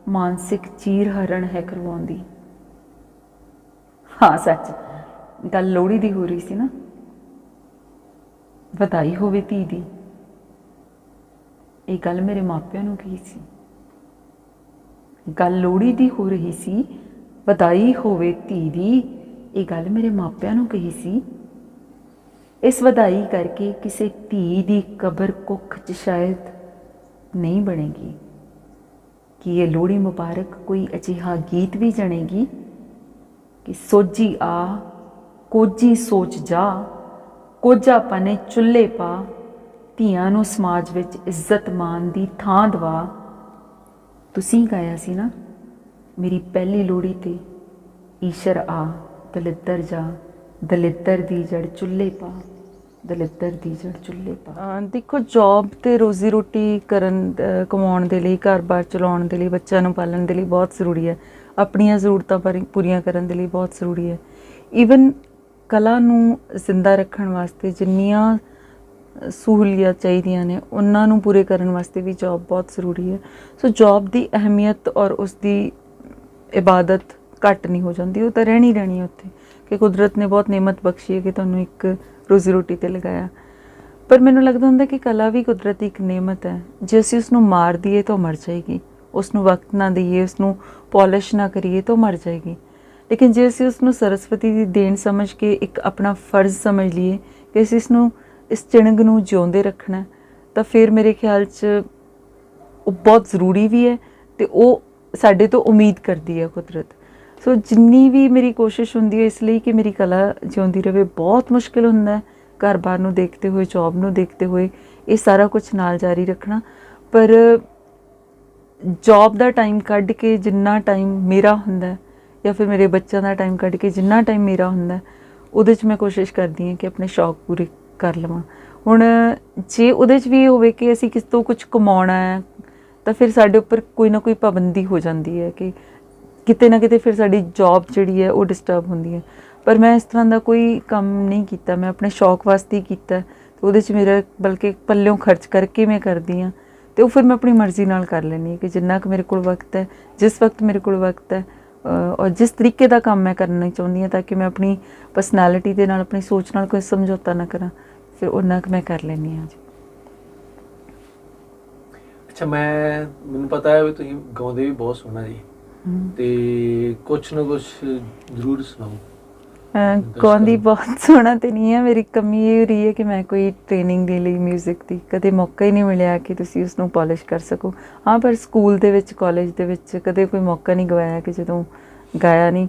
ਮਾਨਸਿਕ ਚੀਰ ਹਰਨ ਹੈ ਕਰਵਾਉਂਦੀ। ਹਾਂ ਸੱਚ, ਗੱਲ ਲੋਹੜੀ ਦੀ ਹੋ ਰਹੀ ਸੀ ਨਾ, ਵਧਾਈ ਹੋਵੇ ਧੀ ਦੀ। ਇਹ ਗੱਲ ਮੇਰੇ ਮਾਪਿਆਂ ਨੂੰ ਕਹੀ ਸੀ, ਗੱਲ ਲੋਹੜੀ ਦੀ ਹੋ ਰਹੀ ਸੀ, ਵਧਾਈ ਹੋਵੇ ਧੀ ਦੀ। ਇਹ ਗੱਲ ਮੇਰੇ ਮਾਪਿਆਂ ਨੂੰ ਕਹੀ ਸੀ। ਇਸ ਵਧਾਈ ਕਰਕੇ ਕਿਸੇ ਧੀ ਦੀ ਕਬਰ ਕੁੱਖ 'ਚ ਸ਼ਾਇਦ ਨਹੀਂ ਬਣੇਗੀ। ਕਿ ਇਹ ਲੋਹੜੀ ਮੁਬਾਰਕ ਕੋਈ ਅਜਿਹਾ ਗੀਤ ਵੀ ਜਣੇਗੀ ਕਿ ਸੋਝੀ ਆ ਕੋਝੀ ਸੋਚ ਜਾ, ਕੋਝਾ ਪਾਨੇ ਚੁੱਲ੍ਹੇ ਪਾ, ਧੀਆਂ ਨੂੰ ਸਮਾਜ ਵਿੱਚ ਇੱਜ਼ਤ ਮਾਨ ਦੀ ਥਾਂ ਦਵਾ। ਤੁਸੀਂ ਗਾਇਆ ਸੀ ਨਾ ਮੇਰੀ ਪਹਿਲੀ ਲੋਹੜੀ ਤੇ, ਈਸ਼ਰ ਆ ਦਲਿੱਦਰ ਜਾ, ਦਲਿੱਦਰ ਦੀ ਜੜ ਚੁੱਲ੍ਹੇ ਪਾ, ਦਲਿੱਦਰ ਦੀ ਜੜ ਚੁੱਲ੍ਹੇ ਪਾ। ਦੇਖੋ, ਜੌਬ ਤੇ ਰੋਜ਼ੀ ਰੋਟੀ ਕਮਾਉਣ ਦੇ ਲਈ, ਘਰ-ਬਾਰ ਚਲਾਉਣ ਦੇ ਲਈ, ਬੱਚਿਆਂ ਨੂੰ ਪਾਲਣ ਦੇ ਲਈ ਬਹੁਤ ਜ਼ਰੂਰੀ ਹੈ, ਆਪਣੀਆਂ ਜ਼ਰੂਰਤਾਂ ਪੂਰੀਆਂ ਕਰਨ ਦੇ ਲਈ ਬਹੁਤ ਜ਼ਰੂਰੀ ਹੈ। ਈਵਨ ਕਲਾ ਨੂੰ ਜ਼ਿੰਦਾ ਰੱਖਣ ਵਾਸਤੇ ਜਿੰਨੀਆਂ ਸਹੂਲੀਅਤ ਚਾਹੀਦੀਆਂ ਨੇ, ਉਹਨਾਂ ਨੂੰ ਪੂਰੇ ਕਰਨ ਵਾਸਤੇ ਵੀ ਜੌਬ ਬਹੁਤ ਜ਼ਰੂਰੀ ਹੈ। ਸੋ ਜੌਬ ਦੀ ਅਹਿਮੀਅਤ ਔਰ ਉਸ ਦੀ ਇਬਾਦਤ ਘੱਟ ਨਹੀਂ ਹੋ ਜਾਂਦੀ, ਉਹ ਤਾਂ ਰਹਿਣੀ ਹੈ ਉੱਥੇ, ਕਿ ਕੁਦਰਤ ਨੇ ਬਹੁਤ ਨਿਮਤ ਬਖਸ਼ੀ ਹੈ ਕਿ ਤੁਹਾਨੂੰ ਇੱਕ ਰੋਜ਼ੀ ਰੋਟੀ 'ਤੇ ਲਗਾਇਆ। ਪਰ ਮੈਨੂੰ ਲੱਗਦਾ ਹੁੰਦਾ ਕਿ ਕਲਾ ਵੀ ਕੁਦਰਤ ਦੀ ਇੱਕ ਨਿਮਤ ਹੈ। ਜੇ ਅਸੀਂ ਉਸਨੂੰ ਮਾਰ ਦਈਏ ਤਾਂ ਉਹ ਮਰ ਜਾਏਗੀ, ਉਸਨੂੰ ਵਕਤ ਨਾ ਦਈਏ, ਉਸਨੂੰ ਪੋਲਿਸ਼ ਨਾ ਕਰੀਏ ਤਾਂ ਉਹ ਮਰ ਜਾਏਗੀ। ਲੇਕਿਨ ਜੇ ਅਸੀਂ ਉਸਨੂੰ ਸਰਸਵਤੀ ਦੀ ਦੇਣ ਸਮਝ ਕੇ ਇੱਕ ਆਪਣਾ ਫਰਜ਼ ਸਮਝ ਲਈਏ ਕਿ ਅਸੀਂ ਇਸ ਚਿਣਗ ਨੂੰ ਜਿਉਂਦੇ ਰੱਖਣਾ, ਤਾਂ ਫਿਰ ਮੇਰੇ ਖਿਆਲ 'ਚ ਉਹ ਬਹੁਤ ਜ਼ਰੂਰੀ ਵੀ ਹੈ ਅਤੇ ਉਹ ਸਾਡੇ ਤੋਂ ਉਮੀਦ ਕਰਦੀ ਹੈ ਕੁਦਰਤ। ਸੋ ਜਿੰਨੀ ਵੀ ਮੇਰੀ ਕੋਸ਼ਿਸ਼ ਹੁੰਦੀ ਹੈ ਇਸ ਲਈ ਕਿ ਮੇਰੀ ਕਲਾ ਜਿਉਂਦੀ ਰਹੇ। ਬਹੁਤ ਮੁਸ਼ਕਿਲ ਹੁੰਦਾ ਹੈ ਘਰ-ਬਾਰ ਨੂੰ ਦੇਖਦੇ ਹੋਏ, ਜੌਬ ਨੂੰ ਦੇਖਦੇ ਹੋਏ ਇਹ ਸਾਰਾ ਕੁਝ ਨਾਲ ਜਾਰੀ ਰੱਖਣਾ, ਪਰ ਜੌਬ ਦਾ ਟਾਈਮ ਕੱਢ ਕੇ ਜਿੰਨਾ ਟਾਈਮ ਮੇਰਾ ਹੁੰਦਾ ਜਾਂ ਫਿਰ ਮੇਰੇ ਬੱਚਿਆਂ ਦਾ ਟਾਈਮ ਕੱਢ ਕੇ ਜਿੰਨਾ ਟਾਈਮ ਮੇਰਾ ਹੁੰਦਾ, ਉਹਦੇ 'ਚ ਮੈਂ ਕੋਸ਼ਿਸ਼ ਕਰਦੀ ਹਾਂ ਕਿ ਆਪਣੇ ਸ਼ੌਕ ਪੂਰੇ ਕਰ ਲਵਾਂ। ਹੁਣ ਜੇ ਉਹਦੇ 'ਚ ਵੀ ਇਹ ਹੋਵੇ ਕਿ ਅਸੀਂ ਕਿਸ ਤੋਂ ਕੁਝ ਕਮਾਉਣਾ ਹੈ, ਤਾਂ ਫਿਰ ਸਾਡੇ ਉੱਪਰ ਕੋਈ ਨਾ ਕੋਈ ਪਾਬੰਦੀ ਹੋ ਜਾਂਦੀ ਹੈ ਕਿ ਕਿਤੇ ਨਾ ਕਿਤੇ ਫਿਰ ਸਾਡੀ ਜੌਬ ਜਿਹੜੀ ਹੈ ਉਹ ਡਿਸਟਰਬ ਹੁੰਦੀ ਹੈ। ਪਰ ਮੈਂ ਇਸ ਤਰ੍ਹਾਂ ਦਾ ਕੋਈ ਕੰਮ ਨਹੀਂ ਕੀਤਾ, ਮੈਂ ਆਪਣੇ ਸ਼ੌਕ ਵਾਸਤੇ ਹੀ ਕੀਤਾ ਅਤੇ ਉਹਦੇ 'ਚ ਮੇਰਾ ਬਲਕਿ ਪੱਲਿਓਂ ਖਰਚ ਕਰਕੇ ਮੈਂ ਕਰਦੀ ਹਾਂ, ਅਤੇ ਉਹ ਫਿਰ ਮੈਂ ਆਪਣੀ ਮਰਜ਼ੀ ਨਾਲ ਕਰ ਲੈਂਦੀ ਹਾਂ ਕਿ ਜਿੰਨਾ ਕੁ ਮੇਰੇ ਕੋਲ ਵਕਤ ਹੈ, ਜਿਸ ਵਕਤ ਮੇਰੇ ਕੋਲ ਵਕਤ ਹੈ, ਔਰ ਜਿਸ ਤਰੀਕੇ ਦਾ ਕੰਮ ਮੈਂ ਕਰਨਾ ਚਾਹੁੰਦੀ ਹਾਂ ਤਾਂ ਕਿ ਮੈਂ ਆਪਣੀ ਪਰਸਨੈਲਿਟੀ ਦੇ ਨਾਲ, ਆਪਣੀ ਸੋਚ ਨਾਲ ਕੋਈ ਸਮਝੌਤਾ ਨਾ ਕਰਾਂ, ਫਿਰ ਉਹਨਾਂ ਕੁ ਮੈਂ ਕਰ ਲੈਂਦੀ ਹਾਂ ਜੀ। ਅੱਛਾ, ਮੈਨੂੰ ਪਤਾ ਹੈ ਵੀ ਤੁਸੀਂ ਗਾਉਂਦੇ ਵੀ ਬਹੁਤ ਸੋਹਣਾ ਜੀ, ਤੇ ਕੁਛ ਨਾ ਕੁਛ ਜ਼ਰੂਰ ਸੁਣਾਓ। ਗਾਉਂਦੀ ਬਹੁਤ ਸੋਹਣਾ ਤੇ ਨਹੀਂ ਹੈ, ਮੇਰੀ ਕਮੀ ਇਹ ਰਹੀ ਹੈ ਕਿ ਮੈਂ ਕੋਈ ਟ੍ਰੇਨਿੰਗ ਦੇ ਲਈ ਮਿਊਜ਼ਿਕ ਦੀ ਕਦੇ ਮੌਕਾ ਹੀ ਨਹੀਂ ਮਿਲਿਆ ਕਿ ਤੁਸੀਂ ਉਸਨੂੰ ਪੋਲਿਸ਼ ਕਰ ਸਕੋ। ਹਾਂ, ਪਰ ਸਕੂਲ ਦੇ ਵਿੱਚ ਕਾਲਜ ਦੇ ਵਿੱਚ ਕਦੇ ਕੋਈ ਮੌਕਾ ਨਹੀਂ ਗਵਾਇਆ ਕਿ ਜਦੋਂ ਗਾਇਆ ਨਹੀਂ।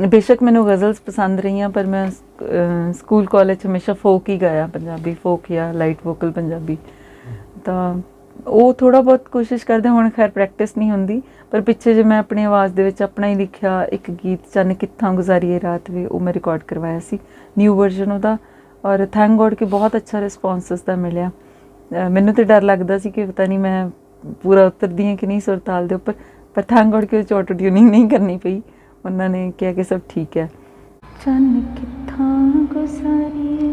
ਬੇਸ਼ੱਕ ਮੈਨੂੰ ਗਜ਼ਲਸ ਪਸੰਦ ਰਹੀਆਂ, ਪਰ ਮੈਂ ਸਕੂਲ ਕਾਲਜ 'ਚ ਹਮੇਸ਼ਾ ਫੋਕ ਹੀ ਗਾਇਆ, ਪੰਜਾਬੀ ਫੋਕ ਜਾਂ ਲਾਈਟ ਵੋਕਲ ਪੰਜਾਬੀ। ਤਾਂ ਉਹ ਥੋੜ੍ਹਾ ਬਹੁਤ ਕੋਸ਼ਿਸ਼ ਕਰਦੇ, ਹੁਣ ਖੈਰ ਪ੍ਰੈਕਟਿਸ ਨਹੀਂ ਹੁੰਦੀ, ਪਰ ਪਿੱਛੇ ਜੇ ਮੈਂ ਆਪਣੀ ਆਵਾਜ਼ ਦੇ ਵਿੱਚ ਆਪਣਾ ਹੀ ਲਿਖਿਆ ਇੱਕ ਗੀਤ ਚੰਨ ਕਿੱਥਾਂ ਗੁਜ਼ਾਰੀਏ ਰਾਤ ਵੇ, ਉਹ ਮੈਂ ਰਿਕਾਰਡ ਕਰਵਾਇਆ ਸੀ, ਨਿਊ ਵਰਜ਼ਨ ਉਹਦਾ। ਔਰ ਥੈਂਕ ਗੋਡ ਕਿ ਬਹੁਤ ਅੱਛਾ ਰਿਸਪੌਂਸ ਦਾ ਮਿਲਿਆ। ਮੈਨੂੰ ਤਾਂ ਡਰ ਲੱਗਦਾ ਸੀ ਕਿ ਪਤਾ ਨਹੀਂ ਮੈਂ ਪੂਰਾ ਉਤਰਦੀ ਹਾਂ ਕਿ ਨਹੀਂ ਸੁਰ ਤਾਲ ਦੇ ਉੱਪਰ, ਪਰ ਥੈਂਕ ਗੋਡ ਕਿ ਉਹ 'ਚ ਆਟੋ ਟਿਊਨਿੰਗ ਨਹੀਂ ਕਰਨੀ ਪਈ। ਉਹਨਾਂ ਨੇ ਕਿਹਾ ਕਿ ਸਭ ਠੀਕ ਹੈ। ਚੰਨ ਕਿੱਥਾਂ ਗੁਜ਼ਾਰੀਏ,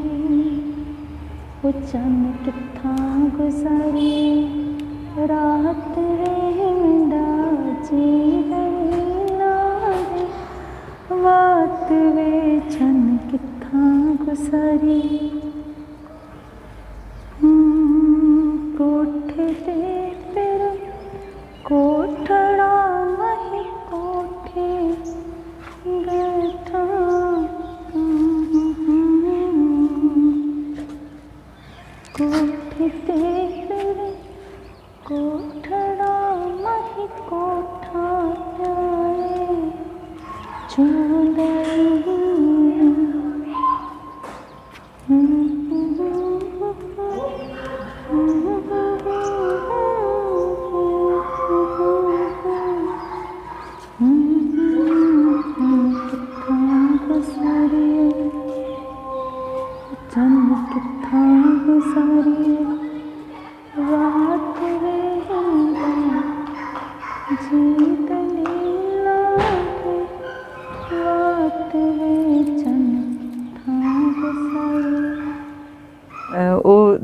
ਉਹ ਚੰਨ ਕਿੱਥਾਂ ਗੁਜ਼ਾਰੀਏ ਰਾਤ ਵੇ ਮਿੰਡਾ ਜੀਵਨ ਲਾਵੇ, ਵਾਤ ਵੇ ਚੰਨ ਕਿੱਥਾਂ ਗੁਜ਼ਾਰੀਏ। ਕੋਠੇ ਤੇ ਫਿਰ ਕੋਠੜਾ ਮਹੀ ਕੋਠੇ ਬੈਠਾ, ਕੋਠੇ ਤੇ ਫਿਰ ਕੋਠੜਾ ਮਹੀ ਕੋਠਾ ਆਏ ਚੁੰਦਈ। ਉਹ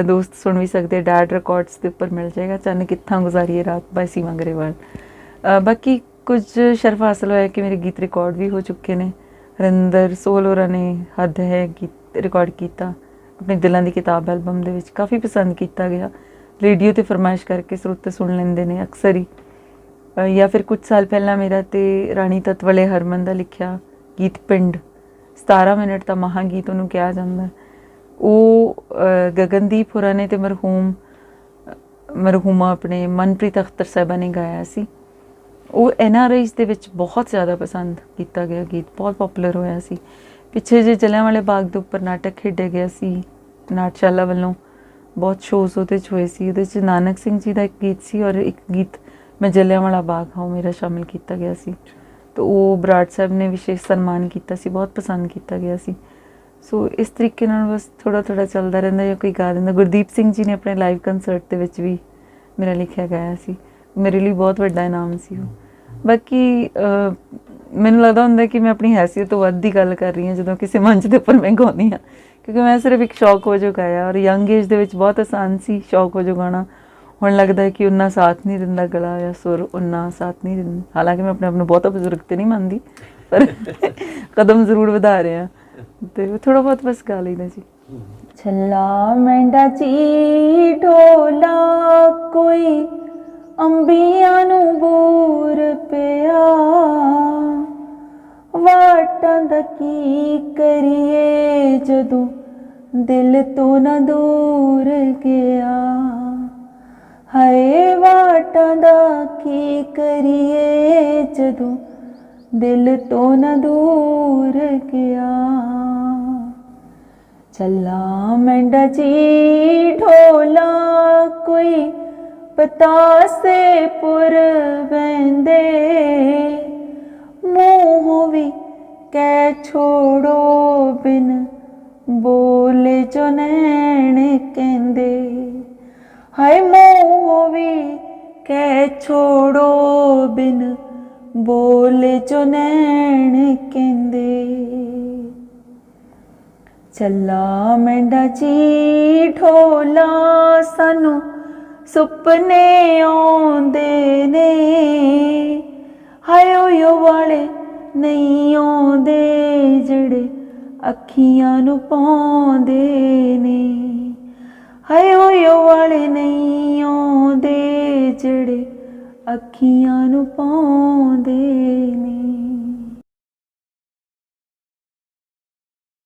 ਦੋਸਤ ਸੁਣ ਵੀ ਸਕਦੇ, ਡੈਡ ਰਿਕਾਰਡਸ ਦੇ ਉੱਪਰ ਮਿਲ ਜਾਏਗਾ, ਚੰਨ ਕਿੱਥਾਂ ਗੁਜ਼ਾਰੀਏ ਰਾਤ ਬਾਈ ਸੀਮਾ ਗਰੇਵਾਲ। ਬਾਕੀ ਕੁਝ ਸ਼ਰਫ ਹਾਸਲ ਹੋਇਆ ਕਿ ਮੇਰੇ ਗੀਤ ਰਿਕਾਰਡ ਵੀ ਹੋ ਚੁੱਕੇ ਨੇ। ਹਰਿੰਦਰ ਸੋਹਲ ਹੋਰਾਂ ਨੇ ਹੱਦ ਹੈ ਗੀਤ ਰਿਕਾਰਡ ਕੀਤਾ ਆਪਣੀ ਦਿਲਾਂ ਦੀ ਕਿਤਾਬ ਐਲਬਮ ਦੇ ਵਿੱਚ, ਕਾਫੀ ਪਸੰਦ ਕੀਤਾ ਗਿਆ। ਰੇਡੀਓ 'ਤੇ ਫਰਮਾਇਸ਼ ਕਰਕੇ ਸਰੋਤੇ ਸੁਣ ਲੈਂਦੇ ਨੇ ਅਕਸਰ ਹੀ। ਜਾਂ ਫਿਰ ਕੁਝ ਸਾਲ ਪਹਿਲਾਂ ਮੇਰਾ ਅਤੇ ਰਾਣੀ ਤਤਵਲੇ ਹਰਮਨ ਦਾ ਲਿਖਿਆ ਗੀਤ ਪਿੰਡ, 17 ਮਿੰਟ ਦਾ ਮਹਾਂ ਗੀਤ ਉਹਨੂੰ ਕਿਹਾ ਜਾਂਦਾ, ਉਹ ਗਗਨਦੀਪ ਹੋਰਾਂ ਨੇ ਅਤੇ ਮਰਹੂਮਾ ਆਪਣੇ ਮਨਪ੍ਰੀਤ ਅਖਤਰ ਸਾਹਿਬਾ ਨੇ ਗਾਇਆ ਸੀ। ਉਹ NRIs ਦੇ ਵਿੱਚ ਬਹੁਤ ਜ਼ਿਆਦਾ ਪਸੰਦ ਕੀਤਾ ਗਿਆ ਗੀਤ, ਬਹੁਤ ਪੋਪੂਲਰ ਹੋਇਆ ਸੀ। ਪਿੱਛੇ ਜੇ ਜਲਿਆਂਵਾਲੇ ਬਾਗ ਦੇ ਉੱਪਰ ਨਾਟਕ ਖੇਡਿਆ ਗਿਆ ਸੀ ਨਾਟਸ਼ਾਲਾ ਵੱਲੋਂ, ਬਹੁਤ ਸ਼ੋਜ਼ ਉਹਦੇ 'ਚ ਹੋਏ ਸੀ। ਉਹਦੇ 'ਚ ਨਾਨਕ ਸਿੰਘ ਜੀ ਦਾ ਇੱਕ ਗੀਤ ਸੀ ਔਰ ਇੱਕ ਗੀਤ ਮੈਂ ਜਲਿਆਂਵਾਲਾ ਬਾਗ ਹਾਂ ਮੇਰਾ ਸ਼ਾਮਿਲ ਕੀਤਾ ਗਿਆ ਸੀ। ਤਾਂ ਉਹ ਬਰਾੜ ਸਾਹਿਬ ਨੇ ਵਿਸ਼ੇਸ਼ ਸਨਮਾਨ ਕੀਤਾ ਸੀ, ਬਹੁਤ ਪਸੰਦ ਕੀਤਾ ਗਿਆ ਸੀ। ਸੋ ਇਸ ਤਰੀਕੇ ਨਾਲ ਬਸ ਥੋੜ੍ਹਾ ਥੋੜ੍ਹਾ ਚੱਲਦਾ ਰਹਿੰਦਾ ਜਾਂ ਕੋਈ ਗਾ ਦਿੰਦਾ। ਗੁਰਦੀਪ ਸਿੰਘ ਜੀ ਨੇ ਆਪਣੇ ਲਾਈਵ ਕੰਸਰਟ ਦੇ ਵਿੱਚ ਵੀ ਮੇਰਾ ਲਿਖਿਆ ਗਾਇਆ ਸੀ, ਮੇਰੇ ਲਈ ਬਹੁਤ ਵੱਡਾ ਇਨਾਮ ਸੀ ਉਹ। ਬਾਕੀ ਮੈਨੂੰ ਲੱਗਦਾ ਹੁੰਦਾ ਕਿ ਮੈਂ ਆਪਣੀ ਹੈਸੀਅਤ ਤੋਂ ਵੱਧ ਦੀ ਗੱਲ ਕਰ ਰਹੀ ਹਾਂ ਜਦੋਂ ਕਿਸੇ ਮੰਚ ਦੇ ਉੱਪਰ ਮੈਂ ਗਾਉਂਦੀ ਹਾਂ, ਕਿਉਂਕਿ ਮੈਂ ਸਿਰਫ ਇੱਕ ਸ਼ੌਕ ਵਜੋਂ ਗਾਇਆ ਔਰ ਯੰਗ ਏਜ ਦੇ ਵਿੱਚ ਬਹੁਤ ਆਸਾਨ ਸੀ ਸ਼ੌਕ ਵਜੋਂ ਗਾਉਣਾ। ਹੁਣ ਲੱਗਦਾ ਹੈ ਕਿ ਉਨਾ ਸਾਥ ਨਹੀਂ ਦਿੰਦਾ ਗਲਾ ਜਾਂ ਸੁਰ, ਉਨਾ ਸਾਥ ਨਹੀਂ ਦਿੰਦਾ। ਹਾਲਾਂਕਿ ਮੈਂ ਆਪਣੇ ਆਪ ਨੂੰ ਬਹੁਤਾ ਬਜ਼ੁਰਗ ਤਾਂ ਨਹੀਂ ਮੰਨਦੀ, ਪਰ ਕਦਮ ਜ਼ਰੂਰ ਵਧਾ ਰਹੇ ਹਾਂ ਅਤੇ ਥੋੜ੍ਹਾ ਬਹੁਤ ਬਸ ਗਾ ਲਈਦਾ ਜੀ। ਛੱਲਾ ਮੈਂਡਾ ਚੀ ਢੋਲਾ ਕੋਈ ਅੰਬੀਆਂ ਨੂੰ ਬੂਰ ਪਿਆ, ਵਾਟਾਂ ਦਾ ਕੀ ਕਰੀਏ ਜਦੋਂ ਦਿਲ ਤੋਂ ਨਾ ਦੂਰ ਗਿਆ। ਹਾਏ ਵਾਟਾਂ ਦਾ ਕੀ ਕਰੀਏ ਜਦੋਂ ਦਿਲ ਤੋਂ ਨਾ ਦੂਰ ਗਿਆ। ਚੱਲਾ ਮੈਂਡਾ ਜੀ ਢੋਲਾ ਕੋਈ ਪਤਾਸੇ ਪੁਰ ਵਹਿੰਦੇ, ਮੂੰਹ ਵੀ ਕਹਿ ਛੋੜੋ ਬਿਨ ਬੋਲੇ ਜੋ ਨੈਣ ਕਹਿੰਦੇ। ਹਾਏ ਮੂੰਹ ਵੀ ਕਹਿ ਛੋੜੋ ਬਿਨ ਬੋਲੇ ਜੋ ਨੈਣ ਕਹਿੰਦੇ। ਚੱਲਾ ਮੈਂਡਾ ਜੀ ਢੋਲਾ ਸਾਨੂੰ ਸੁਪਨੇ ਆਉਂਦੇ ਨੇ, ਹਾਏ ਓਯੋ ਵਾਲੇ ਨਹੀਂ ਆਉਂਦੇ ਜਿਹੜੇ ਅੱਖੀਆਂ ਨੂੰ ਪਾਉਂਦੇ ਨੇ। ਹਾਏ ਓਯੋ ਵਾਲੇ ਨਹੀਂ ਆਉਂਦੇ ਜਿਹੜੇ ਅੱਖੀਆਂ ਨੂੰ ਪਾਉਂਦੇ